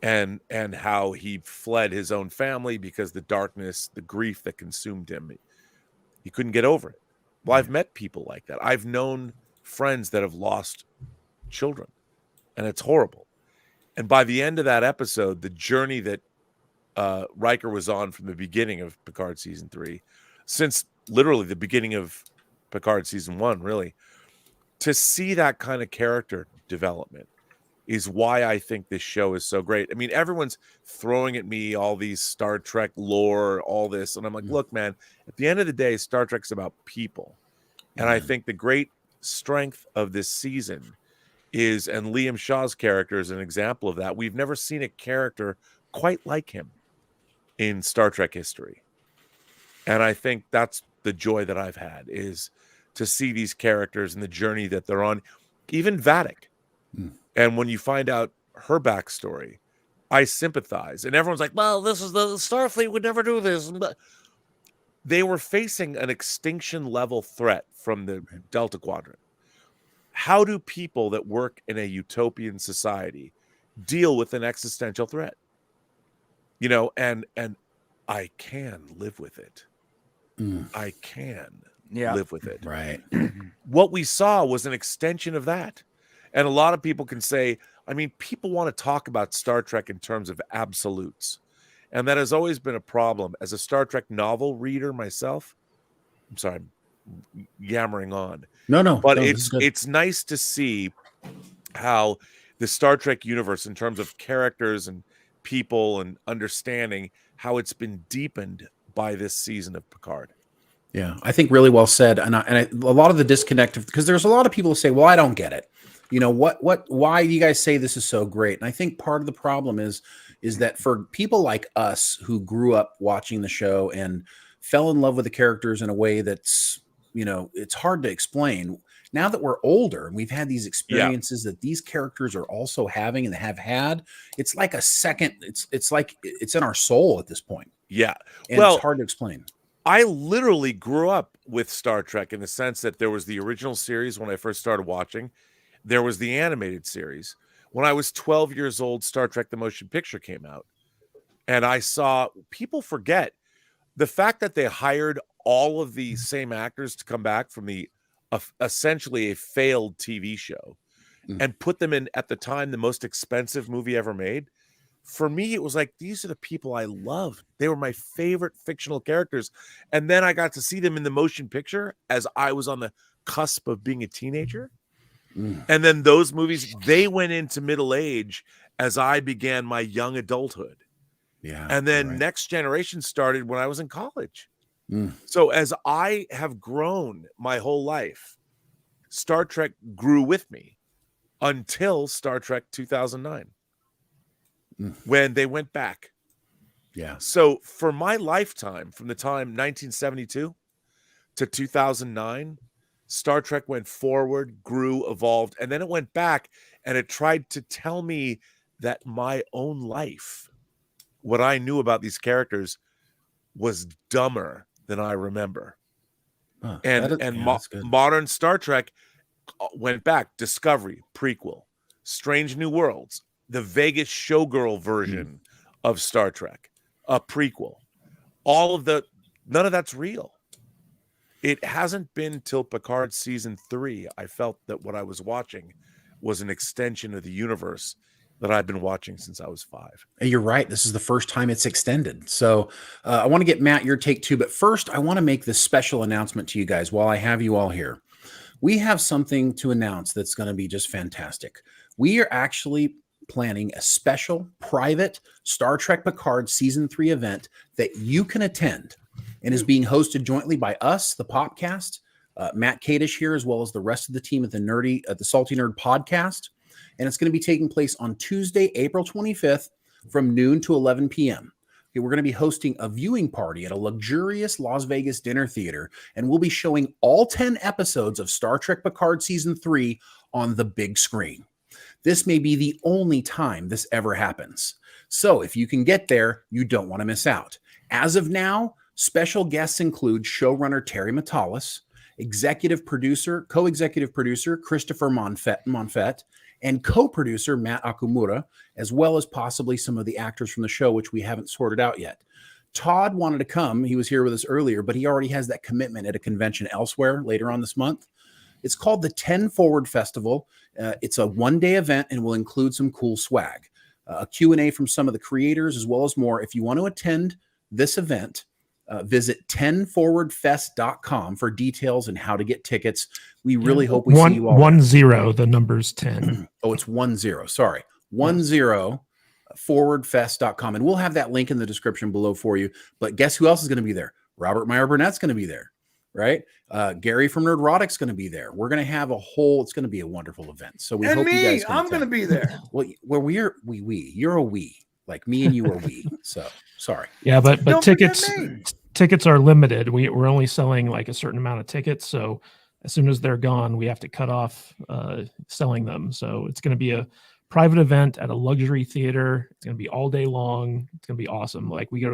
and how he fled his own family because the darkness, the grief that consumed him, he couldn't get over it. Well, I've met people like that. I've known friends that have lost children, and it's horrible. And by the end of that episode, the journey that Riker was on from the beginning of Picard season 3, since literally the beginning of Picard season 1, really, to see that kind of character development is why I think this show is so great. I mean, everyone's throwing at me all these Star Trek lore, all this, and I'm like, look, man, at the end of the day, Star Trek's about people. And I think the great strength of this season is, and Liam Shaw's character is an example of that. We've never seen a character quite like him in Star Trek history. And I think that's the joy that I've had, is to see these characters and the journey that they're on. Even Vadic. And when you find out her backstory, I sympathize. And everyone's like, well, this is the Starfleet would never do this. But they were facing an extinction level threat from the Delta Quadrant. How do people that work in a utopian society deal with an existential threat? You know, and I can live with it. I can live with it. Right. What we saw was an extension of that. And a lot of people can say, I mean, people want to talk about Star Trek in terms of absolutes. And that has always been a problem. As a Star Trek novel reader myself, I'm sorry, I'm yammering on. No. But it's nice to see how the Star Trek universe, in terms of characters and people and understanding, how it's been deepened by this season of Picard. Yeah, I think really well said. And a lot of the disconnect, because there's a lot of people who say, well, I don't get it. You know, why do you guys say this is so great? And I think part of the problem is that for people like us who grew up watching the show and fell in love with the characters in a way that's, you know, it's hard to explain. Now that we're older and we've had these experiences that these characters are also having and have had, it's like a second, it's like it's in our soul at this point. Yeah. And it's hard to explain. I literally grew up with Star Trek in the sense that there was the original series when I first started watching. There was the animated series. When I was 12 years old, Star Trek the Motion Picture came out. And I saw, people forget the fact that they hired all of the same actors to come back from the essentially a failed TV show and put them in, at the time, the most expensive movie ever made. For me, it was like, these are the people I loved. They were my favorite fictional characters. And then I got to see them in the motion picture as I was on the cusp of being a teenager. And then those movies, they went into middle age as I began my young adulthood. Yeah. And then Next Generation started when I was in college. So as I have grown my whole life, Star Trek grew with me until Star Trek 2009. When they went back. Yeah. So for my lifetime, from the time 1972 to 2009, Star Trek went forward, grew, evolved, and then it went back and it tried to tell me that my own life, what I knew about these characters, was dumber than I remember. Modern Star Trek went back. Discovery, prequel, Strange New Worlds, the Vegas showgirl version of Star Trek, a prequel. None of that's real. It hasn't been till Picard season 3 I felt that what I was watching was an extension of the universe that I've been watching since I was 5. And you're right. This is the first time it's extended. So I want to get, Matt, your take too. But first, I want to make this special announcement to you guys while I have you all here. We have something to announce that's going to be just fantastic. We are actually planning a special private Star Trek Picard season 3 event that you can attend and is being hosted jointly by us, the Popcast, Matt Kadish here, as well as the rest of the team at the Salty Nerd Podcast. And it's going to be taking place on Tuesday, April 25th from noon to 11 p.m. Okay, we're going to be hosting a viewing party at a luxurious Las Vegas dinner theater, and we'll be showing all 10 episodes of Star Trek Picard Season 3 on the big screen. This may be the only time this ever happens. So if you can get there, you don't want to miss out. As of now, special guests include showrunner Terry Matalas, co-executive producer Christopher Monfett, and co-producer Matt Okumura, as well as possibly some of the actors from the show, which we haven't sorted out yet. Todd wanted to come. He was here with us earlier, but he already has that commitment at a convention elsewhere later on this month. It's called the 10 Forward Festival. It's a one-day event and will include some cool swag, a Q&A from some of the creators, as well as more. If you want to attend this event, visit 10forwardfest.com for details and how to get tickets. We really hope we see you all. 10, the number's 10. Oh, it's 10. Sorry. 10forwardfest.com. And we'll have that link in the description below for you. But guess who else is going to be there? Robert Meyer Burnett's going to be there, right? Gary from Nerdrotic's going to be there. We're going to have it's going to be a wonderful event. So we hope you guys can I'm going to be there. Well, you're a we. Like me and you are we. So sorry. Yeah, but tickets are limited. We're only selling like a certain amount of tickets. So as soon as they're gone, we have to cut off selling them. So it's going to be a private event at a luxury theater. It's going to be all day long. It's going to be awesome. Like we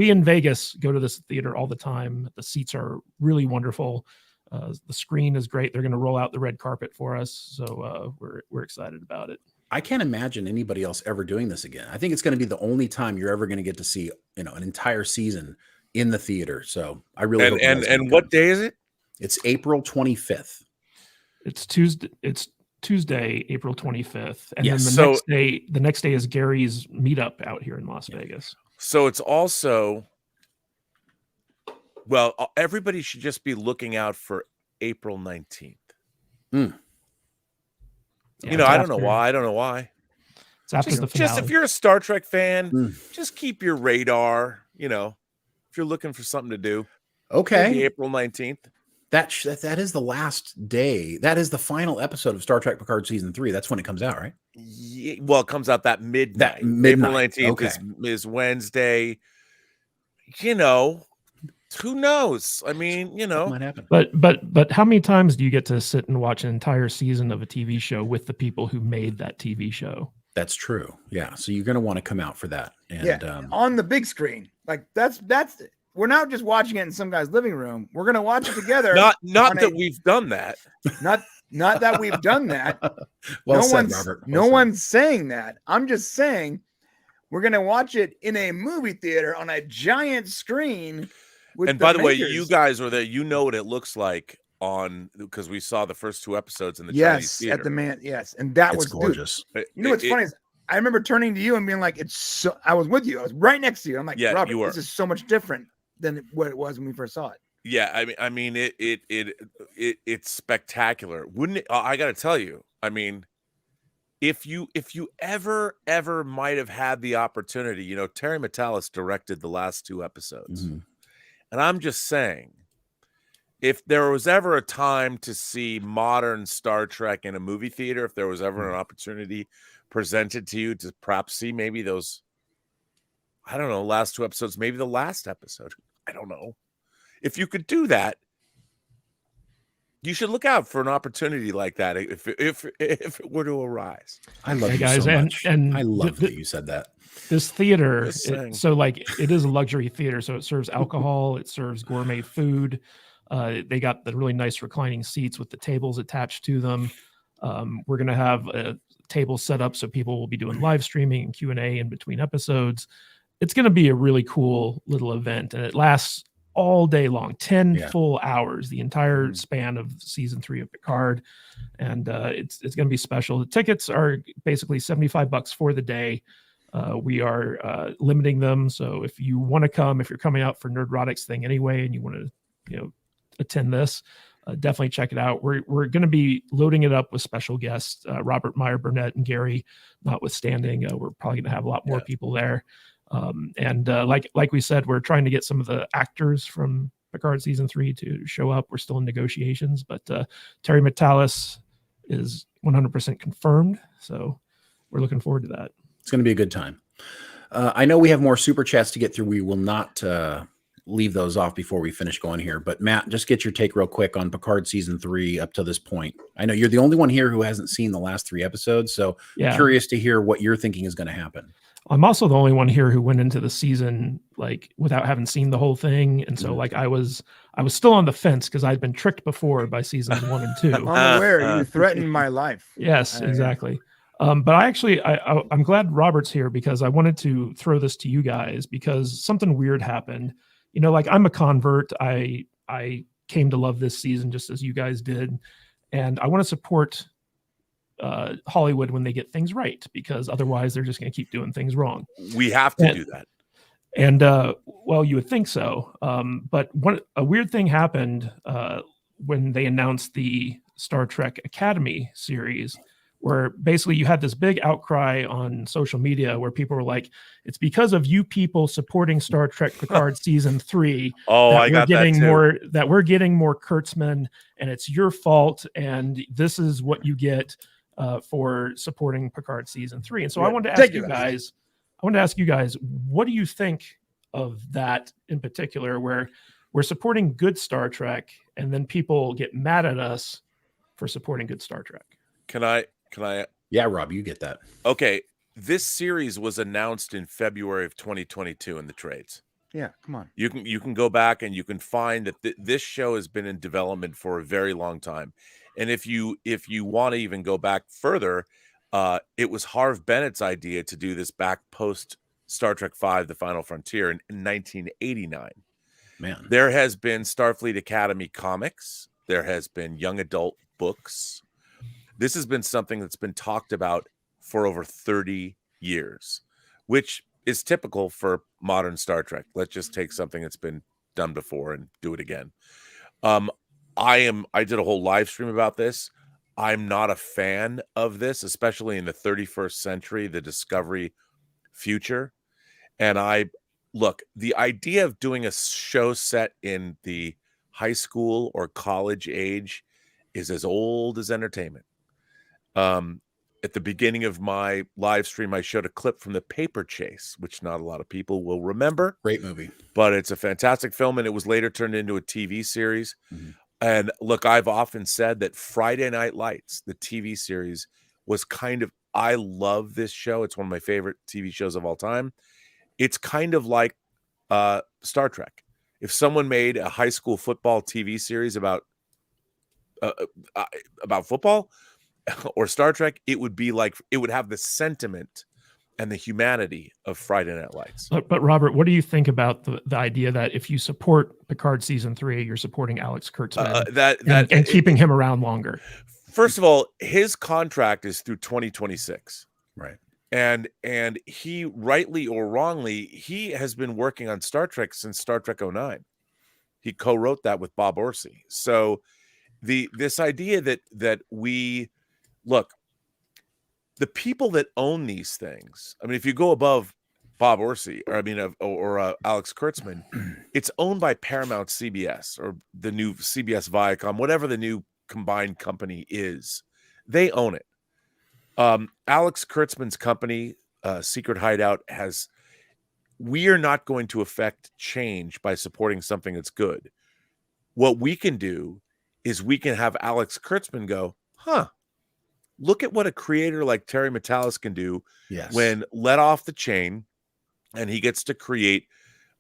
in Vegas go to this theater all the time. The seats are really wonderful. The screen is great. They're going to roll out the red carpet for us. So we're excited about it. I can't imagine anybody else ever doing this again. I think it's going to be the only time you're ever going to get to see, an entire season in the theater. So I really hope and what day is it? It's April 25th. It's Tuesday. It's Tuesday, April 25th, and Yes. then the next day is Gary's meetup out here in Las Vegas. So it's also, well, everybody should just be looking out for April 19th. Yeah, I don't know why. It's after the finale. Just if you're a Star Trek fan, just keep your radar. If you're looking for something to do. Okay. April 19th. That is the last day. That is the final episode of Star Trek Picard season 3. That's when it comes out, right? Yeah, well, it comes out that midnight. April 19th is Wednesday. Who knows? I mean, might happen. But how many times do you get to sit and watch an entire season of a TV show with the people who made that TV show? That's true. Yeah. So you're going to want to come out for that. And on the big screen. Like that's we're not just watching it in some guy's living room. We're going to watch it together. Not that we've done that. Not that we've done that. Well said, Robert. No one's saying that. I'm just saying we're going to watch it in a movie theater on a giant screen. And by the way, you guys are there. You know what it looks like because we saw the first 2 episodes in the Chinese theater. At the man. Yes, and that was gorgeous. What's funny is I remember turning to you and being like, I was with you. I was right next to you. I'm like, yeah, Robert, this is so much different than what it was when we first saw it. Yeah, I mean, it's spectacular, wouldn't it? I got to tell you, I mean, if you ever might have had the opportunity, Terry Matalas directed the last 2 episodes, and I'm just saying, if there was ever a time to see modern Star Trek in a movie theater, if there was ever an opportunity presented to you to perhaps see maybe those, I don't know, last 2 episodes, maybe the last episode, I don't know. If you could do that, you should look out for an opportunity like that if it were to arise. I love you guys, so much. and I love that you said that. This theater, it is a luxury theater, so it serves alcohol, it serves gourmet food. They got the really nice reclining seats with the tables attached to them. We're going to have a table set up so people will be doing live streaming and Q&A in between episodes. It's going to be a really cool little event, and it lasts all day long, 10 full hours, the entire span of season 3 of Picard. And it's going to be special. The tickets are basically $75 for the day. We are limiting them. So if you want to come, if you're coming out for Nerdrotics thing anyway, and you want to, attend this, definitely check it out. We're going to be loading it up with special guests, Robert Meyer, Burnett, and Gary, notwithstanding. We're probably going to have a lot more people there. And like we said, we're trying to get some of the actors from Picard season 3 to show up. We're still in negotiations, but Terry Matalas is 100% confirmed. So we're looking forward to that. It's going to be a good time. I know we have more super chats to get through. We will not leave those off before we finish going here. But Matt, just get your take real quick on Picard season 3 up to this point. I know you're the only one here who hasn't seen the last 3 episodes. So curious to hear what you're thinking is going to happen. I'm also the only one here who went into the season like without having seen the whole thing, and so Mhm. like I was still on the fence because I'd been tricked before by seasons 1 and 2. I'm aware you threatened my life. Yes, I- exactly. But I'm glad Robert's here because I wanted to throw this to you guys because something weird happened. You know, like I'm a convert. I came to love this season just as you guys did, and I want to support Hollywood when they get things right because otherwise they're just going to keep doing things wrong. We have to do that. And well, you would think so. But a weird thing happened when they announced the Star Trek Academy series, where basically you had this big outcry on social media where people were like, it's because of you people supporting Star Trek Picard season 3 Oh, that I got that too. that we're getting more Kurtzman, and it's your fault, and this is what you get for supporting Picard season 3. And so I wanted to ask you guys, what do you think of that in particular, where we're supporting good Star Trek and then people get mad at us for supporting good Star Trek? Can I? Yeah, Rob, you get that. Okay. This series was announced in February of 2022 in the trades. Yeah, come on. You can go back and you can find that this show has been in development for a very long time. And if you want to even go back further, it was Harv Bennett's idea to do this back post Star Trek V, The Final Frontier in 1989. Man. There has been Starfleet Academy comics. There has been young adult books. This has been something that's been talked about for over 30 years, which is typical for modern Star Trek. Let's just take something that's been done before and do it again. I did a whole live stream about this. I'm not a fan of this, especially in the 31st century, the Discovery future. And the idea of doing a show set in the high school or college age is as old as entertainment. At the beginning of my live stream, I showed a clip from The Paper Chase, which not a lot of people will remember. Great movie. But it's a fantastic film, and it was later turned into a TV series. Mm-hmm. And look, I've often said that Friday Night Lights, the TV series, was I love this show. It's one of my favorite TV shows of all time. It's kind of like Star Trek. If someone made a high school football TV series about football or Star Trek, it would have the sentiment and the humanity of Friday Night Lights. But Robert, what do you think about the idea that if you support Picard season 3, you're supporting Alex Kurtzman and keeping him around longer? First of all, his contract is through 2026. Right. And he, rightly or wrongly, he has been working on Star Trek since Star Trek 09. He co-wrote that with Bob Orsi. So this idea that we look, the people that own these things, I mean, if you go above Bob Orsi, or Alex Kurtzman, it's owned by Paramount CBS or the new CBS Viacom, whatever the new combined company is. They own it. Alex Kurtzman's company, Secret Hideout, we are not going to affect change by supporting something that's good. What we can do is we can have Alex Kurtzman go, look at what a creator like Terry Matalas can do when let off the chain and he gets to create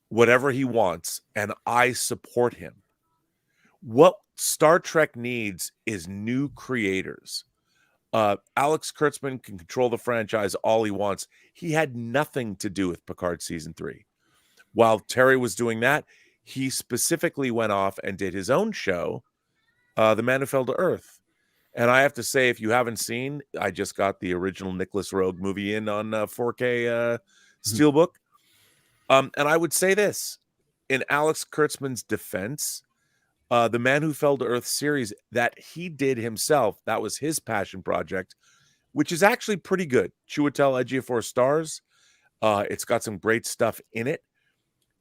whatever he wants, and I support him. What Star Trek needs is new creators. Alex Kurtzman can control the franchise all he wants. He had nothing to do with Picard season 3. While Terry was doing that, he specifically went off and did his own show, The Man Who Fell to Earth. And I have to say, if you haven't seen, I just got the original Nicholas Roeg movie in on 4K Steelbook. And I would say this, in Alex Kurtzman's defense, The Man Who Fell to Earth series that he did himself, that was his passion project, which is actually pretty good. Chiwetel Ejiofor stars. It's got some great stuff in it.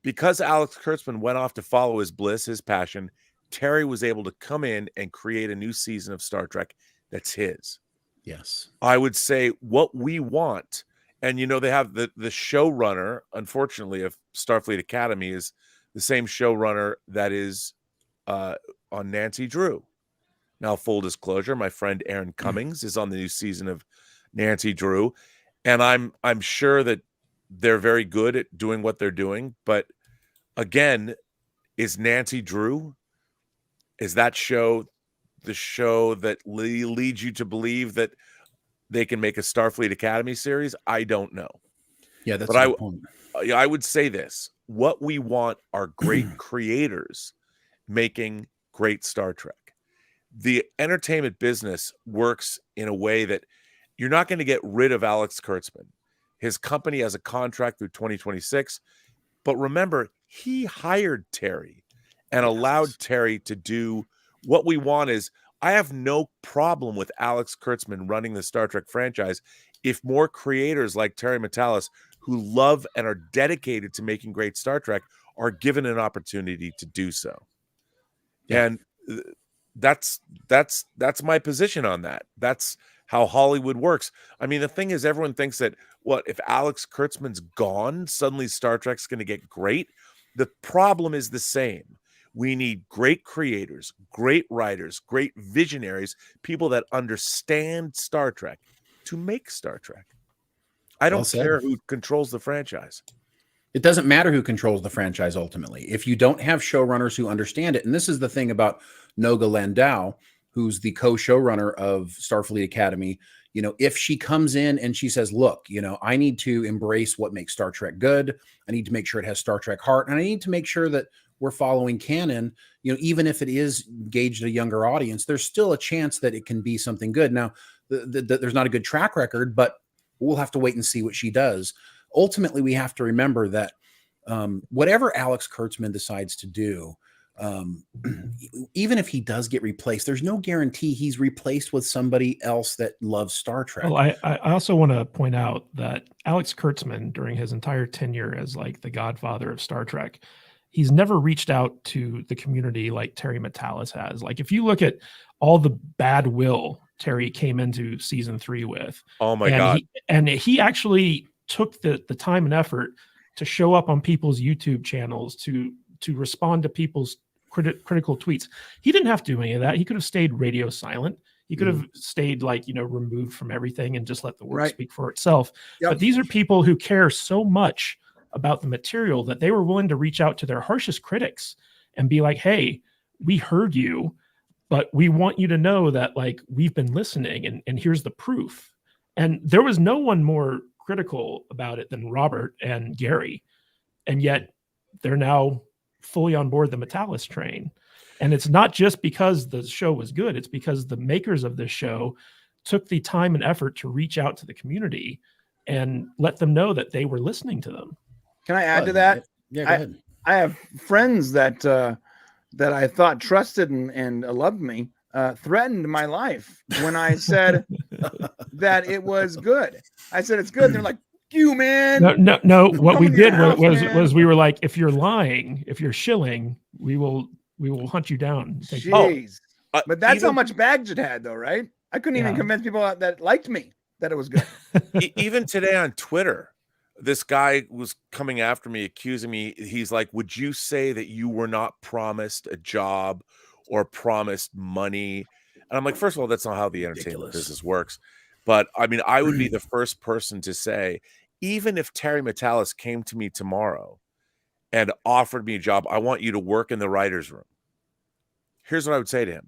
Because Alex Kurtzman went off to follow his bliss, his passion, Terry was able to come in and create a new season of Star Trek that's his. Yes. I would say what we want, and they have the showrunner, unfortunately, of Starfleet Academy is the same showrunner that is on Nancy Drew. Now, full disclosure, my friend Aaron Cummings is on the new season of Nancy Drew, and I'm sure that they're very good at doing what they're doing. But again, is Nancy Drew, is that show the show that leads you to believe that they can make a Starfleet Academy series? I don't know. Yeah, that's but a good point. I would say this. What we want are great creators making great Star Trek. The entertainment business works in a way that you're not going to get rid of Alex Kurtzman. His company has a contract through 2026. But remember, he hired Terry and allowed Terry to do what we want. Is I have no problem with Alex Kurtzman running the Star Trek franchise if more creators like Terry Matalas, who love and are dedicated to making great Star Trek, are given an opportunity to do so. Yeah. And that's my position on that. That's how Hollywood works. I mean, the thing is, everyone thinks that, what, if Alex Kurtzman's gone, suddenly Star Trek's going to get great? The problem is the same. We need great creators, great writers, great visionaries, people that understand Star Trek to make Star Trek. I don't care who controls the franchise. It doesn't matter who controls the franchise ultimately. If you don't have showrunners who understand it, and this is the thing about Noga Landau, who's the co-showrunner of Starfleet Academy, you know, if she comes in and she says, look, you know, I need to embrace what makes Star Trek good. I need to make sure it has Star Trek heart. And I need to make sure that we're following canon, you know, even if it is gauged at a younger audience, there's still a chance that it can be something good. Now, there's not a good track record, but we'll have to wait and see what she does. Ultimately, we have to remember that whatever Alex Kurtzman decides to do, even if he does get replaced, there's no guarantee he's replaced with somebody else that loves Star Trek. Well, I also want to point out that Alex Kurtzman, during his entire tenure as like the godfather of Star Trek, he's never reached out to the community like Terry Matalas has. Like, if you look at all the bad will Terry came into season 3 with, oh my God, he actually took the time and effort to show up on people's YouTube channels to respond to people's critical tweets. He didn't have to do any of that. He could have stayed radio silent. He could have stayed, like, you know, removed from everything and just let the work speak for itself. But these are people who care so much about the material that they were willing to reach out to their harshest critics and be like, hey, we heard you, but we want you to know that, like, we've been listening and here's the proof. And there was no one more critical about it than Robert and Gary. And yet they're now fully on board the Matalas train. And it's not just because the show was good. It's because the makers of this show took the time and effort to reach out to the community and let them know that they were listening to them. Can I add to that? Yeah, go ahead. I have friends that I thought trusted and loved me, threatened my life when I said that it was good. I said it's good. And they're like, you, man. No. What we did was we were like, if you're lying, if you're shilling, we will hunt you down. Jeez. But that's how much baggage it had, though, right? I couldn't even convince people that liked me that it was good. Even today on Twitter, this guy was coming after me, accusing me. He's like, would you say that you were not promised a job or promised money? And I'm like, first of all, that's not how the entertainment business works. But I mean, I would be the first person to say, even if Terry Matalas came to me tomorrow and offered me a job, I want you to work in the writer's room. Here's what I would say to him.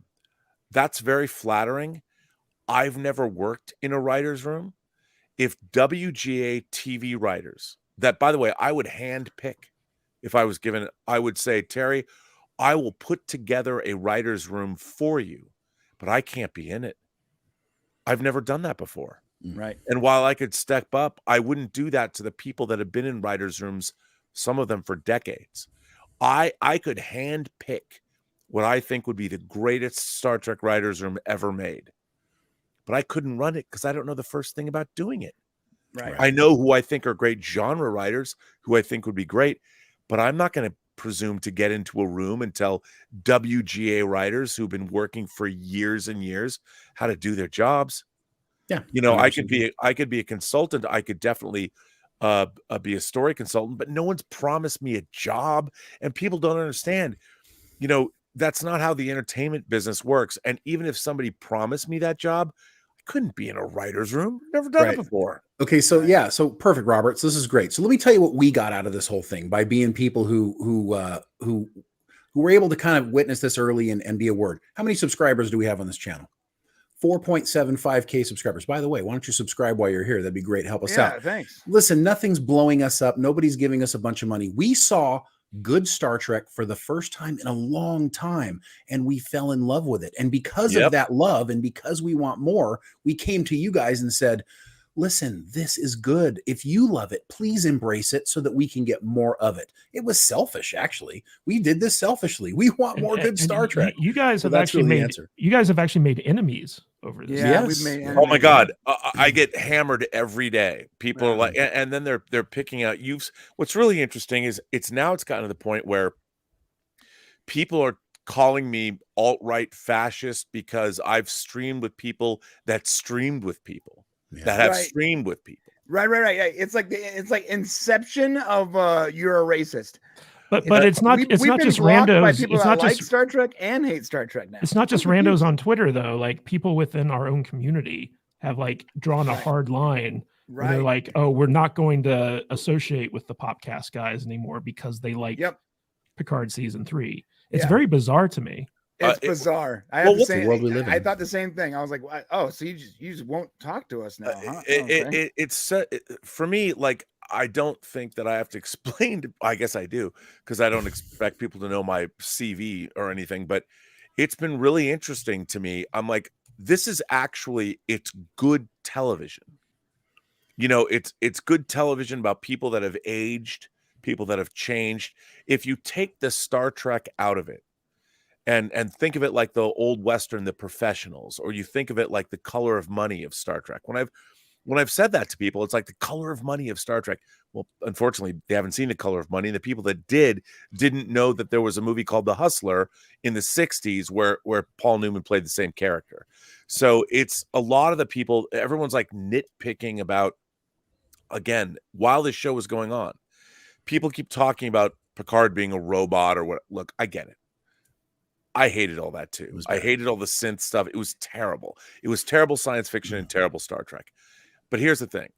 That's very flattering. I've never worked in a writer's room. If WGA TV writers, that, by the way, I would hand pick if I was given, I would say, Terry, I will put together a writer's room for you, but I can't be in it. I've never done that before. Right. And while I could step up, I wouldn't do that to the people that have been in writers' rooms, some of them for decades. I could hand pick what I think would be the greatest Star Trek writers' room ever made. But I couldn't run it because I don't know the first thing about doing it. Right. I know who I think are great genre writers, who I think would be great, but I'm not going to presume to get into a room and tell WGA writers who've been working for years and years how to do their jobs. Yeah. You know, I could be a consultant. I could definitely be a story consultant, but no one's promised me a job, and people don't understand, you know, that's not how the entertainment business works. And even if somebody promised me that job, I couldn't be in a writer's room. Never done it before. Okay, so yeah, so perfect, Robert. So this is great. So let me tell you what we got out of this whole thing by being people who were able to kind of witness this early and be a word. How many subscribers do we have on this channel? 4.75K subscribers. By the way, why don't you subscribe while you're here? That'd be great. Help us out. Thanks. Listen, nothing's blowing us up. Nobody's giving us a bunch of money. We saw good Star Trek for the first time in a long time, and we fell in love with it. And because of that love, and because we want more, we came to you guys and said, listen, this is good. If you love it, please embrace it so that we can get more of it. It was selfish, actually. We did this selfishly. We want more good Star Trek. You guys have actually made enemies over this. Yeah, we've made enemies. Oh my God, I get hammered every day. People are like, and then they're picking out. What's really interesting is it's gotten to the point where people are calling me alt-right fascist because I've streamed with people that streamed with people. That have streamed with people. Right. It's like inception of you're a racist. But it's not just randos. By people it's that not like just Star Trek and hate Star Trek now. It's not just randos on Twitter though. Like people within our own community have like drawn a hard line. Right. They're like, oh, we're not going to associate with the Popcast guys anymore because they like Picard season 3. It's very bizarre to me. It's bizarre. I have the world we live in. I thought the same thing. I was like, "Oh, so you just won't talk to us now?" Huh? It's for me. Like, I don't think that I have to explain. I guess I do because I don't expect people to know my CV or anything. But it's been really interesting to me. I'm like, this is it's good television. You know, it's good television about people that have aged, people that have changed. If you take the Star Trek out of it. And think of it like the old Western, The Professionals, or you think of it like The Color of Money of Star Trek. When I've said that to people, it's like The Color of Money of Star Trek. Well, unfortunately, they haven't seen The Color of Money. The people that didn't know that there was a movie called The Hustler in the 60s where Paul Newman played the same character. So it's a lot of the people, everyone's like nitpicking about, again, while this show was going on, people keep talking about Picard being a robot or what. Look, I get it. I hated all that too. I hated all the synth stuff. It was terrible. It was terrible science fiction and terrible Star Trek. But here's the thing.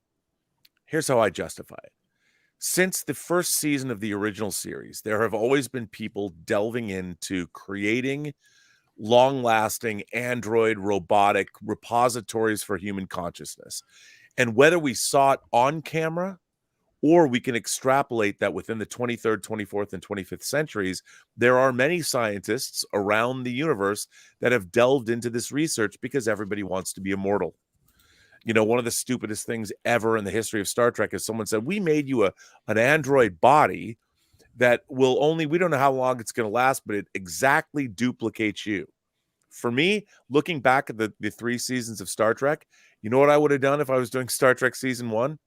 Here's how I justify it. Since the first season of the original series, there have always been people delving into creating long-lasting android robotic repositories for human consciousness. And whether we saw it on camera or we can extrapolate that within the 23rd, 24th, and 25th centuries, there are many scientists around the universe that have delved into this research because everybody wants to be immortal. You know, one of the stupidest things ever in the history of Star Trek is someone said, we made you an android body that will only, we don't know how long it's going to last, but it exactly duplicates you. For me, looking back at the 3 seasons of Star Trek, you know what I would have done if I was doing Star Trek season 1?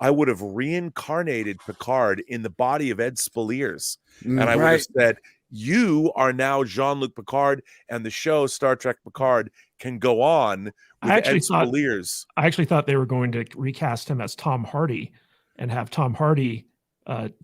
I would have reincarnated Picard in the body of Ed Spaliers. And I would have said, you are now Jean-Luc Picard, and the show Star Trek Picard can go on with Ed Spaliers. I actually thought they were going to recast him as Tom Hardy and have Tom Hardy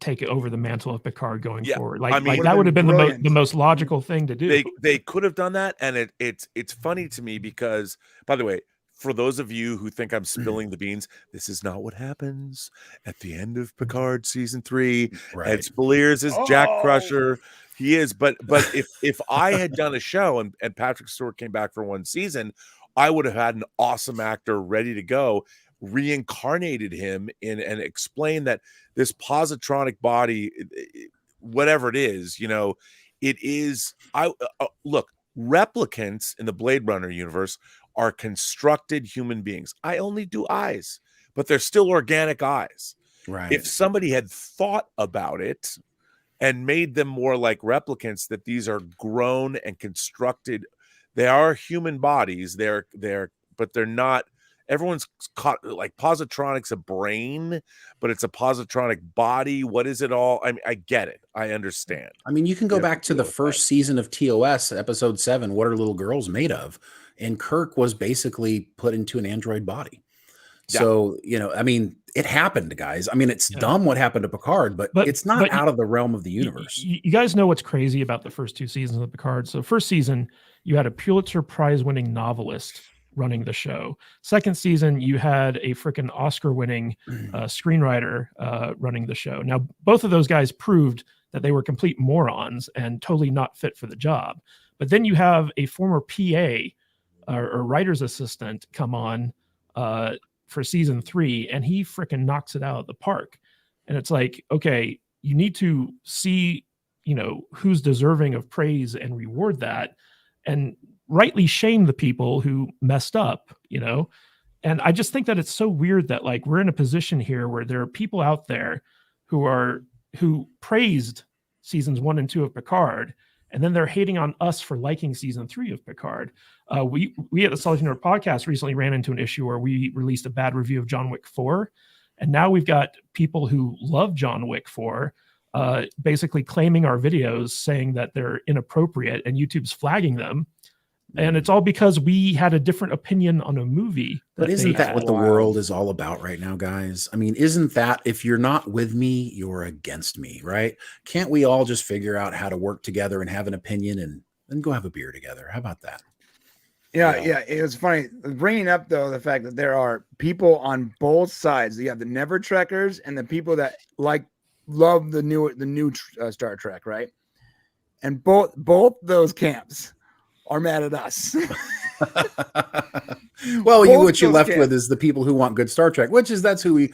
take over the mantle of Picard going forward. Like that would have been the most logical thing to do. They could have done that, and it's funny to me because, by the way, for those of you who think I'm spilling the beans, this is not what happens at the end of Picard season 3. Ed Spaliers is Jack Crusher. He is, but if I had done a show and Patrick Stewart came back for 1 season, I would have had an awesome actor ready to go, reincarnated him and explained that this positronic body, whatever it is, you know, it is. Look, replicants in the Blade Runner universe are constructed human beings. I only do eyes, but they're still organic eyes. Right. If somebody had thought about it and made them more like replicants, that these are grown and constructed, they are human bodies. But they're not. Everyone's caught like positronic's a brain, but it's a positronic body. What is it all? I mean, I get it. I understand. I mean, you can go back to the first season of TOS, episode 7. What are little girls made of? And Kirk was basically put into an android body. So, you know, I mean, it happened, guys. I mean, it's dumb what happened to Picard, but it's not out of the realm of the universe. You guys know what's crazy about the first 2 seasons of Picard. So first season, you had a Pulitzer Prize winning novelist running the show. Second season, you had a freaking Oscar-winning screenwriter running the show. Now, both of those guys proved that they were complete morons and totally not fit for the job. But then you have a former PA or writer's assistant come on for season 3, and he freaking knocks it out of the park. And it's like, okay, you need to see, who's deserving of praise and reward that, and rightly shame the people who messed up, And I just think that it's so weird that like we're in a position here where there are people out there who praised seasons 1 and 2 of Picard, and then they're hating on us for liking season 3 of Picard. We at the Salty Nerd Podcast recently ran into an issue where we released a bad review of John Wick 4, and now we've got people who love John Wick 4 basically claiming our videos, saying that they're inappropriate, and YouTube's flagging them. And it's all because we had a different opinion on a movie. But isn't that what the world is all about right now, guys? I mean, isn't that if you're not with me, you're against me, right? Can't we all just figure out how to work together and have an opinion and then go have a beer together? How about that? Yeah. It was funny bringing up, though, the fact that there are people on both sides. You have the Never Trekkers and the people that love the new Star Trek, right? And both those camps are mad at us. Well, what you're left with is the people who want good Star Trek, that's who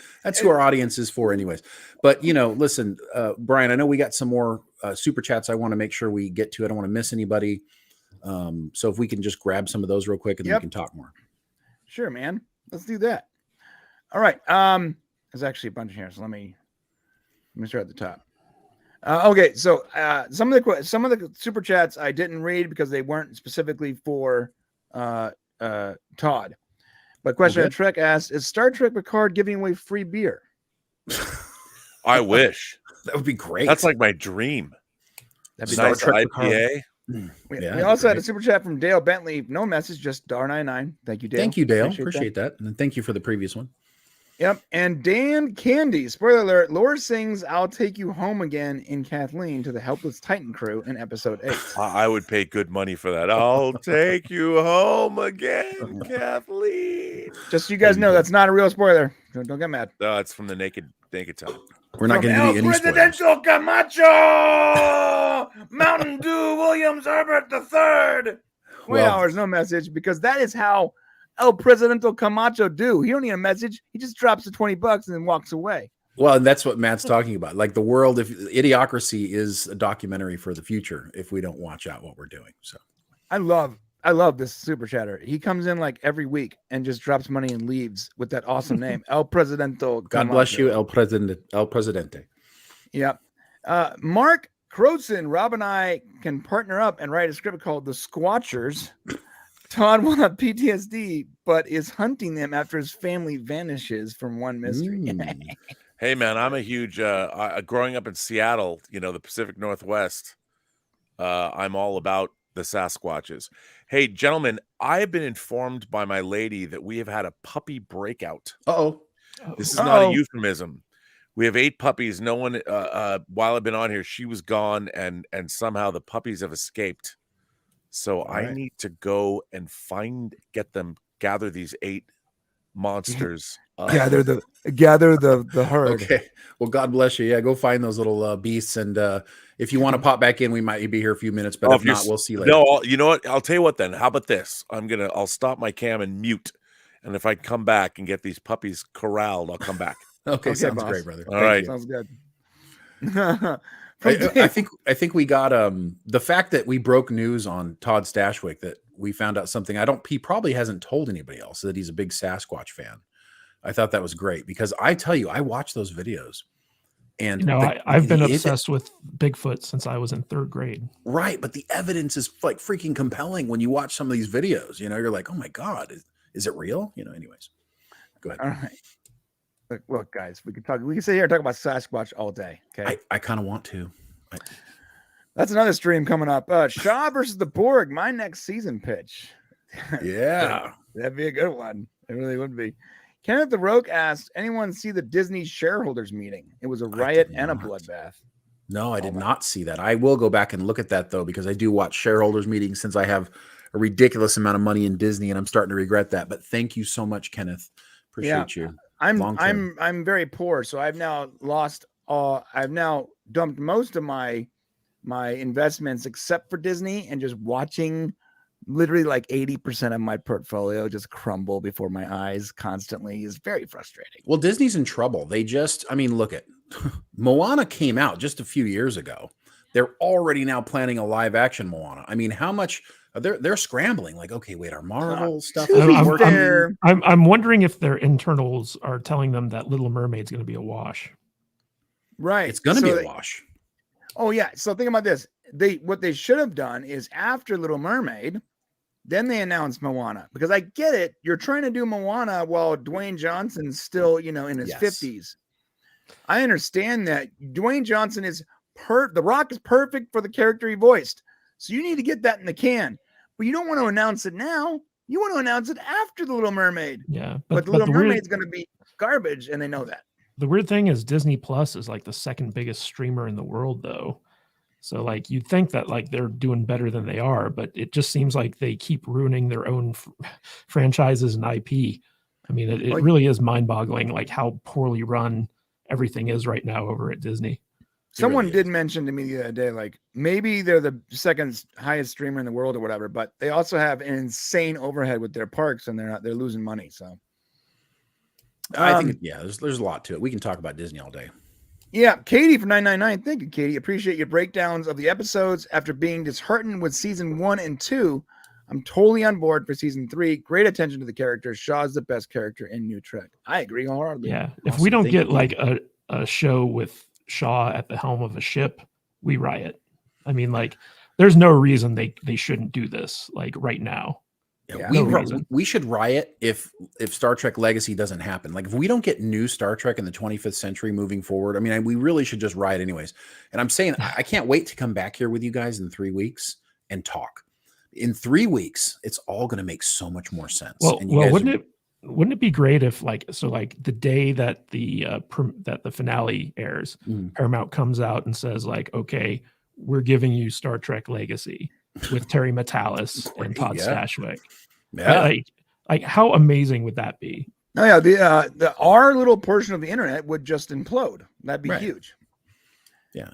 our audience is for anyways. But, listen, Brian, I know we got some more super chats I want to make sure we get to. I don't want to miss anybody. So if we can just grab some of those real quick and then we can talk more. Sure, man. Let's do that. All right. There's actually a bunch here. So let me start at the top. Okay, so some of the super chats I didn't read because they weren't specifically for Todd. But question Trek asked, is Star Trek Picard giving away free beer? I wish. That would be great. That's like my dream. That'd be nice Star Trek IPA. We also had a super chat from Dale Bentley. No message, just $99. Thank you, Dale. Thank you, Dale. Appreciate that. And thank you for the previous one. Yep. And Dan Candy, spoiler alert, Laura sings I'll Take You Home Again in Kathleen to the Helpless Titan crew in episode 8. I would pay good money for that. I'll take you home again, Kathleen. Just so you guys know, that's not a real spoiler. Don't get mad. No, it's from the Naked Time. We're not going to give you any Presidential Camacho! Mountain Dew Williams Herbert III! 20 hours, no message, because that is how El Presidente Camacho do. He don't need a message. He just drops the $20 and then walks away. Well, and that's what Matt's talking about. Like the world, if Idiocracy is a documentary for the future, if we don't watch out what we're doing. So I love this super chatter. He comes in like every week and just drops money and leaves with that awesome name, El Presidente Camacho. God bless you, El Presidente. Yep. Mark Croson, Rob and I can partner up and write a script called The Squatchers. Todd will have PTSD, but is hunting them after his family vanishes from one mystery. Hey, man, I'm a huge, growing up in Seattle, the Pacific Northwest, I'm all about the Sasquatches. Hey, gentlemen, I have been informed by my lady that we have had a puppy breakout. Uh-oh. This is not a euphemism. We have 8 puppies. No one, while I've been on here, she was gone, and somehow the puppies have escaped. So I need to go and gather these 8 monsters. Gather the herd. Okay. Well, God bless you. Yeah, go find those little beasts, and if you want to pop back in, we might be here a few minutes. But if not, we'll see you later. No, you know what? I'll tell you what. Then, how about this? I'll stop my cam and mute, and if I come back and get these puppies corralled, I'll come back. Okay, sounds great, brother. All right, sounds good. I think we got the fact that we broke news on Todd Stashwick, that we found out something he probably hasn't told anybody else, that he's a big Sasquatch fan. I thought that was great because I tell you, I watch those videos, and I've been obsessed with Bigfoot since I was in 3rd grade. Right, but the evidence is like freaking compelling when you watch some of these videos. You're like, oh my God, is it real? Anyways, go ahead. All right. Look, guys, we can sit here and talk about Sasquatch all day. Okay, I kind of want to. That's another stream coming up. Shaw versus the Borg, my next season pitch. Yeah, that'd be a good one. It really would be. Kenneth the Rogue asked, anyone see the Disney shareholders meeting? It was a riot and a bloodbath. No, I did not see that. I will go back and look at that, though, because I do watch shareholders meetings since I have a ridiculous amount of money in Disney, and I'm starting to regret that. But thank you so much, Kenneth. Appreciate you. I'm very poor, so I've now lost I've now dumped most of my investments except for Disney, and just watching literally like 80% of my portfolio just crumble before my eyes constantly is very frustrating. Well, Disney's in trouble. Look at Moana came out just a few years ago. They're already now planning a live action Moana. I mean, how much they're scrambling? Like, okay, wait, our Marvel stuff. I'm wondering if their internals are telling them that Little Mermaid's going to be a wash. Right, it's going to be a wash. Oh yeah. So think about this. What they should have done is after Little Mermaid, then they announced Moana, because I get it. You're trying to do Moana while Dwayne Johnson's still, in his 50s. I understand that. Dwayne Johnson is The Rock is perfect for the character he voiced. So you need to get that in the can. But you don't want to announce it now. You want to announce it after The Little Mermaid. Yeah. But The Little Mermaid's going to be garbage, and they know that. The weird thing is Disney Plus is like the second biggest streamer in the world, though. So like you'd think that like they're doing better than they are, but it just seems like they keep ruining their own franchises and IP. I mean, it really is mind-boggling, like how poorly run everything is right now over at Disney. Someone did mention to me the other day, like maybe they're the second highest streamer in the world or whatever, but they also have an insane overhead with their parks, and they're losing money. So I think there's a lot to it. We can talk about Disney all day. Yeah, Katie for 999. Thank you, Katie. Appreciate your breakdowns of the episodes. After being disheartened with season 1 and 2, I'm totally on board for season 3. Great attention to the characters. Shaw's the best character in New Trek. I agree wholeheartedly. Yeah, if we don't get like a show with Shaw at the helm of a ship, we riot. I mean, like, there's no reason they shouldn't do this like right now. Yeah, we should riot if Star Trek Legacy doesn't happen. Like if we don't get new Star Trek in the 25th century moving forward, I mean, we really should just riot anyways. And I'm saying I can't wait to come back here with you guys in 3 weeks and talk. In 3 weeks, it's all going to make so much more sense. Well, wouldn't it be great if the day that the finale airs, Paramount comes out and says like, okay, we're giving you Star Trek Legacy with Terry Matalas and Todd Stashwick. Yeah. Like how amazing would that be? Oh yeah, our little portion of the internet would just implode. That'd be huge. Yeah.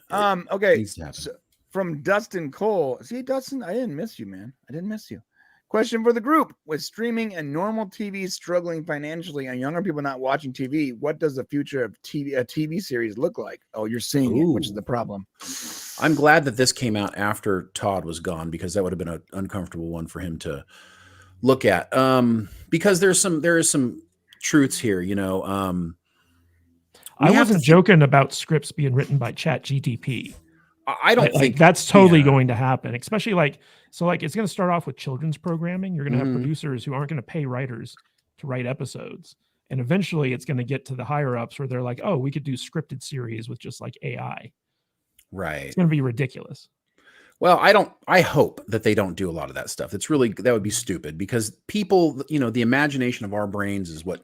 Okay. So from Dustin Cole. See, Dustin, I didn't miss you, man. I didn't miss you. Question for the group: with streaming and normal TV struggling financially and younger people not watching TV, what does the future of a TV series look like? Oh, you're seeing it, which is the problem. I'm glad that this came out after Todd was gone, because that would have been an uncomfortable one for him to look at. Because there is some truths here, I wasn't joking about scripts being written by ChatGPT. I don't think that's totally going to happen, especially it's going to start off with children's programming. You're going to have producers who aren't going to pay writers to write episodes. And eventually it's going to get to the higher ups where they're like, oh, we could do scripted series with just like AI. Right. It's going to be ridiculous. Well, I hope that they don't do a lot of that stuff. That would be stupid, because people, the imagination of our brains is what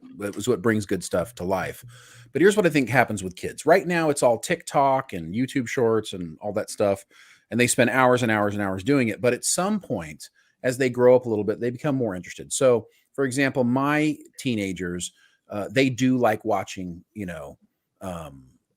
brings good stuff to life. But here's what I think happens with kids. Right now, it's all TikTok and YouTube shorts and all that stuff. And they spend hours and hours and hours doing it. But at some point, as they grow up a little bit, they become more interested. So, for example, my teenagers, they do like watching,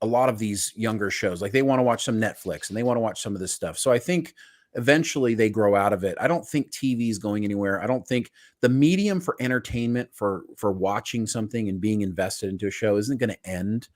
a lot of these younger shows. Like they want to watch some Netflix and they want to watch some of this stuff. So I think eventually they grow out of it. I don't think TV is going anywhere. I don't think the medium for entertainment, for watching something and being invested into a show, isn't going to end.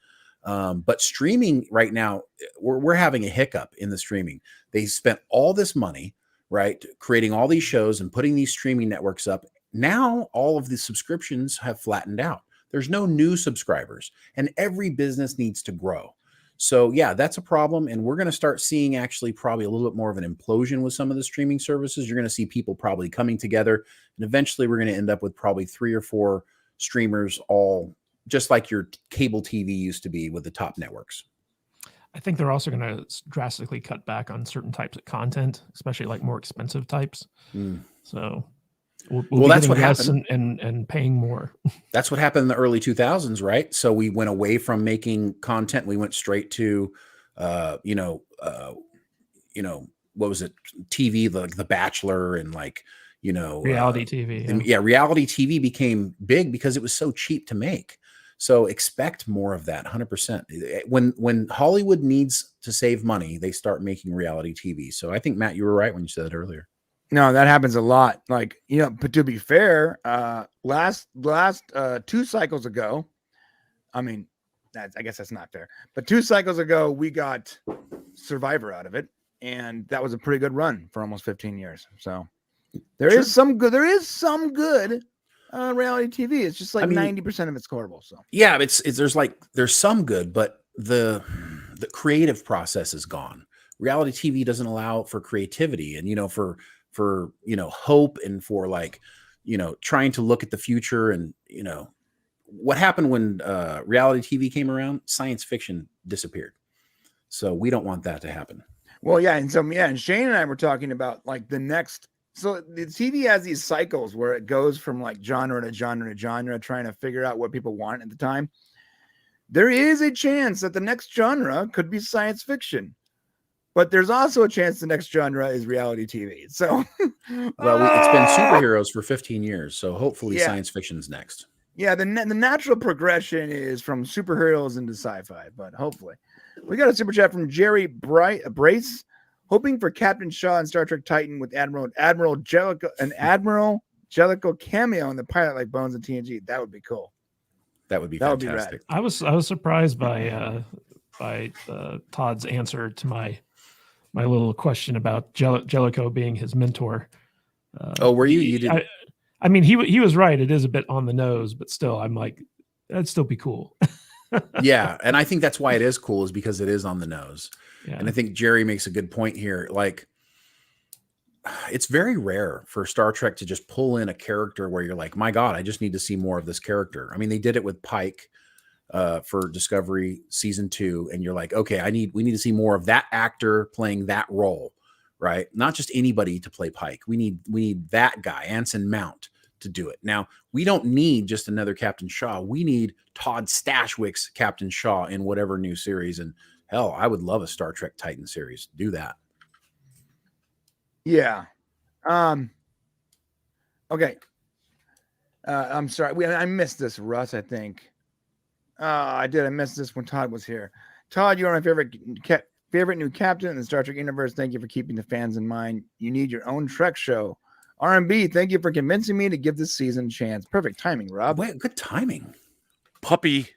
But streaming right now, we're having a hiccup in the streaming. They spent all this money, right, creating all these shows and putting these streaming networks up. Now all of the subscriptions have flattened out. There's no new subscribers, and every business needs to grow. So yeah, that's a problem. And we're going to start seeing actually probably a little bit more of an implosion with some of the streaming services. You're going to see people probably coming together, and eventually we're going to end up with probably 3 or 4 streamers, all just like your cable TV used to be with the top networks. I think they're also going to drastically cut back on certain types of content, especially like more expensive types. So We'll that's what happened, and paying more. That's what happened in the early 2000s, right? So we went away from making content. We went straight to, what was it? TV, like The Bachelor, and like, reality TV. Reality TV became big because it was so cheap to make. So expect more of that. 100%. When Hollywood needs to save money, they start making reality TV. So I think, Matt, you were right when you said that earlier. No, that happens a lot. Like, but to be fair, last 2 cycles ago, I mean, I guess that's not fair, but 2 cycles ago, we got Survivor out of it. And that was a pretty good run for almost 15 years. So there is some good reality TV. It's just like 90% of it's horrible. So yeah, there's some good, but the creative process is gone. Reality TV doesn't allow for creativity and, for hope and for trying to look at the future. And, what happened when reality TV came around, science fiction disappeared. So we don't want that to happen. Well, yeah. And Shane and I were talking about the next, so the TV has these cycles where it goes from genre to genre to genre, trying to figure out what people want at the time. There is a chance that the next genre could be science fiction. But there's also a chance the next genre is reality TV. So, well, it's been superheroes for 15 years. So hopefully science fiction's next. Yeah, the natural progression is from superheroes into sci-fi, but hopefully. We got a super chat from Jerry Brace, hoping for Captain Shaw in Star Trek Titan with Admiral Jellicoe cameo in the pilot like Bones and TNG. That would be cool. That would be fantastic. I was surprised by Todd's answer to my little question about Jellicoe being his mentor. Were you? You did. I mean, he was right. It is a bit on the nose, but still, I'm like, that'd still be cool. Yeah, and I think that's why it is cool, is because it is on the nose. Yeah. And I think Jerry makes a good point here. It's very rare for Star Trek to just pull in a character where you're like, my God, I just need to see more of this character. I mean, they did it with Pike for Discovery season 2, and you're like, okay, we need to see more of that actor playing that role, right? Not just anybody to play Pike. We need that guy, Anson Mount, to do it. Now, we don't need just another Captain Shaw. We need Todd Stashwick's Captain Shaw in whatever new series. And hell, I would love a Star Trek Titan series. Do that. Yeah. Okay. I'm sorry. I missed this, Russ, I think. I did. I missed this when Todd was here. Todd, you are my favorite new captain in the Star Trek universe. Thank you for keeping the fans in mind. You need your own Trek show. R&B, thank you for convincing me to give this season a chance. Perfect timing, Rob. Wait, good timing. Puppy.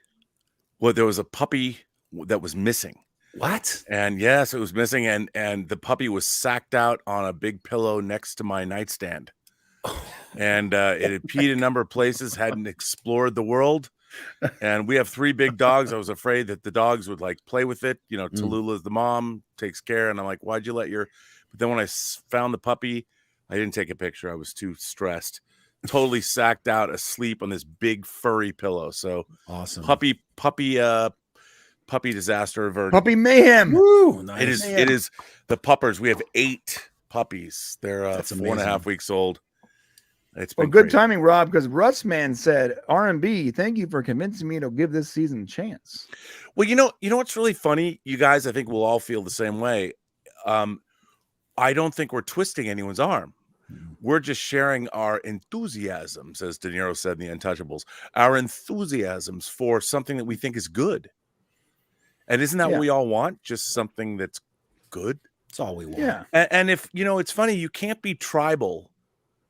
Well, there was a puppy that was missing. What? And yes, it was missing. And the puppy was sacked out on a big pillow next to my nightstand. And it had peed a number of places, hadn't explored the world. And we have 3 big dogs. I was afraid that the dogs would play with it. Tallulah's the mom, takes care. And I'm like, why'd you let your... But then when I found the puppy, I didn't take a picture. I was too stressed. Totally sacked out, asleep on this big furry pillow. So awesome. Puppy disaster averted. Puppy mayhem. Woo, nice. It is the puppers. We have 8 puppies. They're 4.5 weeks old. It's been good crazy. timing, Rob, because Russman said, R&B, thank you for convincing me to give this season a chance. Well, you know what's really funny? You guys, I think we'll all feel the same way. I don't think we're twisting anyone's arm. We're just sharing our enthusiasms, as De Niro said in The Untouchables, our enthusiasms for something that we think is good. And isn't that what we all want? Just something that's good? That's all we want. Yeah. And if, it's funny, you can't be tribal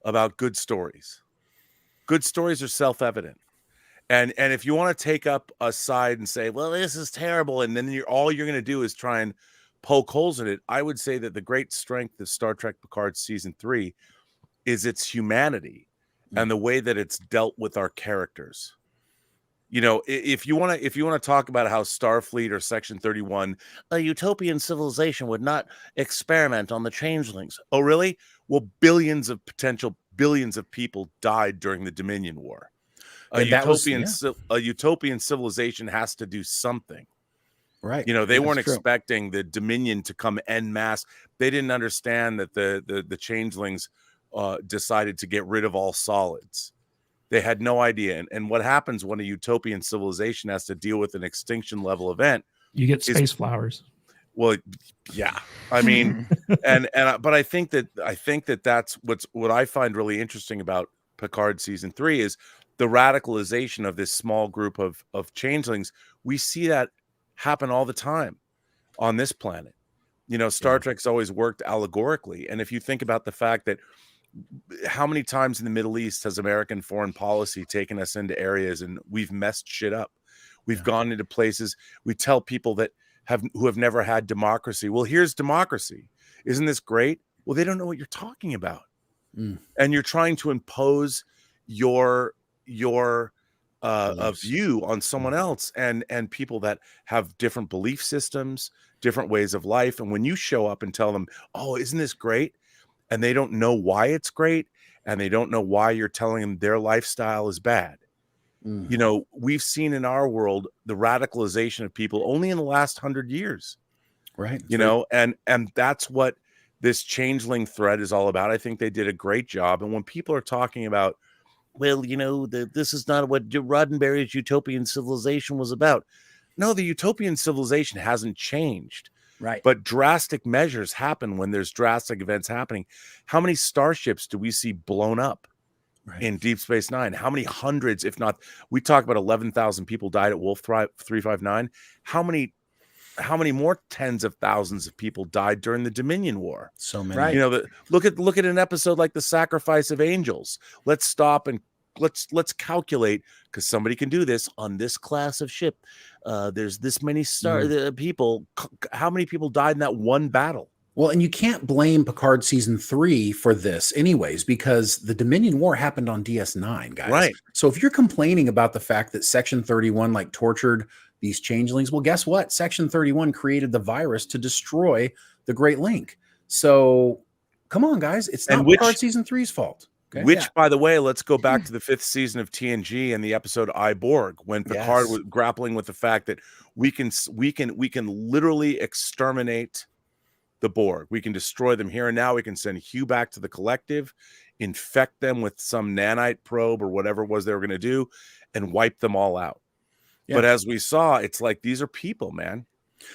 about good stories. Good stories are self-evident. And if you want to take up a side and say, well, this is terrible, and then all you're going to do is try and poke holes in it, I would say that the great strength of Star Trek Picard season 3 is its humanity and the way that it's dealt with our characters. If you want to talk about how Starfleet or Section 31, a utopian civilization, would not experiment on the changelings. Oh, really? Well, billions of people died during the Dominion War. A utopian civilization has to do something. Right. They weren't expecting the Dominion to come en masse. They didn't understand that the changelings decided to get rid of all solids. They had no idea. And what happens when a utopian civilization has to deal with an extinction level event? You get space flowers. Well, yeah. I mean, but I think that that's what I find really interesting about Picard season 3 is the radicalization of this small group of changelings. We see that happen all the time on this planet. You know, Star Trek's always worked allegorically. And if you think about the fact that how many times in the Middle East has American foreign policy taken us into areas and we've messed shit up? We've gone into places, we tell people that who have never had democracy, well, here's democracy. Isn't this great? Well, they don't know what you're talking about. And you're trying to impose your view on someone else and people that have different belief systems, different ways of life. And when you show up and tell them, oh, isn't this great? And they don't know why it's great, and they don't know why you're telling them their lifestyle is bad. You know, we've seen in our world the radicalization of people only in the last 100 years. Right. You know, and that's what this changeling thread is all about. I think they did a great job. And when people are talking about, well, you know, this is not what Roddenberry's utopian civilization was about. No, the utopian civilization hasn't changed. Right. But drastic measures happen when there's drastic events happening. How many starships do we see blown up in Deep Space Nine? How many hundreds, if not, we talk about 11,000 people died at Wolf 359. How many more tens of thousands of people died during the Dominion War? So many. Right. You know, look at an episode like The Sacrifice of Angels. Let's stop and let's calculate, because somebody can do this on this class of ship. There's this many people. How many people died in that one battle? Well, and you can't blame Picard season 3 for this anyways, because the Dominion War happened on DS9, guys. Right. So if you're complaining about the fact that Section 31 like tortured these changelings, well, guess what? Section 31 created the virus to destroy the Great Link. So come on, guys. It's not Picard season 3's fault. Okay? Which, by the way, let's go back to the 5th season of TNG and the episode I, Borg, when Picard was grappling with the fact that we can literally exterminate the Borg. We can destroy them here and now. We can send Hugh back to the collective, infect them with some nanite probe or whatever it was they were going to do, and wipe them all out. But as we saw, it's like, these are people, man.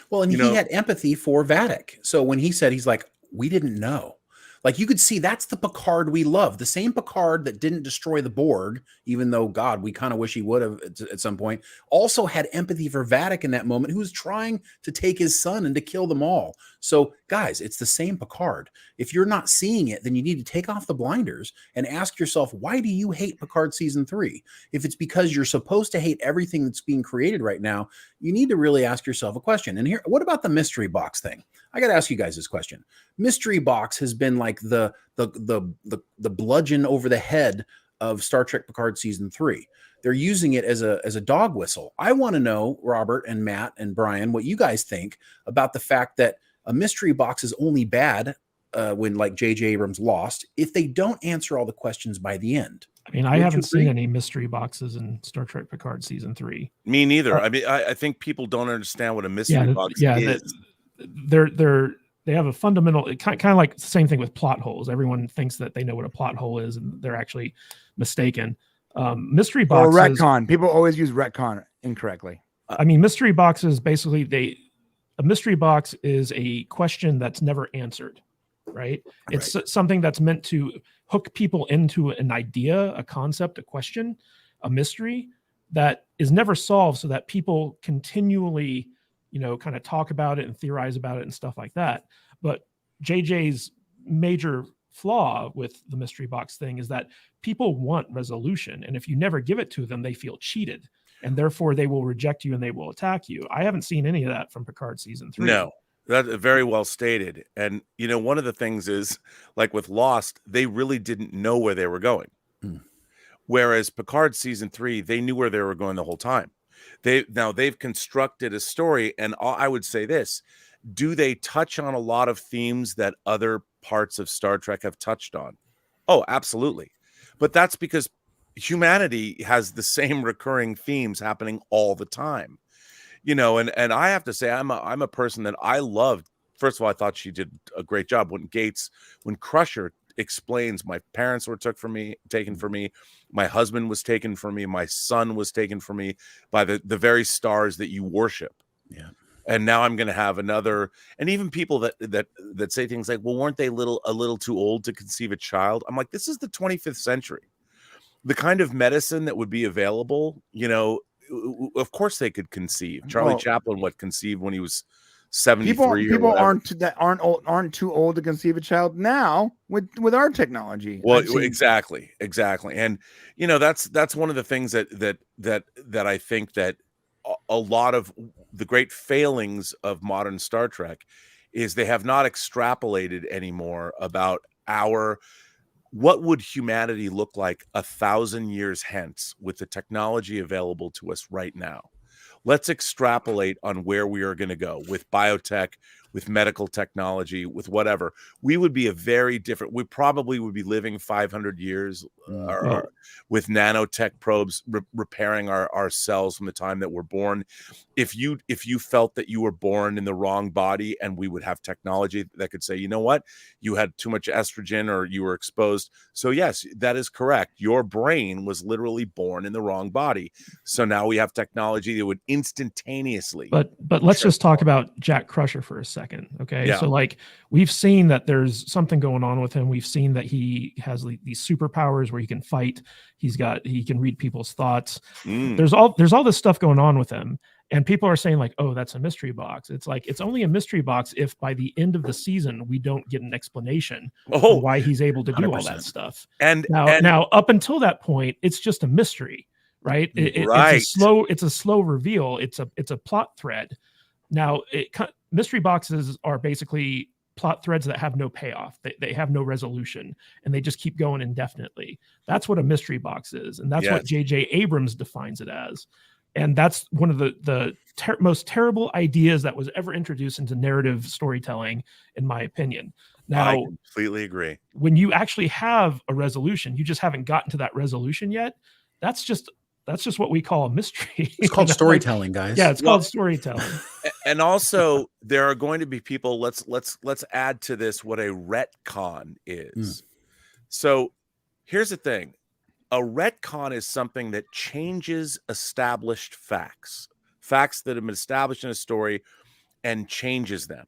Well, and he had empathy for Vadic. So when he said, he's like, we didn't know. Like, you could see that's the Picard we love. The same Picard that didn't destroy the Borg, even though, God, we kind of wish he would have at some point, also had empathy for Vadic in that moment, who was trying to take his son and to kill them all. So, guys, it's the same Picard. If you're not seeing it, then you need to take off the blinders and ask yourself, why do you hate Picard season 3? If it's because you're supposed to hate everything that's being created right now, you need to really ask yourself a question. And here, what about the mystery box thing? I got to ask you guys this question. Mystery box has been like the bludgeon over the head of Star Trek Picard season 3. They're using it as a dog whistle. I want to know, Robert and Matt and Brian, what you guys think about the fact that a mystery box is only bad when, like, J.J. Abrams Lost, if they don't answer all the questions by the end. I mean, I haven't seen any mystery boxes in Star Trek Picard season 3. Me neither. I mean, I think people don't understand what a mystery box is. They have a fundamental kind of like the same thing with plot holes. Everyone thinks that they know what a plot hole is, and they're actually mistaken. Mystery boxes, or retcon. People always use retcon incorrectly. I mean, mystery boxes, basically a mystery box is a question that's never answered, right? It's something that's meant to hook people into an idea, a concept, a question, a mystery that is never solved, so that people continually, kind of talk about it and theorize about it and stuff like that. But JJ's major flaw with the mystery box thing is that people want resolution. And if you never give it to them, they feel cheated. And therefore they will reject you and they will attack you. I haven't seen any of that from Picard season 3. No, that's very well stated. And, one of the things is, like with Lost, they really didn't know where they were going. Whereas Picard season 3, they knew where they were going the whole time. They've constructed a story, and I would say this: do they touch on a lot of themes that other parts of Star Trek have touched on? Oh, absolutely. But that's because humanity has the same recurring themes happening all the time. And I have to say, I'm a person that I loved. First of all, I thought she did a great job when Crusher explains, my parents were taken from me, my husband was taken from me, my son was taken from me by the very stars that you worship. and now I'm going to have another. And even people that say things like, well, weren't they a little too old to conceive a child? I'm like, this is the 25th century. The kind of medicine that would be available, of course they could conceive. Charlie Chaplin conceived when he was 73. People aren't too old to conceive a child now with our technology. Well, exactly. And that's one of the things that I think that a lot of the great failings of modern Star Trek is they have not extrapolated anymore about what would humanity look like 1,000 years hence with the technology available to us right now. Let's extrapolate on where we are going to go with biotech, with medical technology, with whatever. We would be we probably would be living 500 years with nanotech probes repairing our cells from the time that we're born. If you felt that you were born in the wrong body, and we would have technology that could say, you know what, you had too much estrogen or you were exposed. So yes, that is correct. Your brain was literally born in the wrong body. So now we have technology that would instantaneously. But let's just talk about Jack Crusher for a second. Okay. Yeah. So like we've seen that there's something going on with him. We've seen that he has these superpowers where he can fight. He can read people's thoughts. There's all this stuff going on with him. And people are saying like, oh, that's a mystery box. It's like, it's only a mystery box if by the end of the season, we don't get an explanation for why he's able to do 100%. All that stuff. And now up until that point, it's just a mystery, right? It's a slow reveal. It's a plot thread. Now mystery boxes are basically plot threads that have no payoff. They have no resolution, and they just keep going indefinitely. That's what a mystery box is. And that's what J.J. Abrams defines it as. And that's one of the most terrible ideas that was ever introduced into narrative storytelling, in my opinion. Now, I completely agree. When you actually have a resolution, you just haven't gotten to that resolution yet. That's just what we call a mystery. It's called storytelling, guys. Yeah, it's called storytelling. And also, there are going to be people. Let's add to this what a retcon is. So, here's the thing. A retcon is something that changes established facts that have been established in a story and changes them.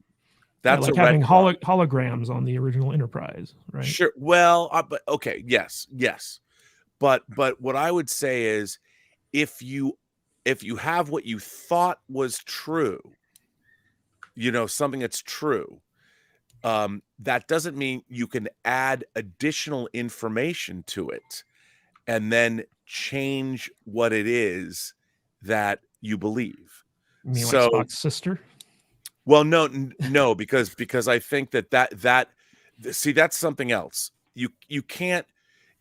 That's like having holograms on the original Enterprise, right? Sure. Well, but okay, yes. But what I would say is, if you have what you thought was true, something that's true, that doesn't mean you can add additional information to it and then change what it is that you believe. You mean like Spock's sister? Well, no, because I think that see, that's something else. You can't.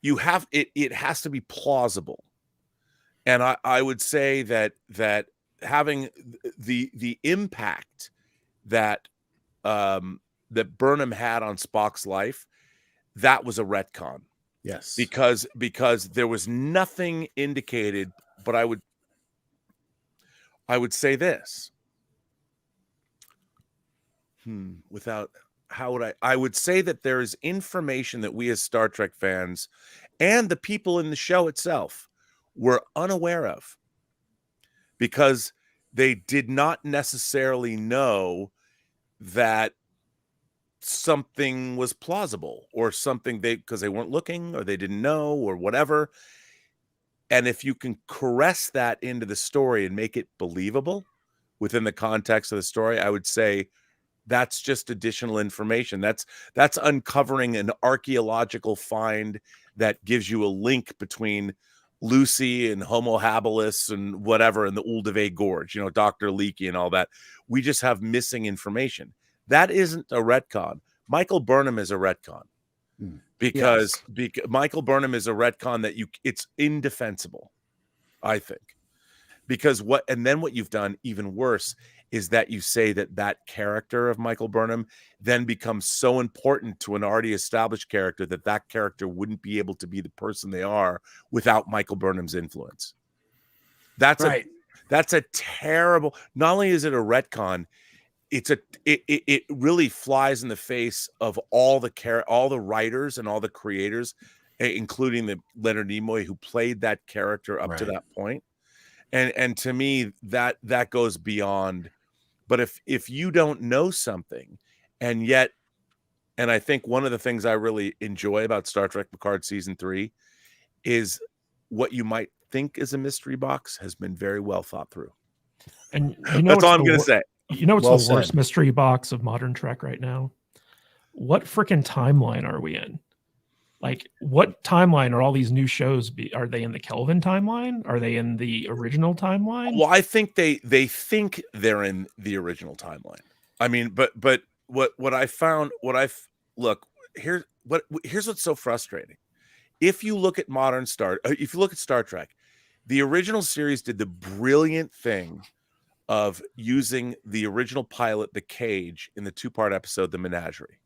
You have it. It has to be plausible, and I would say that having the impact that that Burnham had on Spock's life, that was a retcon. Yes, because there was nothing indicated. But I would say this. I would say that there is information that we as Star Trek fans and the people in the show itself were unaware of, because they did not necessarily know that something was plausible, or something because they weren't looking, or they didn't know, or whatever. And if you can caress that into the story and make it believable within the context of the story, I would say that's just additional information. That's uncovering an archaeological find that gives you a link between Lucy and Homo habilis and whatever in the Uldave Gorge, Dr. Leakey and all that. We just have missing information. That isn't a retcon. Michael Burnham is a retcon. Because Michael Burnham is a retcon that it's indefensible, I think. Because what you've done even worse is that you say that character of Michael Burnham then becomes so important to an already established character that character wouldn't be able to be the person they are without Michael Burnham's influence. That's right. That's a terrible. Not only is it a retcon, it really flies in the face of all the writers and all the creators, including the Leonard Nimoy who played that character up to that point. And to me, that goes beyond But if you don't know something, and I think one of the things I really enjoy about Star Trek Picard season 3 is what you might think is a mystery box has been very well thought through. And that's all I'm going to say. You know, it's Well the worst said. mystery box of modern Trek right now. What freaking timeline are we in? Like, what timeline are all these new shows? Are they in the Kelvin timeline? Are they in the original timeline? Well, I think they think they're in the original timeline. I mean, but what I found, here's what's so frustrating. If you look at Star Trek, the original series did the brilliant thing of using the original pilot, The Cage, in the 2-part episode, The Menagerie.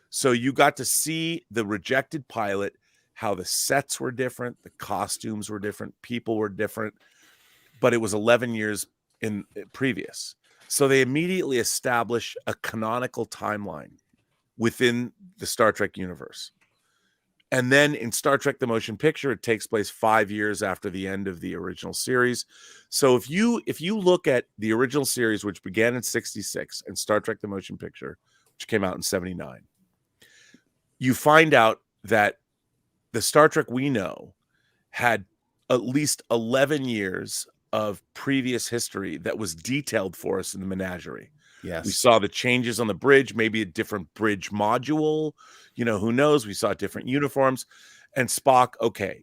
So you got to see the rejected pilot, how the sets were different, the costumes were different, people were different, but it was 11 years in previous. So they immediately establish a canonical timeline within the Star Trek universe. And then in Star Trek the Motion Picture, it takes place 5 years after the end of the original series. So if you look at the original series, which began in 1966, and Star Trek the Motion Picture, which came out in 1979, you find out that the Star Trek we know had at least 11 years of previous history that was detailed for us in the Menagerie. Yes. We saw the changes on the bridge, maybe a different bridge module. You know, who knows? We saw different uniforms. And Spock, okay,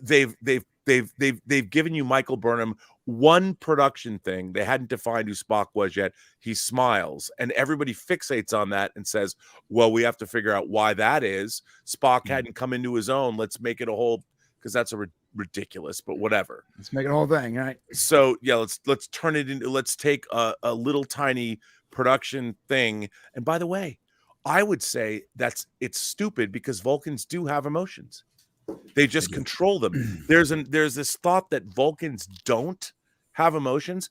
they've given you Michael Burnham one production thing. They hadn't defined who Spock was yet. He smiles, and everybody fixates on that and says, well, we have to figure out why that is. Spock hadn't come into his own. Let's make it a whole, because that's ridiculous, but whatever. Let's make it a whole thing, right? So yeah, let's turn it into, let's take a little tiny production thing. And by the way, I would say it's stupid, because Vulcans do have emotions. They just control them. There's this thought that Vulcans don't have emotions.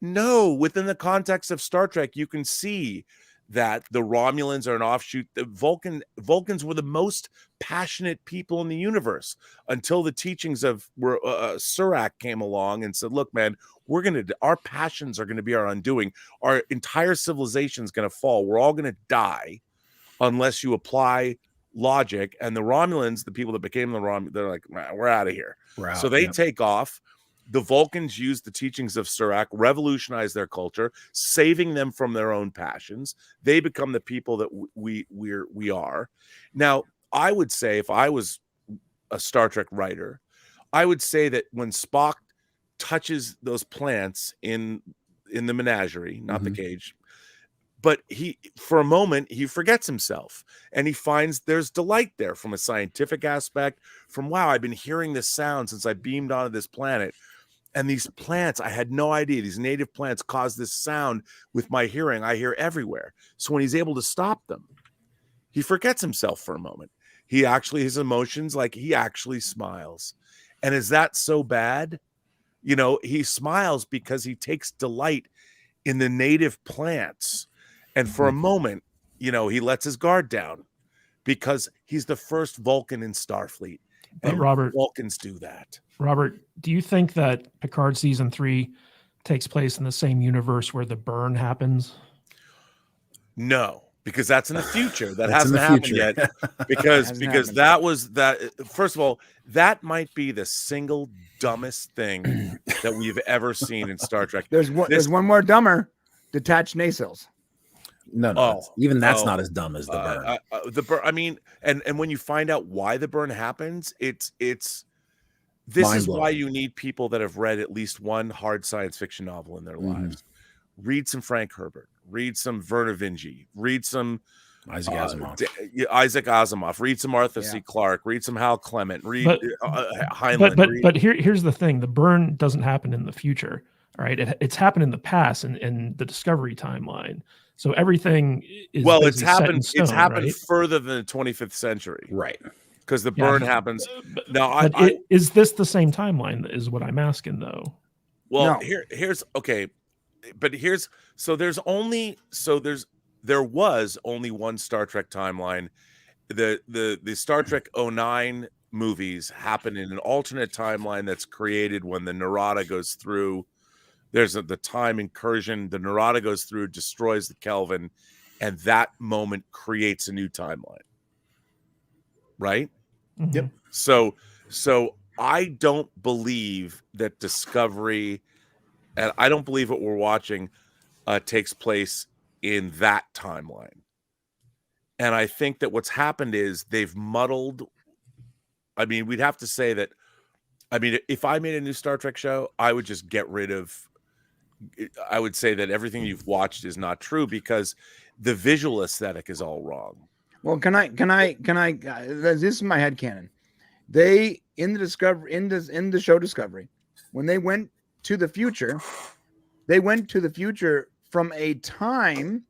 No, within the context of Star Trek, you can see that the Romulans are an offshoot. The Vulcans were the most passionate people in the universe until the teachings of Surak came along and said, look, man, our passions are going to be our undoing. Our entire civilization is going to fall. We're all going to die unless you apply logic. And the Romulans, the people that became the Romulans, they're like, we're out of here. So they take off. The Vulcans use the teachings of Surak, revolutionize their culture, saving them from their own passions. They become the people that we are. Now, I would say, if I was a Star Trek writer, I would say that when Spock touches those plants in the Menagerie, not the cage, but for a moment, he forgets himself, and he finds there's delight there from a scientific aspect, from, wow, I've been hearing this sound since I beamed onto this planet. And these plants, I had no idea. These native plants cause this sound with my hearing. I hear everywhere. So when he's able to stop them, he forgets himself for a moment. His emotions, like, he actually smiles. And is that so bad? You know, he smiles because he takes delight in the native plants. And for a moment, you know, he lets his guard down because he's the first Vulcan in Starfleet. And Vulcans do that. Robert, do you think that Picard season 3 takes place in the same universe where the burn happens? No, because that's in the future. That hasn't happened yet. Because that was that. First of all, that might be the single dumbest thing that we've ever seen in Star Trek. There's one more dumber: detached nacelles. No, even that's not as dumb as the burn. The burn. I mean, and when you find out why the burn happens, this is why you need people that have read at least one hard science fiction novel in their lives. Read some Frank Herbert. Read some Werner Vinge. Read some Isaac Asimov. Read some Arthur C. Clarke. Read some Hal Clement. Read Heinlein. But here's the thing: the burn doesn't happen in the future. All right, it's happened in the past in the Discovery timeline. So everything is it's happened. It's happened right? further than the 25th century, right? Because the burn happens now. Is this the same timeline? Is what I'm asking, though. Well, here's okay, but there was only one Star Trek timeline. The Star Trek 09 movies happen in an alternate timeline that's created when the Narada goes through There's the time incursion. The Narada goes through, destroys the Kelvin, and that moment creates a new timeline. Right? Yep. So I don't believe that Discovery, and I don't believe what we're watching takes place in that timeline. And I think that what's happened is they've muddled. I mean, we'd have to say that. I mean, if I made a new Star Trek show, I would just get rid of. I would say that everything you've watched is not true because the visual aesthetic is all wrong. Well, can I? This is my headcanon. They in the show Discovery, when they went to the future, from a time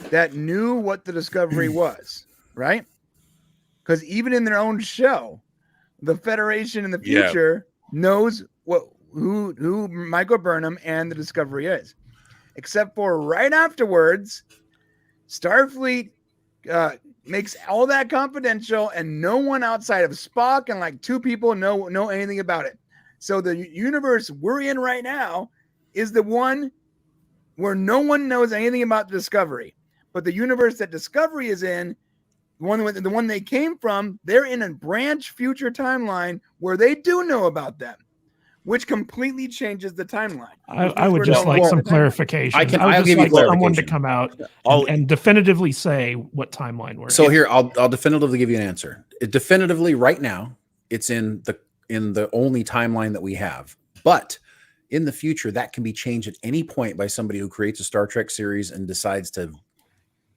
that knew what the Discovery was, right? Because even in their own show, the Federation in the future knows who Michael Burnham and the Discovery is, except for right afterwards, Starfleet makes all that confidential, and no one outside of Spock and like 2 people know anything about it. So the universe we're in right now is the one where no one knows anything about the Discovery, but the universe that Discovery is in, the one they came from, they're in a branch future timeline where they do know about them, which completely changes the timeline. I would just like some clarification. I would I'll just give you like someone to clarification. come out and definitively say what timeline we're in. So here, I'll definitively give you an answer. Definitively, right now, it's in the only timeline that we have. But in the future, that can be changed at any point by somebody who creates a Star Trek series and decides to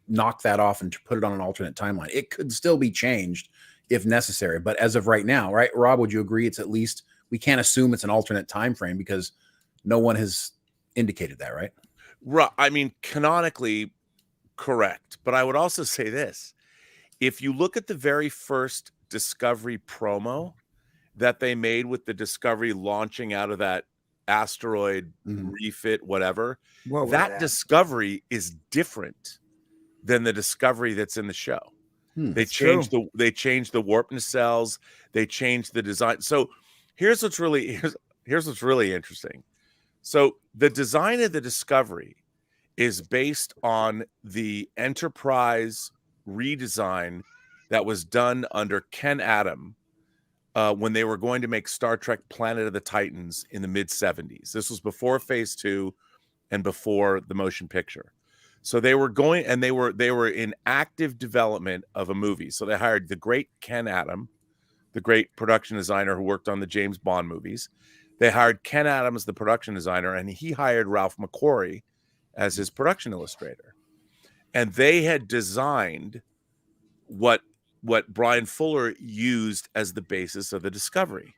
knock that off and to put it on an alternate timeline. It could still be changed if necessary. But as of right now, right, Rob, would you agree it's at least, we can't assume it's an alternate time frame because no one has indicated that, right? Right. I mean, canonically correct. But I would also say this. If you look at the very first Discovery promo that they made with the Discovery launching out of that asteroid refit, whatever, that Discovery is different than the Discovery that's in the show. They changed the warp nacelles. They changed the design. So here's what's really interesting. So the design of the Discovery is based on the Enterprise redesign that was done under Ken Adam when they were going to make Star Trek Planet of the Titans in the mid-70s. This was before Phase 2 and before the motion picture. So they were going, and they were in active development of a movie. So they hired the great Ken Adam, the great production designer who worked on the James Bond movies. They hired Ken Adams, the production designer, and he hired Ralph McQuarrie as his production illustrator. And they had designed what Brian Fuller used as the basis of the Discovery.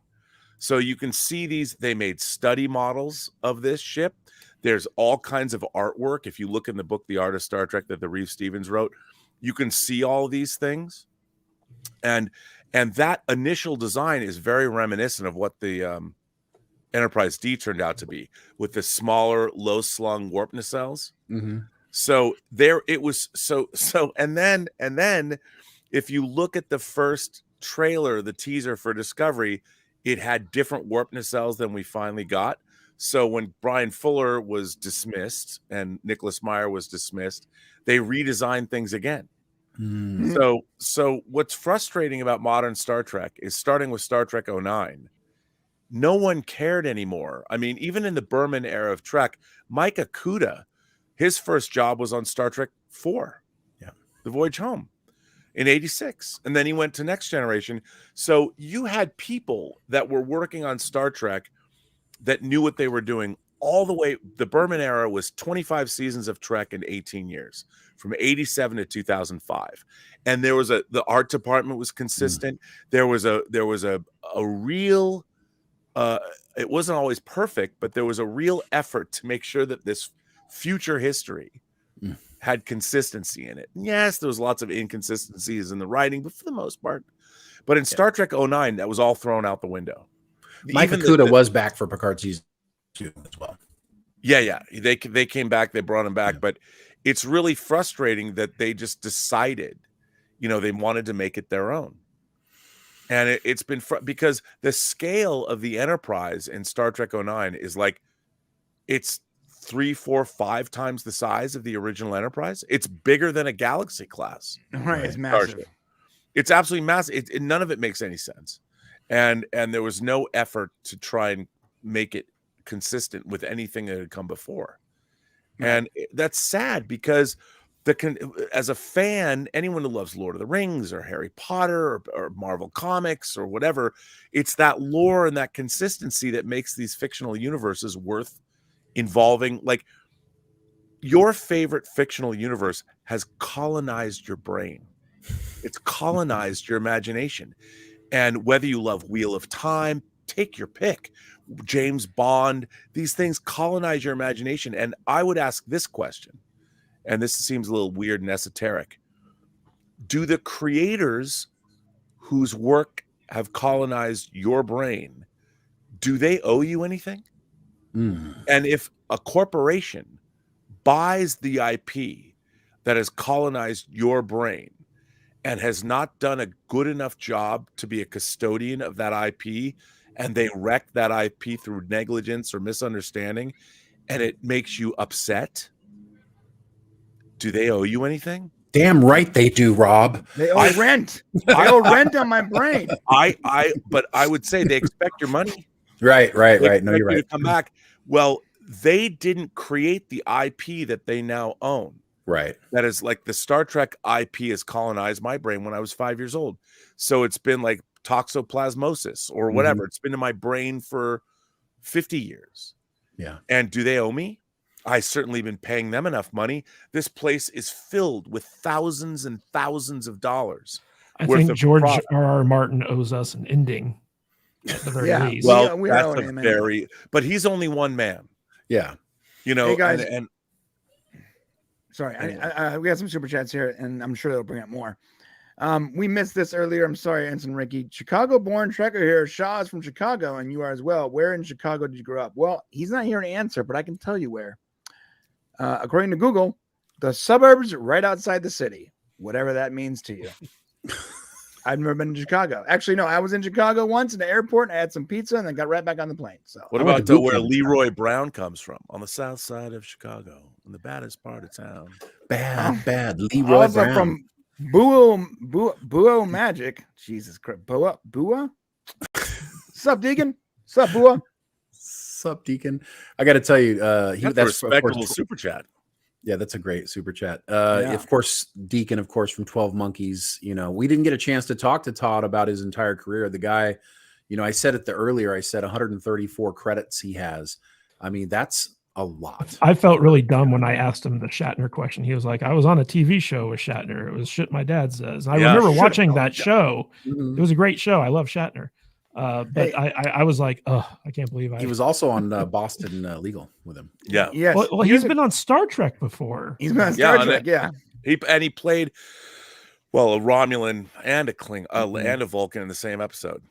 So you can see these, they made study models of this ship. There's all kinds of artwork. If you look in the book, The Art of Star Trek, that the Reeve Stevens wrote, you can see all these things. And that initial design is very reminiscent of what the Enterprise D turned out to be, with the smaller, low-slung warp nacelles. So there it was. So and then if you look at the first trailer, the teaser for Discovery, it had different warp nacelles than we finally got. So when Brian Fuller was dismissed and Nicholas Meyer was dismissed, they redesigned things again. So what's frustrating about modern Star Trek is, starting with Star Trek 09, no one cared anymore. I mean, even in the Berman era of Trek, Mike Okuda, his first job was on Star Trek 4, The Voyage Home, in 86. And then he went to Next Generation. So you had people that were working on Star Trek that knew what they were doing all the way. The Berman era was 25 seasons of Trek in 18 years, from 87 to 2005. And there was the art department was consistent. There was a real, it wasn't always perfect, but there was a real effort to make sure that this future history had consistency in it. And yes, there was lots of inconsistencies in the writing, but for the most part. But in Star Trek 09, that was all thrown out the window. Mike Okuda was back for Picard season 2 as well. Yeah. They came back. They brought him back. But it's really frustrating that they just decided, they wanted to make it their own. And it's been because the scale of the Enterprise in Star Trek 09 is like, it's 3, 4, 5 times the size of the original Enterprise. It's bigger than a Galaxy class. Right, it's massive. Starship. It's absolutely massive. None of it makes any sense, and there was no effort to try and make it consistent with anything that had come before, and that's sad because as a fan, anyone who loves Lord of the Rings or Harry Potter or Marvel Comics or whatever, it's that lore and that consistency that makes these fictional universes worth involving. Like, your favorite fictional universe has colonized your brain. It's colonized your imagination. And whether you love Wheel of Time, take your pick, James Bond, these things colonize your imagination. And I would ask this question, and this seems a little weird and esoteric. Do the creators whose work have colonized your brain, do they owe you anything? And if a corporation buys the IP that has colonized your brain and has not done a good enough job to be a custodian of that IP, and they wreck that IP through negligence or misunderstanding, and it makes you upset, do they owe you anything? Damn right they do, Rob. They owe rent. I owe rent on my brain. But I would say they expect your money. Right. They No, you're expect you right. to come back. Well, they didn't create the IP that they now own. Right. That is, like, the Star Trek IP has colonized my brain when I was 5 years old. So it's been like toxoplasmosis or whatever. It's been in my brain for 50 years. Yeah. And do they owe me? I certainly been paying them enough money. This place is filled with thousands and thousands of dollars. I think George R.R. Martin owes us an ending at the very least. Well, we that's owe a him very, but he's only one man. Yeah. You know, Hey, guys. and Sorry, Anyway. we got some super chats here, and I'm sure they'll bring up more. We missed this earlier. I'm sorry, Ensign Ricky. Chicago-born Trekker here. Shaw is from Chicago, and you are as well. Where in Chicago did you grow up? Well, he's not here to answer, but I can tell you where. According to Google, the suburbs right outside the city, whatever that means to you. I've never been to Chicago. Actually, no, I was in Chicago once in the airport. I had some pizza and then got right back on the plane. So, what about where Leroy Brown comes from? On the south side of Chicago, in the baddest part of town. Bad Leroy also Brown. from Buo Magic. Jesus Christ. Bua? Sup, Deacon? Sup, Bua? Sup, Deacon? I got to tell you, That's a respectable super chat. Yeah, that's a great super chat. Of course, Deacon, of course, from 12 Monkeys. You know, we didn't get a chance to talk to Todd about his entire career. The guy, you know, I said it earlier. I said 134 credits he has. I mean, that's a lot. I felt really dumb when I asked him the Shatner question. He was like, I was on a TV show with Shatner. It was Shit My Dad Says. And I remember watching that show. It was a great show. I love Shatner. But hey, I was like, oh, I can't believe he was also on Boston Legal with him. Yeah. Yes. Well, he's been on Star Trek before. He's been on Star Trek, yeah. He played, well, a Romulan and a Klingon and a Vulcan in the same episode.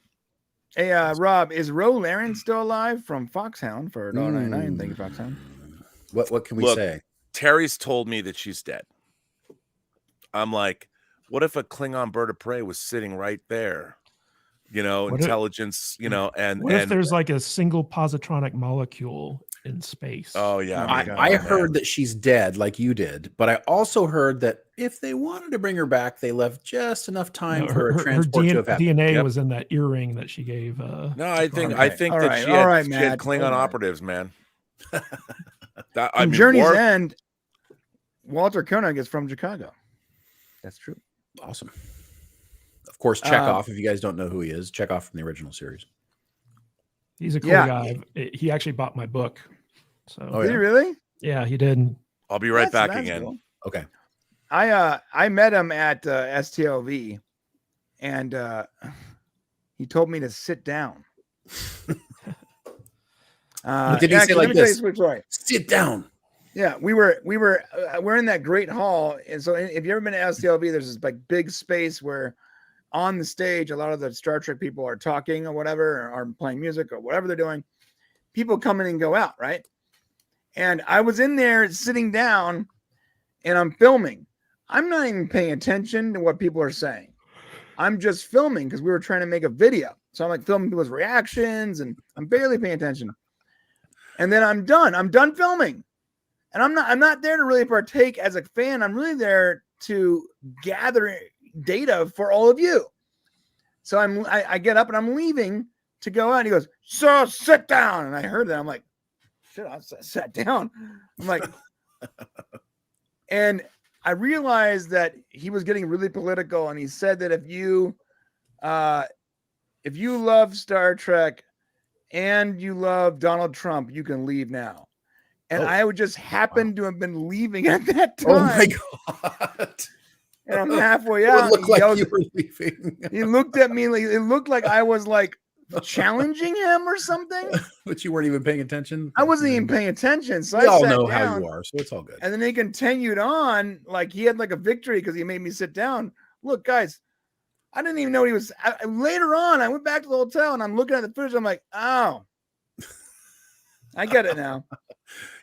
Hey, Rob, is Ro Laren still alive from Foxhound for $1.99? Thank you, Foxhound. What can we say? Terry's told me that she's dead. I'm like, what if a Klingon bird of prey was sitting right there? You know, what intelligence, you know, and what if there's like a single positronic molecule in space? Oh, yeah. I heard that she's dead like you did, but I also heard that if they wanted to bring her back, they left just enough time for a transport to have happened. DNA was in that earring that she gave. No, I think that she had Klingon operatives, man. Journey's End, Walter Koenig is from Chicago. That's true. Awesome. Of course, Chekhov, if you guys don't know who he is, Chekhov from the original series. He's a cool guy. He actually bought my book. So Did he really? Yeah, he did. I'll be right back again. Cool. Okay. I met him at STLV, and he told me to sit down. Did he say like this? Sit down. Yeah, we're in that great hall, and so if you've ever been to STLV, there's this like big space where on the stage a lot of the Star Trek people are talking or whatever, or are playing music or whatever they're doing. People come in and go out, right? And I was in there sitting down, and I'm filming. I'm not even paying attention to what people are saying. I'm just filming because we were trying to make a video. So I'm like filming people's reactions, and I'm barely paying attention. And then I'm done. I'm done filming. And I'm not there to really partake as a fan. I'm really there to gather data for all of you. So I get up and I'm leaving to go out. And he goes, "So sit down." And I heard that. I'm like, shit, I sat down. I'm like, and I realized that he was getting really political. And he said that if you love Star Trek and you love Donald Trump, you can leave now. And I would just happen to have been leaving at that time. Oh my God. And I'm halfway It out. looked like you were leaving. He looked at me like it looked like I was like challenging him or something. But you weren't even paying attention. I wasn't even paying attention. So We I all sat know down, how you are, so it's all good. and then he continued on like he had like a victory because he made me sit down. Look, guys, I didn't even know he was. Later on, I went back to the hotel and I'm looking at the footage. I'm like, oh, I get it now.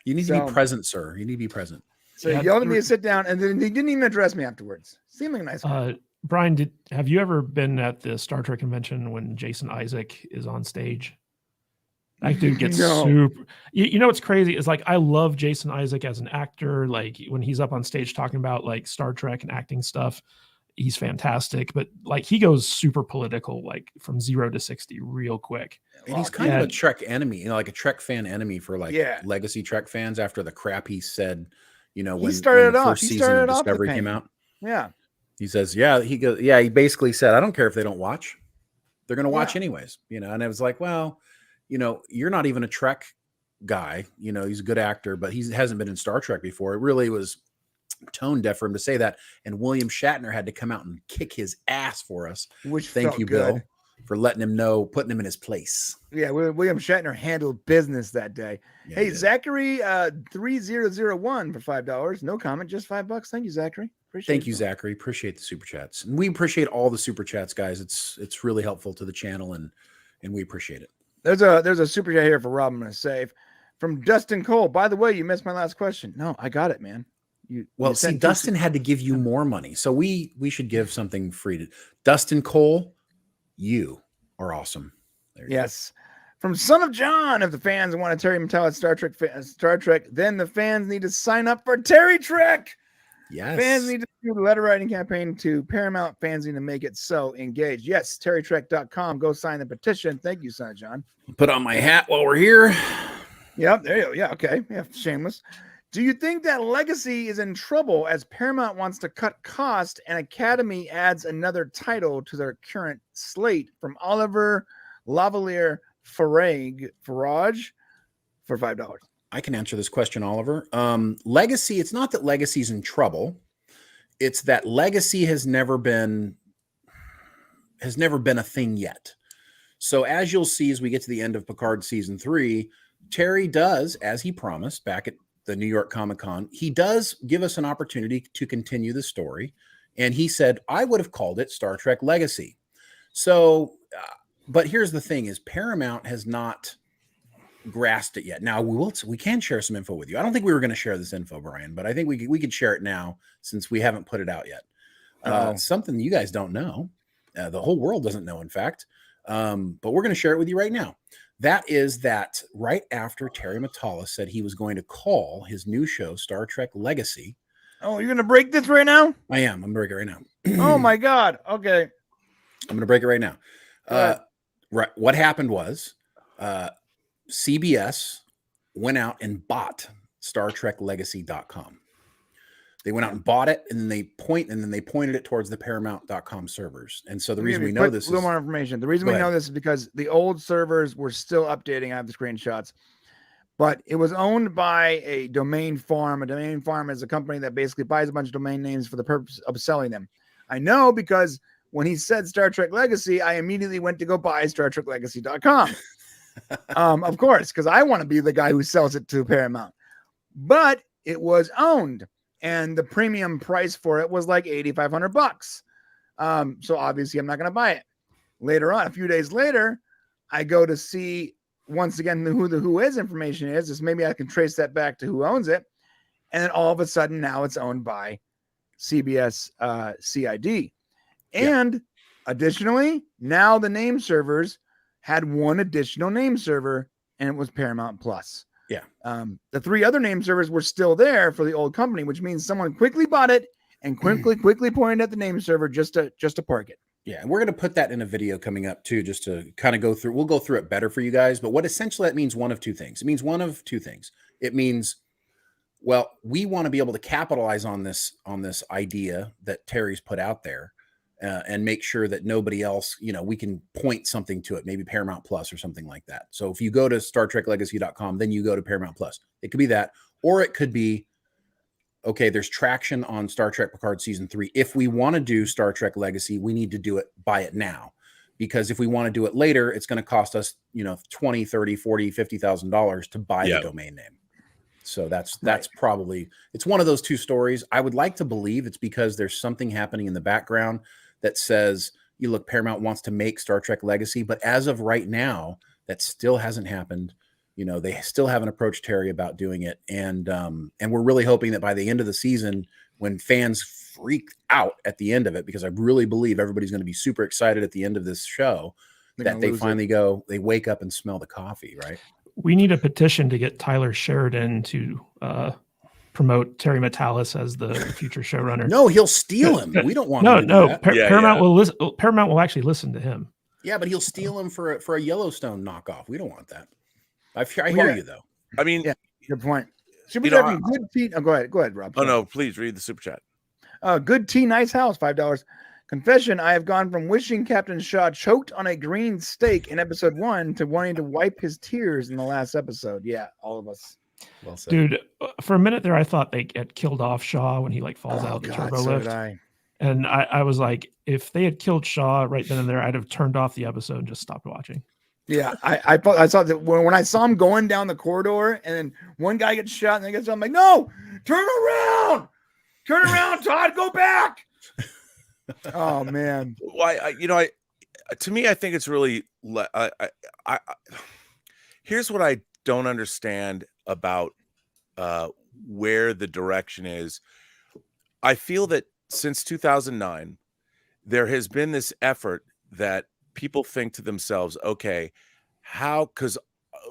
You need to be present, sir. You need to be present. So he yelled at me to sit down, and then he didn't even address me afterwards. Seemed like a nice guy. Brian, have you ever been at the Star Trek convention when Jason Isaac is on stage? That dude gets super. You know what's crazy is like I love Jason Isaac as an actor. Like when he's up on stage talking about like Star Trek and acting stuff, he's fantastic. But like he goes super political, like from 0 to 60 real quick. And he's kind of a Trek enemy, you know, like a Trek fan enemy for like legacy Trek fans after the crap he said, you know, when the first season of Discovery came out. Yeah. He says, he basically said, I don't care if they don't watch. They're going to watch anyways, you know. And I was like, well, you know, you're not even a Trek guy. You know, he's a good actor, but he hasn't been in Star Trek before. It really was tone deaf for him to say that. And William Shatner had to come out and kick his ass for us. Which thank you, Bill, for letting him know, putting him in his place. Yeah, William Shatner handled business that day. Yeah, hey, Zachary 3001 for $5. No comment, just $5. Thank you, Zachary. Thank you, Zachary. Appreciate the super chats. And we appreciate all the super chats, guys. It's really helpful to the channel, and we appreciate it. There's a super chat here for Rob. I'm going to save from Dustin Cole. By the way, you missed my last question. No, I got it, man. See, Dustin had to give you more money, so we should give something free to Dustin Cole. You are awesome. Yes. From Son of John, if the fans want a Terry Matalas Star Trek, then the fans need to sign up for Terry Trek. Yes. Fans need to do the letter writing campaign to Paramount. Fans need to make it so engaged. Yes, terrytrek.com. Go sign the petition. Thank you, Son of John. Put on my hat while we're here. Yep, there you go. Yeah, okay. Yeah, shameless. Do you think that Legacy is in trouble as Paramount wants to cut cost and Academy adds another title to their current slate? From Oliver Lavalier Farage for $5. I can answer this question, Oliver. Legacy, it's not that Legacy's in trouble. It's that Legacy has never been a thing yet. So as you'll see, as we get to the end of Picard season 3, Terry does, as he promised back at the New York Comic-Con, he does give us an opportunity to continue the story. And he said, I would have called it Star Trek Legacy. So, but here's the thing is Paramount has not grasped it yet. Now we can share some info with you. I don't think we were going to share this info, Brian, but I think we could share it now since we haven't put it out yet. Something you guys don't know. The whole world doesn't know, in fact. But we're going to share it with you right now. That is that right after Terry Matalas said he was going to call his new show Star Trek Legacy. Oh, you're going to break this right now? I am. I'm going to break it right now. Oh my God. Okay. I'm going to break it right now. Right. What happened was CBS went out and bought StarTrekLegacy.com. They went out and bought it, and then they pointed it towards the Paramount.com servers. And so the reason we know this is a little more information. The reason we know this is because the old servers were still updating. I have the screenshots, but it was owned by a domain farm. A domain farm is a company that basically buys a bunch of domain names for the purpose of selling them. I know because when he said Star Trek Legacy, I immediately went to go buy StarTrekLegacy.com. Of course, because I want to be the guy who sells it to Paramount. But it was owned. And the premium price for it was like $8,500. So obviously I'm not going to buy it. Later on, a few days later, I go to see once again who the who is information is. Just maybe I can trace that back to who owns it. And then all of a sudden now it's owned by CBS CID. And additionally, now the name servers had one additional name server, and it was Paramount Plus. Yeah. The 3 other name servers were still there for the old company, which means someone quickly bought it and quickly pointed at the name server just to park it. Yeah, and we're going to put that in a video coming up too, just to kind of go through. We'll go through it better for you guys. But what essentially that means one of two things. It means one of two things. It means, well, we want to be able to capitalize on this idea that Terry's put out there, and make sure that nobody else, we can point something to it, maybe Paramount Plus or something like that. So if you go to StarTrekLegacy.com, then you go to Paramount Plus. It could be that, or it could be, okay, there's traction on Star Trek Picard season 3. If we want to do Star Trek Legacy, we need to buy it now, because if we want to do it later, it's going to cost us, $20, $30, $40, $50,000 to buy the domain name. So that's probably, it's one of those two stories. I would like to believe it's because there's something happening in the background that says, you look, Paramount wants to make Star Trek Legacy, but as of right now, that still hasn't happened. They still haven't approached Terry about doing it. And we're really hoping that by the end of the season, when fans freak out at the end of it, because I really believe everybody's going to be super excited at the end of this show, that they finally they wake up and smell the coffee, right? We need a petition to get Tyler Sheridan to promote Terry Matalas as the future showrunner. No, he'll steal him. We don't want no. Paramount will listen. Paramount will actually listen to him. Yeah, but he'll steal him for a Yellowstone knockoff. We don't want that. I hear you though. I mean, yeah, good point. Super chat from Good Tea. Oh, go ahead, Rob. Oh no, please read the super chat. Good Tea, nice house, $5. Confession: I have gone from wishing Captain Shaw choked on a green steak in episode 1 to wanting to wipe his tears in the last episode. Yeah, all of us. Well said. Dude, for a minute there, I thought they had killed off Shaw when he falls out of the turbo lift. And I was like, if they had killed Shaw right then and there, I'd have turned off the episode and just stopped watching. Yeah, I saw that when I saw him going down the corridor, and then one guy gets shot, and then gets shot. I'm like, no, turn around, Todd, go back. Oh man. Well, to me, I think it's really. Here's what I don't understand about where the direction is. I feel that since 2009, there has been this effort that people think to themselves, okay, how, because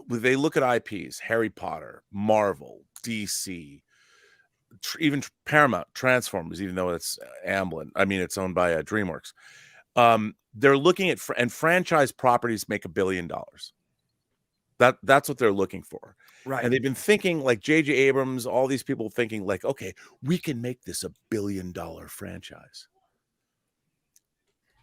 they look at IPs, Harry Potter, Marvel, DC, even Paramount, Transformers, even though it's Amblin. I mean, it's owned by DreamWorks. They're looking at, and franchise properties make $1 billion. That's what they're looking for. Right. And they've been thinking, like J.J. Abrams, all these people thinking like, okay, we can make this $1 billion franchise.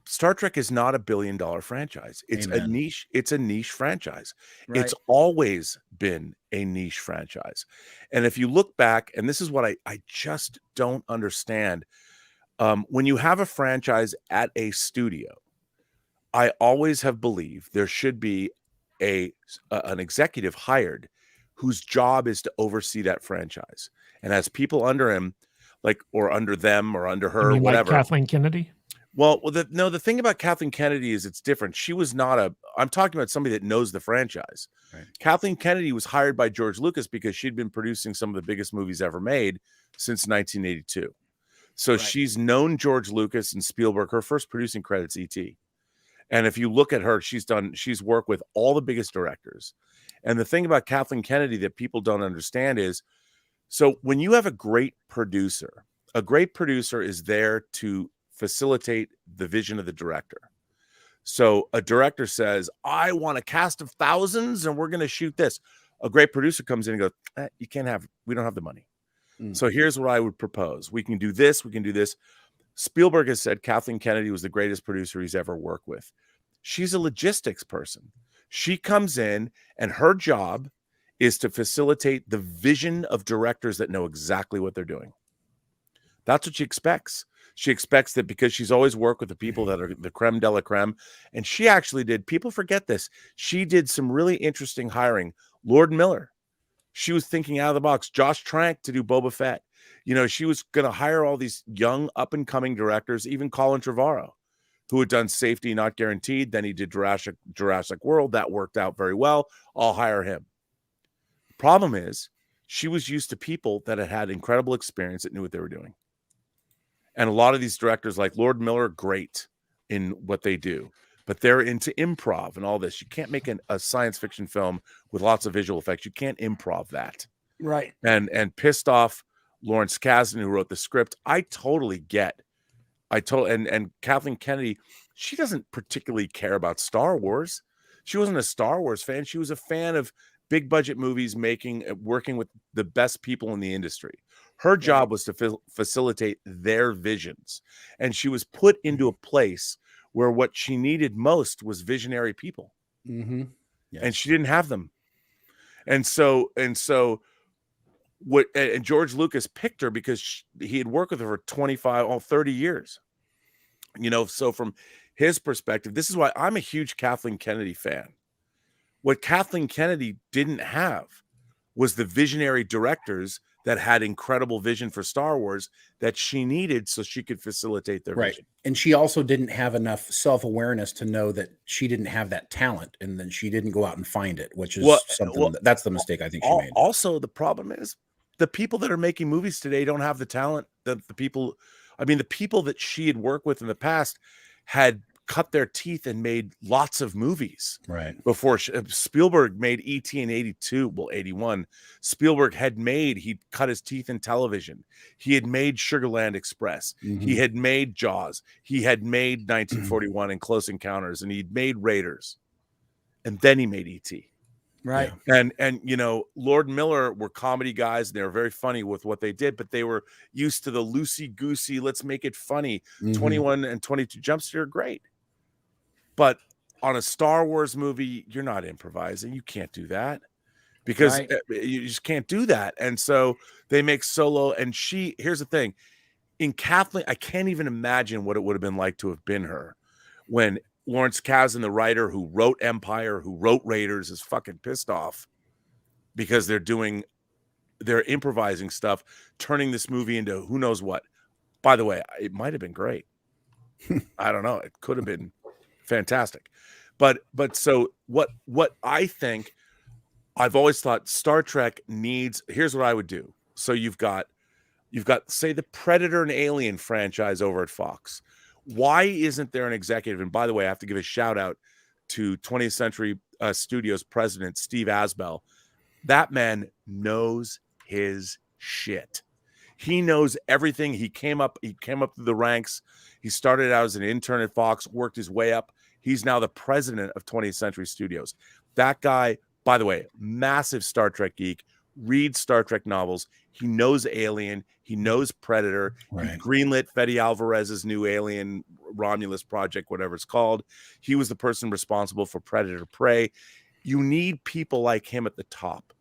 Star Trek is not $1 billion franchise. It's a niche. It's a niche franchise. Right. It's always been a niche franchise. And if you look back, and this is what I just don't understand. When you have a franchise at a studio, I always have believed there should be an executive hired whose job is to oversee that franchise and has people under him, or under them or under her, or whatever. Like Kathleen Kennedy? Well, the thing about Kathleen Kennedy is it's different. She was not I'm talking about somebody that knows the franchise. Right. Kathleen Kennedy was hired by George Lucas because she'd been producing some of the biggest movies ever made since 1982. So she's known George Lucas and Spielberg. Her first producing credit's E.T. And if you look at her, she's worked with all the biggest directors. And the thing about Kathleen Kennedy that people don't understand is, so when you have a great producer is there to facilitate the vision of the director. So a director says, I want a cast of thousands and we're going to shoot this. A great producer comes in and goes, we don't have the money. So here's what I would propose. We can do this. We can do this. Spielberg has said Kathleen Kennedy was the greatest producer he's ever worked with. She's a logistics person. She comes in and her job is to facilitate the vision of directors that know exactly what they're doing. That's what she expects. She expects that because she's always worked with the people that are the creme de la creme. And she actually did, people forget this, she did some really interesting hiring. Lord Miller, she was thinking out of the box. Josh Trank to do Boba Fett. She was going to hire all these young up-and-coming directors, even Colin Trevorrow, who had done Safety Not Guaranteed. Then he did Jurassic World. That worked out very well. I'll hire him. The problem is she was used to people that had incredible experience that knew what they were doing. And a lot of these directors, like Lord Miller, great in what they do. but they're into improv and all this. You can't make a science fiction film with lots of visual effects. You can't improv that. Right. And pissed off Lawrence Kasdan, who wrote the script. I totally get. And Kathleen Kennedy, she doesn't particularly care about Star Wars. She wasn't a Star Wars fan. She was a fan of big budget movies, working with the best people in the industry. Her job was to facilitate their visions. And she was put into a place where what she needed most was visionary people. Mm-hmm. Yes. And she didn't have them. And so George Lucas picked her because he had worked with her for 30 years. So from his perspective, this is why I'm a huge Kathleen Kennedy fan. What Kathleen Kennedy didn't have was the visionary directors that had incredible vision for Star Wars that she needed so she could facilitate their vision. And she also didn't have enough self-awareness to know that she didn't have that talent, and then she didn't go out and find it, which is that's the mistake I think she made. Also, the problem is the people that are making movies today don't have the talent that the people that she had worked with in the past had cut their teeth and made lots of movies. Right. Before Spielberg made E.T. in 81. Spielberg he'd cut his teeth in television. He had made Sugarland Express. Mm-hmm. He had made Jaws. He had made 1941 and Close Encounters, and he'd made Raiders. And then he made E.T. Right. And Lord and Miller were comedy guys, and they were very funny with what they did, but they were used to the loosey-goosey, let's make it funny. Mm-hmm. 21 and 22 Jump Street are great. But on a Star Wars movie, you're not improvising. You can't do that because you just can't do that. And so they make Solo. And here's the thing. In Kathleen, I can't even imagine what it would have been like to have been her when Lawrence Kasdan, the writer who wrote Empire, who wrote Raiders, is fucking pissed off because they're improvising stuff, turning this movie into who knows what. By the way, it might have been great. I don't know. It could have been fantastic. But so what I think, I've always thought Star Trek needs, here's what I would do. So you've got say the Predator and Alien franchise over at Fox. Why isn't there an executive? And by the way, I have to give a shout out to 20th Century Studios president Steve Asbell. That man knows his shit. He knows everything. He came up through the ranks. He started out as an intern at Fox, worked his way up. He's now the president of 20th Century Studios. That guy, by the way, massive Star Trek geek, reads Star Trek novels. He knows Alien. He knows Predator. Right. He greenlit Fede Alvarez's new Alien Romulus project, whatever it's called. He was the person responsible for Predator Prey. You need people like him at the top.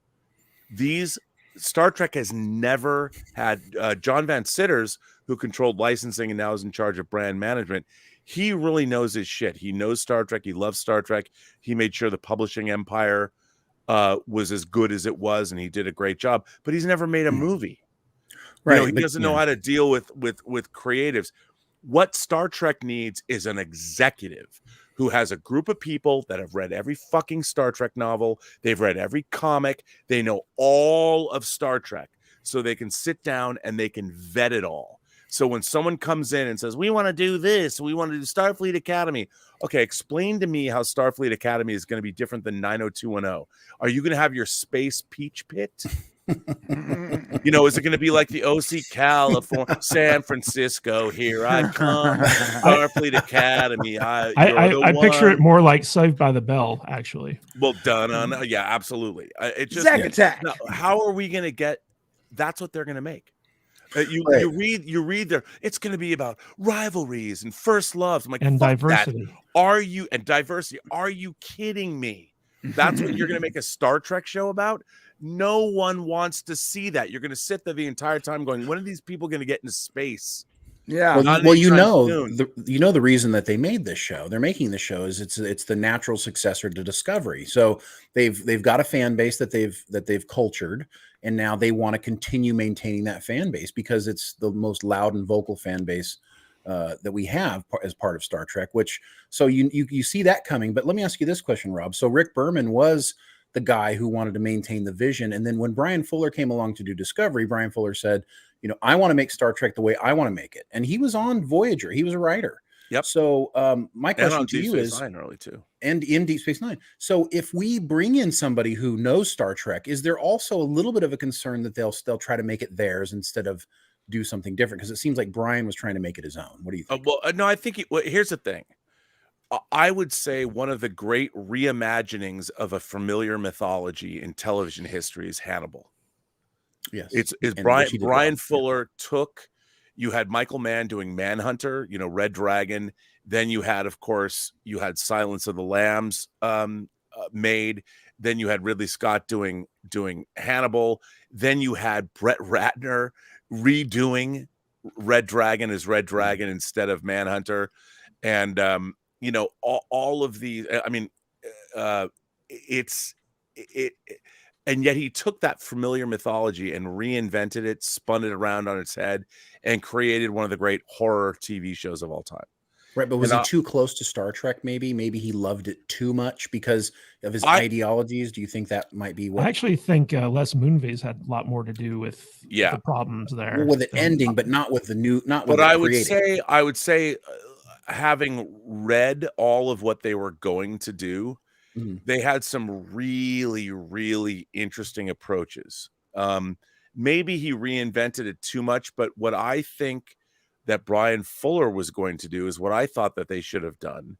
Star Trek has never had John Van Sitters, who controlled licensing and now is in charge of brand management. He really knows his shit. He knows Star Trek. He loves Star Trek. He made sure the publishing empire was as good as it was, and he did a great job. But he's never made a movie. Right. He doesn't know how to deal with creatives. What Star Trek needs is an executive who has a group of people that have read every fucking Star Trek novel. They've read every comic. They know all of Star Trek. So they can sit down and they can vet it all. So when someone comes in and says, we want to do this, we want to do Starfleet Academy. Okay, explain to me how Starfleet Academy is going to be different than 90210. Are you going to have your space peach pit? Is it going to be like the OC California, San Francisco, here I come, Starfleet Academy. I picture it more like Saved by the Bell, actually. Well, done. Yeah, absolutely. It just Zack Attack. Now, how are we going to get? That's what they're going to make. You read there. It's going to be about rivalries and first loves. I'm like, and diversity. Diversity? Are you kidding me? That's what you're going to make a Star Trek show about? No one wants to see that. You're going to sit there the entire time going, when are these people going to get into space? Yeah. Well, the reason that they made this show, they're making this show is it's the natural successor to Discovery. So they've got a fan base that they've cultured, and now they want to continue maintaining that fan base because it's the most loud and vocal fan base that we have as part of Star Trek. So you see that coming. But let me ask you this question, Rob. So Rick Berman was the guy who wanted to maintain the vision, and then when Brian Fuller came along to do Discovery, Brian Fuller said, I want to make Star Trek the way I want to make it. And he was on Voyager. He was a writer. Yep. So my And question on to Deep you Space is, Nine early too. and in Deep Space Nine. So if we bring in somebody who knows Star Trek, is there also a little bit of a concern that they'll try to make it theirs instead of do something different? Because it seems like Brian was trying to make it his own. What do you think? No, I think here's the thing. I would say one of the great reimaginings of a familiar mythology in television history is Hannibal. Yes, It's and Brian Fuller took. You had Michael Mann doing Manhunter, Red Dragon. Then you had, of course, Silence of the Lambs made. Then you had Ridley Scott doing Hannibal. Then you had Brett Ratner redoing Red Dragon as Red Dragon instead of Manhunter, and all of these. I mean, and yet he took that familiar mythology and reinvented it, spun it around on its head, and created one of the great horror TV shows of all time. Right, but was he too close to Star Trek? Maybe he loved it too much because of his ideologies. Do you think that might be what? I actually think Les Moonves had a lot more to do with the problems there. Well, with it ending, but not with the new. Not with. But I would say, having read all of what they were going to do, they had some really, really interesting approaches. Maybe he reinvented it too much, but what I think that Brian Fuller was going to do is what I thought that they should have done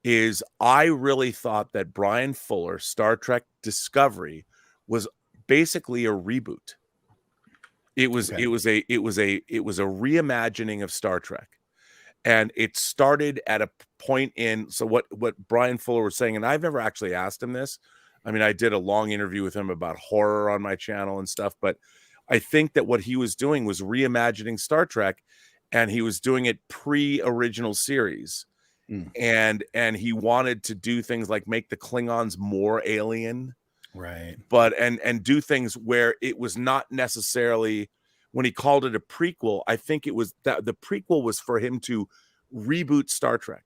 is I really thought that Brian Fuller, Star Trek Discovery, was basically a reboot. It was a reimagining of Star Trek. And it started at a point so what Brian Fuller was saying, and I've never actually asked him this. I mean, I did a long interview with him about horror on my channel and stuff, but I think that what he was doing was reimagining Star Trek, and he was doing it pre-original series. And he wanted to do things like make the Klingons more alien. Right. But and do things where it was not necessarily, when he called it a prequel, I think it was that the prequel was for him to reboot Star Trek.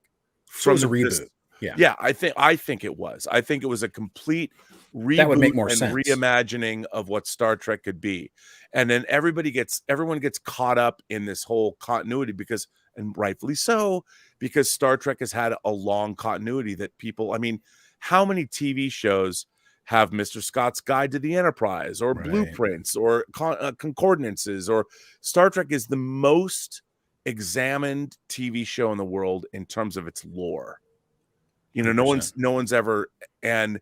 So it was a reboot. Yeah, I think it was. I think it was a complete reboot that would make more sense. Reimagining of what Star Trek could be. And then everyone gets caught up in this whole continuity because, and rightfully so, because Star Trek has had a long continuity that people, I mean, how many TV shows have Mr. Scott's Guide to the Enterprise or blueprints or concordances, or Star Trek is the most examined TV show in the world in terms of its lore. No one's ever, and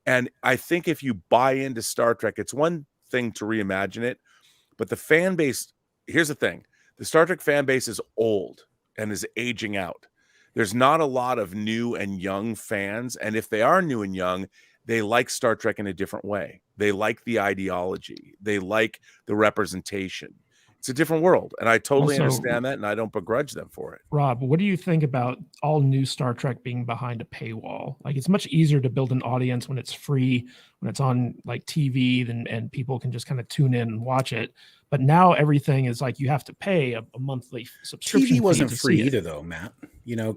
I think if you buy into Star Trek, it's one thing to reimagine it, but the fan base, here's the thing, the Star Trek fan base is old and is aging out. There's not a lot of new and young fans, and if they are new and young, they like Star Trek in a different way. They like the ideology. They like the representation. It's a different world, and I totally understand that, and I don't begrudge them for it. Rob, what do you think about all new Star Trek being behind a paywall? Like, it's much easier to build an audience when it's free, when it's on like TV, and people can just kind of tune in and watch it. But now everything is like you have to pay a monthly subscription. TV wasn't free either, though, Matt.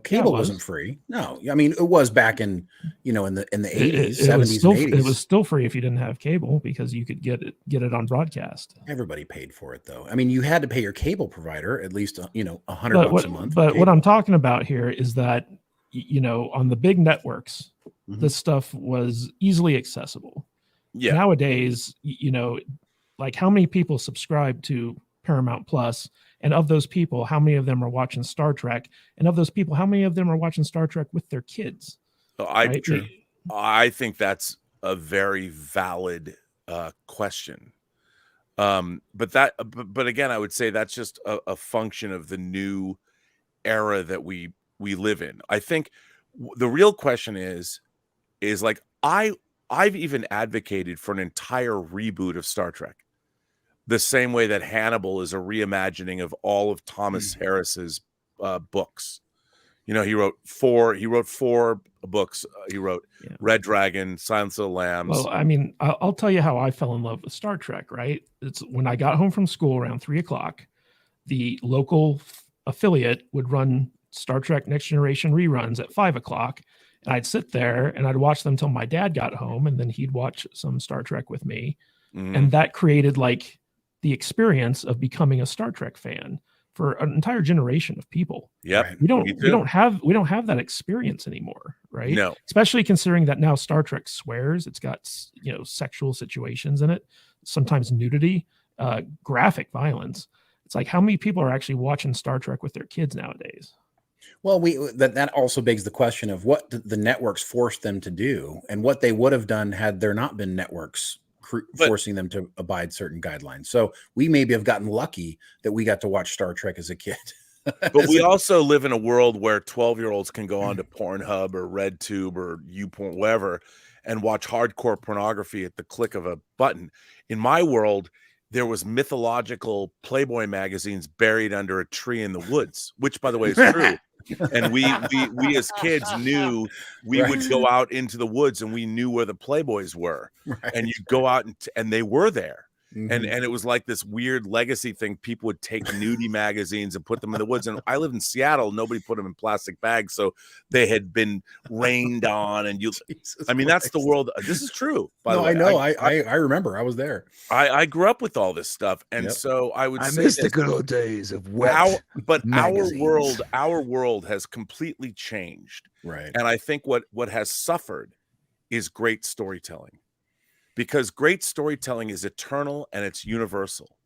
Cable wasn't free. No, I mean it was back in in the 80s, 70s, and 80s. It was still free if you didn't have cable because you could get it on broadcast. Everybody paid for it, though. I mean, you had to pay your cable provider at least $100 a month. But what I'm talking about here is that on the big networks, this stuff was easily accessible. Yeah. Nowadays, like how many people subscribe to Paramount Plus, and of those people, how many of them are watching Star Trek? And of those people, how many of them are watching Star Trek with their kids? I think that's a very valid question. But again, I would say that's just a function of the new era that we live in. I think the real question is like I've even advocated for an entire reboot of Star Trek. The same way that Hannibal is a reimagining of all of Thomas Harris's books. He wrote four books. He wrote Red Dragon, Silence of the Lambs. Well, I mean, I'll tell you how I fell in love with Star Trek, right? It's when I got home from school around 3:00, the local affiliate would run Star Trek Next Generation reruns at 5:00. And I'd sit there and I'd watch them till my dad got home, and then he'd watch some Star Trek with me. And that created like the experience of becoming a Star Trek fan. for an entire generation of people. Yep. Right. We Me too. don't have that experience anymore, right? No. Especially considering that now Star Trek swears, it's got sexual situations in it, sometimes nudity, graphic violence. It's like, how many people are actually watching Star Trek with their kids nowadays? Well, that also begs the question of what the networks forced them to do, and what they would have done had there not been networks forcing them to abide certain guidelines. So we maybe have gotten lucky that we got to watch Star Trek as a kid. But we also live in a world where 12-year-olds can go on to Pornhub or RedTube or YouPorn, whatever, and watch hardcore pornography at the click of a button. In my world, there was mythological Playboy magazines buried under a tree in the woods, which, by the way, is true. And we as kids knew we would go out into the woods, and we knew where the Playboys were. Right. And you'd go out and they were there. Mhm. And it was like this weird legacy thing. People would take nudie magazines and put them in the woods. And I live in Seattle. Nobody put them in plastic bags, so they had been rained on. And that's the world. This is true. By the way, I know. I remember. I was there. I grew up with all this stuff, and so I would say miss the good old days of magazines. Our world has completely changed, Right. and I think what has suffered is great storytelling. Because great storytelling is eternal and it's universal.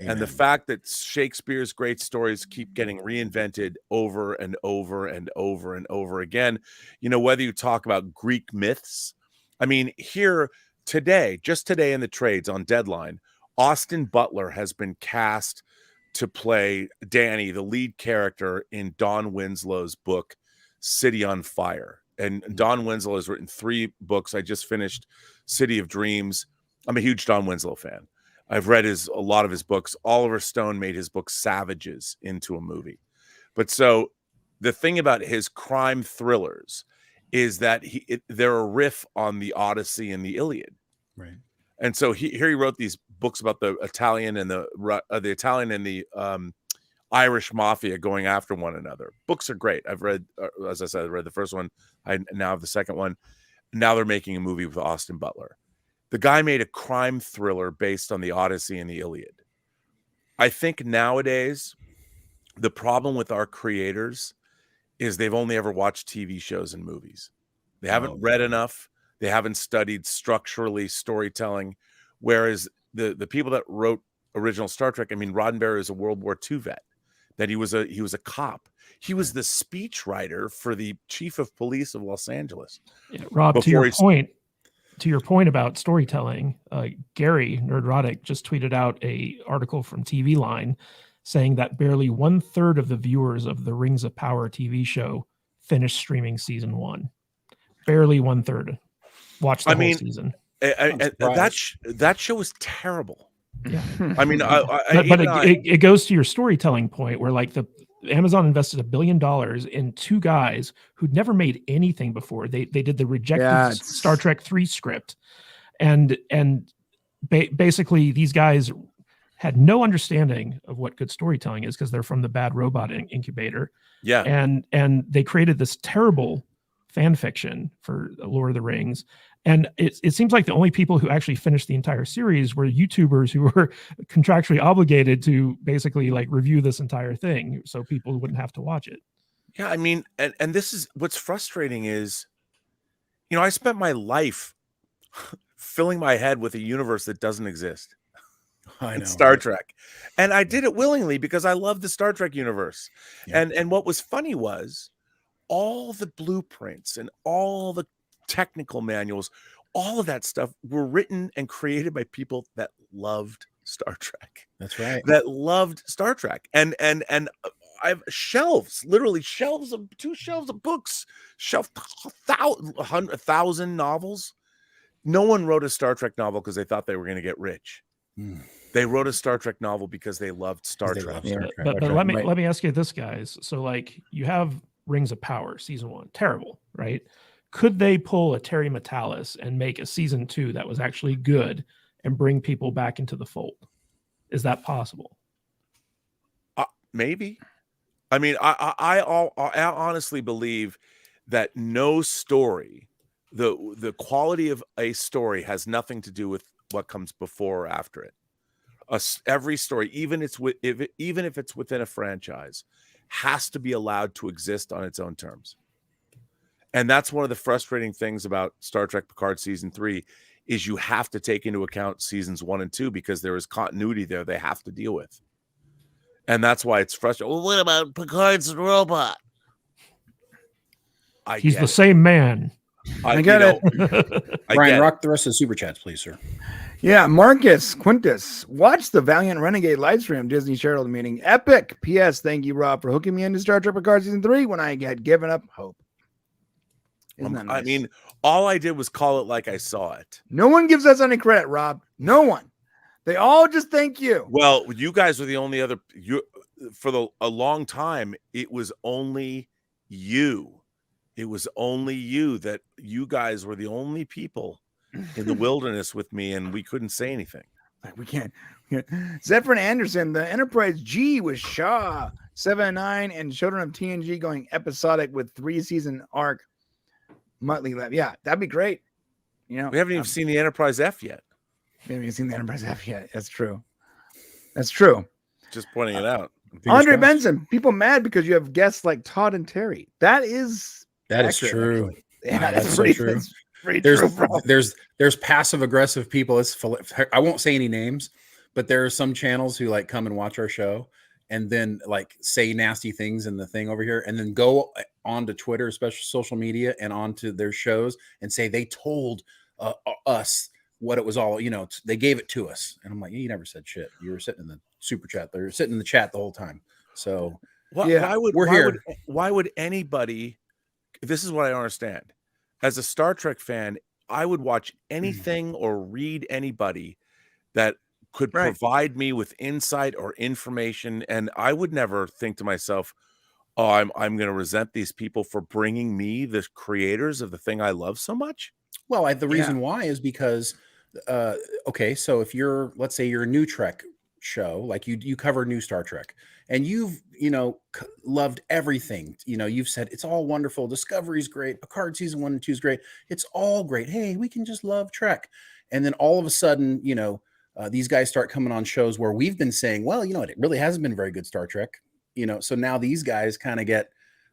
Amen. And the fact that Shakespeare's great stories keep getting reinvented over and over and over and over again, whether you talk about Greek myths, I mean, just today in the trades on Deadline, Austin Butler has been cast to play Danny, the lead character in Don Winslow's book, City on Fire. And Don Winslow has written 3 books. I just finished City of Dreams. I'm a huge Don Winslow fan. I've read a lot of his books. Oliver Stone made his book Savages into a movie. But so the thing about his crime thrillers is that they're a riff on the Odyssey and the Iliad. Right. And so he wrote these books about the Italian and the Irish mafia going after one another. Books are great. I've read, as I said, I read the first one. I now have the second one. Now they're making a movie with Austin Butler. The guy made a crime thriller based on the Odyssey and the Iliad. I think nowadays, the problem with our creators is they've only ever watched TV shows and movies. They haven't read enough. They haven't studied structurally storytelling. Whereas the people that wrote original Star Trek, I mean, Roddenberry is a World War II vet. That he was a cop. He was the speechwriter for the chief of police of Los Angeles. Yeah, Rob, to your point about storytelling, Gary Nerdrotic just tweeted out a article from TV Line saying that barely 1/3 of the viewers of the Rings of Power TV show finished streaming season 1. Barely 1/3 watched the whole season. That show was terrible. Yeah, I mean, it goes to your storytelling point where like the Amazon invested $1 billion in 2 guys who'd never made anything before. They did the rejected Star Trek 3 script, and basically these guys had no understanding of what good storytelling is because they're from the Bad Robot Incubator. Yeah, and they created this terrible fan fiction for Lord of the Rings. And it seems like the only people who actually finished the entire series were YouTubers who were contractually obligated to basically like review this entire thing so people wouldn't have to watch it. Yeah, I mean, and this is what's frustrating is, I spent my life filling my head with a universe that doesn't exist. I know. Star Trek. And I did it willingly because I love the Star Trek universe. Yeah. And what was funny was all the blueprints and all the technical manuals, all of that stuff were written and created by people that loved Star Trek. That's right. That loved Star Trek. And I have literally shelves of 2 shelves of books, 1,000 novels. No one wrote a Star Trek novel because they thought they were going to get rich. They wrote a Star Trek novel because they loved Star Trek. But let me ask you this, guys. So like you have Rings of Power season 1, terrible, right? Could they pull a Terry Matalas and make a season 2 that was actually good and bring people back into the fold? Is that possible? Maybe. I mean, I honestly believe that no story, the quality of a story has nothing to do with what comes before or after it. Every story, even if it's within a franchise, has to be allowed to exist on its own terms. And that's one of the frustrating things about Star Trek Picard season 3 is you have to take into account seasons 1 and 2 because there is continuity there they have to deal with. And that's why it's frustrating. Well, what about Picard's robot? He's the same man. I get it. Brian, rock the rest of the super chats, please, sir. Yeah, Marcus Quintus, watch the Valiant Renegade live stream Disney shareholder meeting. Epic. P.S. Thank you, Rob, for hooking me into Star Trek Picard season 3 when I had given up hope. Isn't that nice? I mean, all I did was call it like I saw it. No one gives us any credit, Rob. No one. They all just thank you. Well, you guys were the only other. A long time, it was only you. It was only you that you guys were the only people in the wilderness with me, and we couldn't say anything. We can't. Zephyr Anderson, the Enterprise G with Shaw 7-9 and Children of TNG going episodic with 3-season arc. Muttley left. Yeah, that'd be great. You know, We haven't even seen the Enterprise F yet. we haven't even seen the Enterprise F yet. That's true. That's true. Just pointing it out. Andre Benson, people mad because you have guests like Todd and Terry. That is accurate, true. actually. Yeah, That's so pretty, true. that's pretty true, bro. There's passive aggressive people. I won't say any names, but there are some channels who like come and watch our show and then like say nasty things in the thing over here and then go onto Twitter, especially social media, and onto their shows and say they told us what it was all, they gave it to us. And I'm like, you never said shit. You were sitting in the super chat. They were sitting in the chat the whole time. So why would anybody, this is what I don't understand. As a Star Trek fan, I would watch anything or read anybody that could provide me with insight or information. And I would never think to myself, oh, I'm going to resent these people for bringing me the creators of the thing I love so much. Well, the reason why is because, so if let's say you're a new Trek show, like you cover new Star Trek, and you've, loved everything, you've said it's all wonderful. Discovery's great. Picard season 1 and 2 is great. It's all great. Hey, we can just love Trek. And then all of a sudden, these guys start coming on shows where we've been saying, well, it really hasn't been very good Star Trek, so now these guys kind of get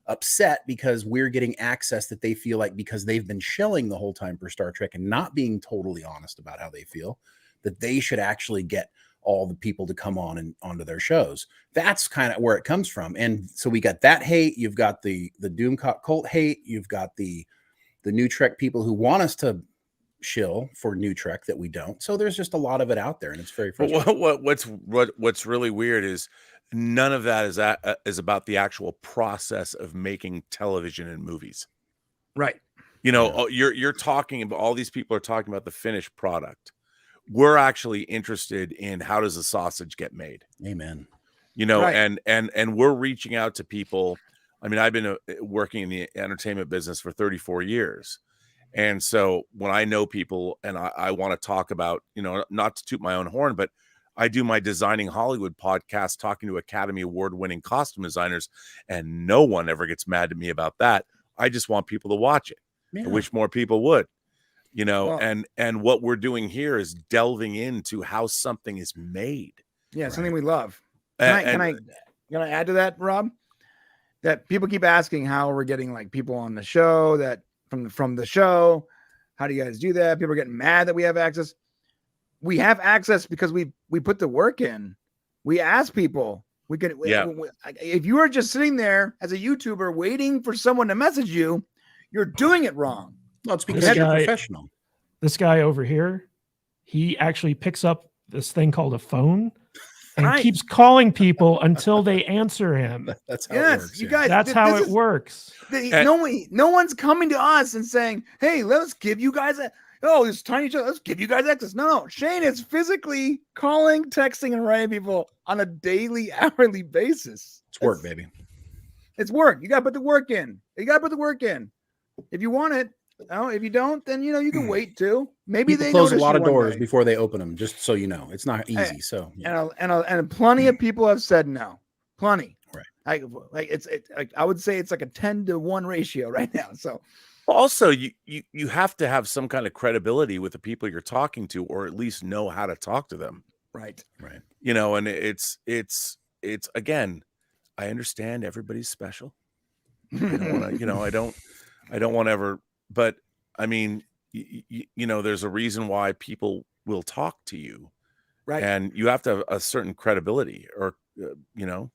upset because we're getting access that they feel like because they've been shilling the whole time for Star Trek and not being totally honest about how they feel, that they should actually get all the people to come on and onto their shows. That's kind of where it comes from. And so we got that hate. You've got the Doom cult hate. You've got the new Trek people who want us to shill for new Trek that we don't. So there's just a lot of it out there, and it's very frustrating. What's really weird is none of that is about the actual process of making television and movies. Right. You're talking about, all these people are talking about the finished product. We're actually interested in how does the sausage get made. Amen. And we're reaching out to people. I mean, I've been working in the entertainment business for 34 years. And so when I know people and I want to talk about, not to toot my own horn, but I do my Designing Hollywood podcast talking to Academy Award winning costume designers, and no one ever gets mad at me about that. I just want people to watch it. Yeah. I wish more people would, and what we're doing here is delving into how something is made. Yeah, something we love. Can I add to that, Rob? That people keep asking how we're getting like people on the show that from the show. How do you guys do that? People are getting mad that we have access. We have access because we put the work in. We ask people. We could. If you are just sitting there as a YouTuber waiting for someone to message you, you're doing it wrong. Well, it's because you're professional. This guy over here, he actually picks up this thing called a phone and keeps calling people until they answer him. That's how it works. You guys. That's how it works. No one's coming to us and saying, "Hey, let's give you guys this tiny show. Let's give you guys access." No, Shane is physically calling, texting, and writing people on a daily, hourly basis. It's work, baby. It's work. You got to put the work in. If you want it. If you don't, then you can wait too. Maybe people they close a lot of one doors day before they open them. Just so you know, it's not easy. And plenty of people have said no. Plenty. Right. I would say it's like a 10-to-1 ratio right now. So also you have to have some kind of credibility with the people you're talking to, or at least know how to talk to them. Right. You know, and it's again, I understand everybody's special. I don't want to, you know, I don't want to ever, but I mean, you know, there's a reason why people will talk to you, Right. and you have to have a certain credibility, or you know,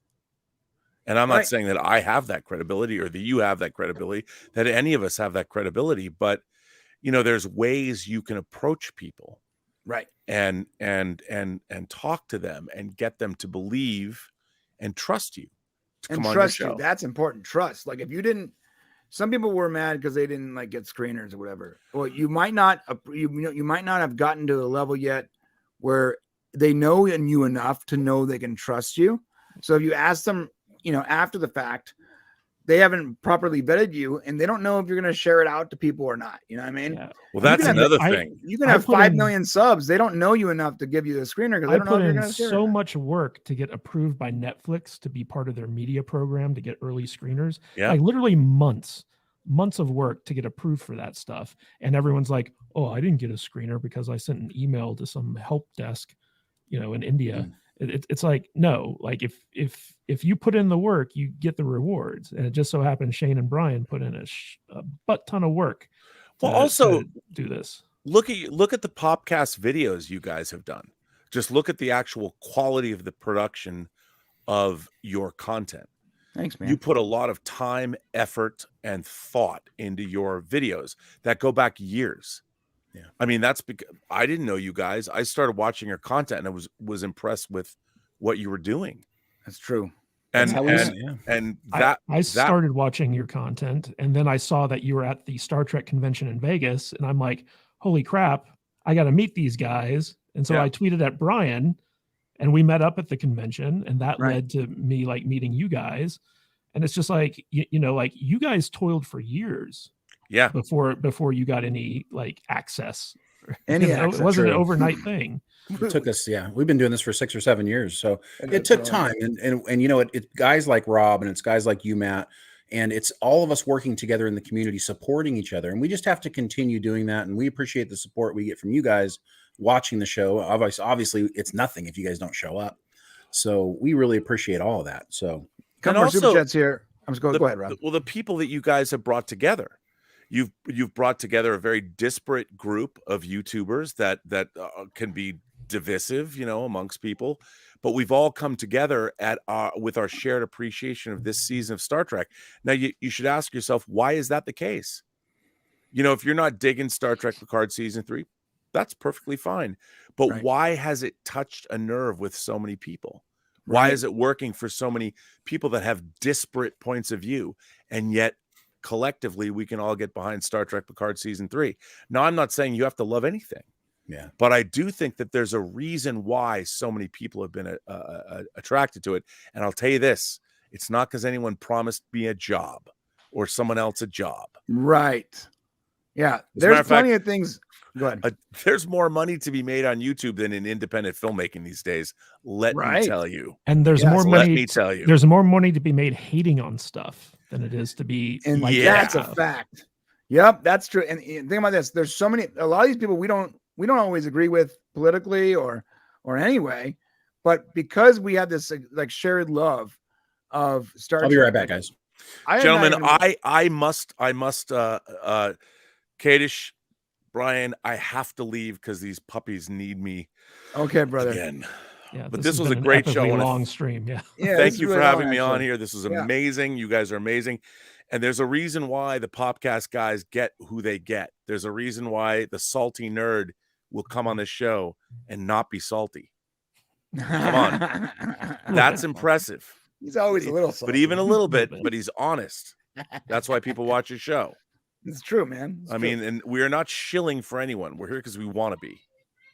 and I'm not saying that I have that credibility or that you have that credibility, that any of us have that credibility, but you know, there's ways you can approach people, Right. and talk to them and get them to believe and trust you to And come on trust your you. show. That's important. Trust. Like if you didn't, some people were mad because they didn't like get screeners or whatever. Well, you might not have gotten to the level yet where they know you enough to know they can trust you. So if you ask them, you know, after the fact, they haven't properly vetted you and they don't know if you're going to share it out to people or not. You know what I mean? Yeah. Well, that's another thing. You can have 5 million subs. They don't know you enough to give you the screener because they don't know if you're going to share so it. much work to get approved by Netflix to be part of their media program to get early screeners. Yeah. Like literally months of work to get approved for that stuff. And everyone's like, oh, I didn't get a screener because I sent an email to some help desk, you know, in India. It's like, no, like if you put in the work, you get the rewards. And it just so happened Shane and Brian put in a butt ton of work. Well, also to do this. Look at the Popcast videos you guys have done. Just look at the actual quality of the production of your content. Thanks, man. You put a lot of time, effort, and thought into your videos that go back years. Yeah. I mean, that's because I didn't know you guys. I started watching your content and I was impressed with what you were doing. That's true. And I started watching your content, and then I saw that you were at the Star Trek convention in Vegas, and I'm like, holy crap, I got to meet these guys. And so I tweeted at Brian, and we met up at the convention, and that led to me like meeting you guys. And it's just like, you know, like you guys toiled for years. Yeah. Before you got any like access. Access. It wasn't an overnight thing. It took us, we've been doing this for 6 or 7 years. So it took time. And you know, it's guys like Rob and it's guys like you, Matt, and it's all of us working together in the community, supporting each other. And we just have to continue doing that. And we appreciate the support we get from you guys watching the show. Obviously it's nothing if you guys don't show up. So we really appreciate all of that. So couple more super chats here. Go ahead, Rob. Well, the people that you guys have brought together. You've brought together a very disparate group of YouTubers that can be divisive, you know, amongst people, but we've all come together with our shared appreciation of this season of Star Trek. Now, you should ask yourself, why is that the case? You know, if you're not digging Star Trek Picard season 3, that's perfectly fine. But why has it touched a nerve with so many people? Why is it working for so many people that have disparate points of view, and yet collectively we can all get behind Star Trek Picard season 3? Now, I'm not saying you have to love anything, but I do think that there's a reason why so many people have been attracted to it. And I'll tell you this, it's not because anyone promised me a job or someone else a job. Right. Yeah. There's plenty of things. Go ahead. There's more money to be made on YouTube than in independent filmmaking these days. Let me tell you. And there's more money. Let me tell you. There's more money to be made hating on stuff than it is to be. And that's a fact. Yep, that's true. And think about this. There's so many. A lot of these people we don't always agree with politically or anyway, but because we have this like shared love of Star Trek. I'll be right back, guys. Gentlemen, I must Kadish, Brian, I have to leave because these puppies need me. Okay, brother. Again. Yeah, but this was a great show. Long stream. Yeah. Thank you for having me on here. This was amazing. You guys are amazing. And there's a reason why the Popcast guys get who they get. There's a reason why the salty nerd will come on this show and not be salty. Come on. That's impressive. He's always a little salty. But even a little bit, but he's honest. That's why people watch his show. It's true, man. I mean, and we are not shilling for anyone. We're here because we want to be.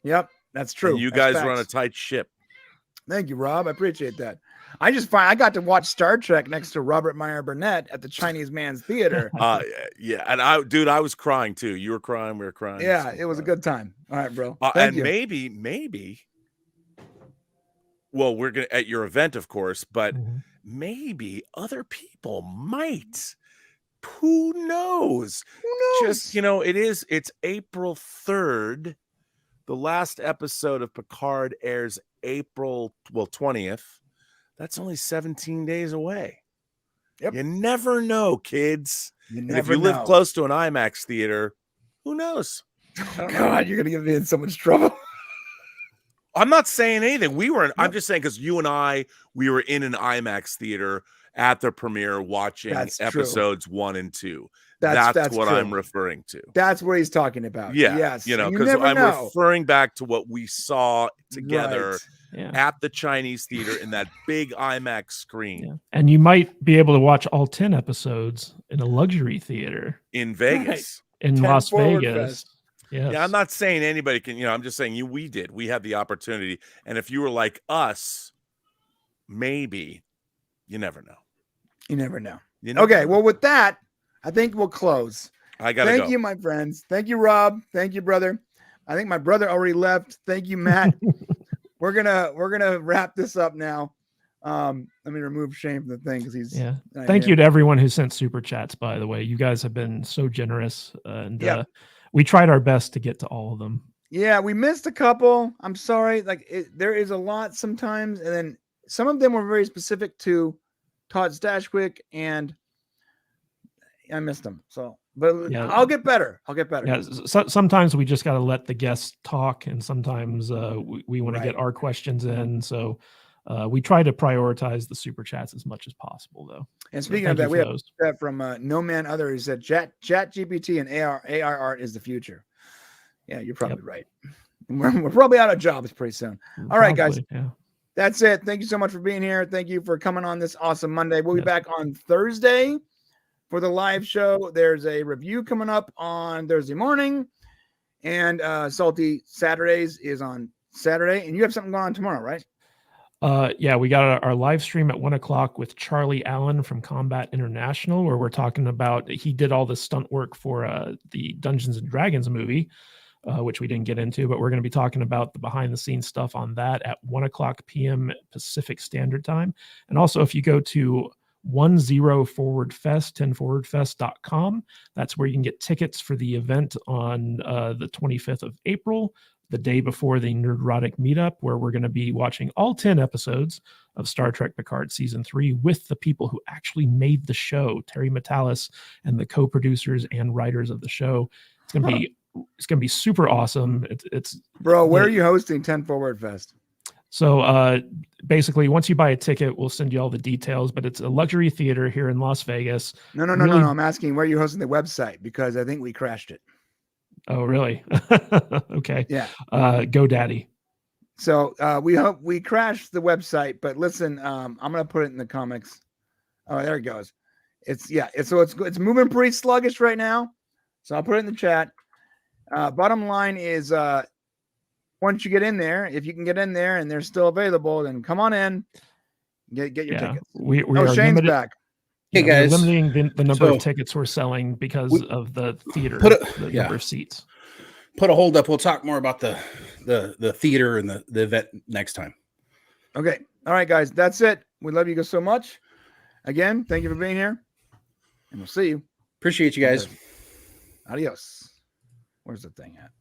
Yep, that's true. And you guys run a tight ship. Thank you, Rob. I appreciate that. I got to watch Star Trek next to Robert Meyer Burnett at the Chinese Man's Theater. Yeah, and I was crying too. You were crying, we were crying. Yeah, it was a good time. All right, bro. And you. maybe. Well, we're gonna at your event, of course, but maybe other people might. Who knows? Who knows? Just it's April 3rd. The last episode of Picard airs April 20th. That's only 17 days away. Yep. You never know, kids. You And never if you live know. close to an IMAX theater, who knows? God, you're gonna get me in so much trouble. I'm not saying anything. I'm just saying because you and I, we were in an IMAX theater at the premiere watching That's true. episodes 1 and 2. That's what true. I'm referring to. That's what he's talking about. Yeah. Yes. You know, And because never I'm know. referring back to what we saw together Right. at the Chinese theater in that big IMAX screen Yeah. And you might be able to watch all 10 episodes in a luxury theater in Vegas. in 10 Las Forward Vegas. Fest. Yes. Yeah, I'm not saying anybody can, I'm just saying we did. We had the opportunity. And if you were like us, maybe, you never know. You never know. You never Okay, know. well, with that, I think we'll close. I gotta Thank go. you, my friends. Thank you, Rob. Thank you, brother. I think my brother already left. Thank you, Matt. We're gonna wrap this up now. Let me remove Shane from the thing because he's not Thank here. you to everyone who sent super chats, by the way. You guys have been so generous, and Yep. We tried our best to get to all of them. Yeah, we missed a couple. I'm sorry. There is a lot sometimes, and then some of them were very specific to Todd Stashwick, and I missed them. So, but Yeah. I'll get better. Yeah, sometimes we just got to let the guests talk, and sometimes we want to get our questions in. So we try to prioritize the super chats as much as possible, though. And speaking So of thank that, we you have for those. that from No Man Other, who said Chat GPT and AR art is the future. Yeah, you're probably right. We're probably out of jobs pretty soon. All right, guys. Probably, yeah. That's it. Thank you so much for being here. Thank you for coming on this awesome Monday. We'll be back on Thursday for the live show. There's a review coming up on Thursday morning, and Salty Saturdays is on Saturday. And you have something going on tomorrow, right? Yeah, we got our live stream at 1:00 with Charlie Allen from Combat International, where we're talking about, he did all the stunt work for the Dungeons and Dragons movie, which we didn't get into, but we're going to be talking about the behind the scenes stuff on that at 1:00 p.m. Pacific Standard Time. And also, if you go to 10forwardfest, 10forwardfest.com, that's where you can get tickets for the event on the 25th of April, the day before the Nerdrotic meetup, where we're going to be watching all 10 episodes of Star Trek Picard Season 3 with the people who actually made the show, Terry Matalas and the co-producers and writers of the show. It's going to be super awesome. It's Bro, where are you hosting 10 Forward Fest? So basically, once you buy a ticket, we'll send you all the details, but it's a luxury theater here in Las Vegas. No. I'm asking where are you hosting the website, because I think we crashed it. Oh, really? Okay. Yeah. GoDaddy. So we hope we crashed the website, but listen, I'm gonna put it in the comics. Oh, there it goes. It's moving pretty sluggish right now. So I'll put it in the chat. Bottom line is once you get in there, if you can get in there and they're still available, then come on in, get your tickets. We are Shane's limited, back. Hey, we're guys. limiting the number So- of tickets we're selling because of the theater, the number of seats. Put a hold up. We'll talk more about the theater and the event next time. Okay. All right, guys. That's it. We love you guys so much. Again, thank you for being here. And we'll see you. Appreciate you guys. Adios. Where's the thing at?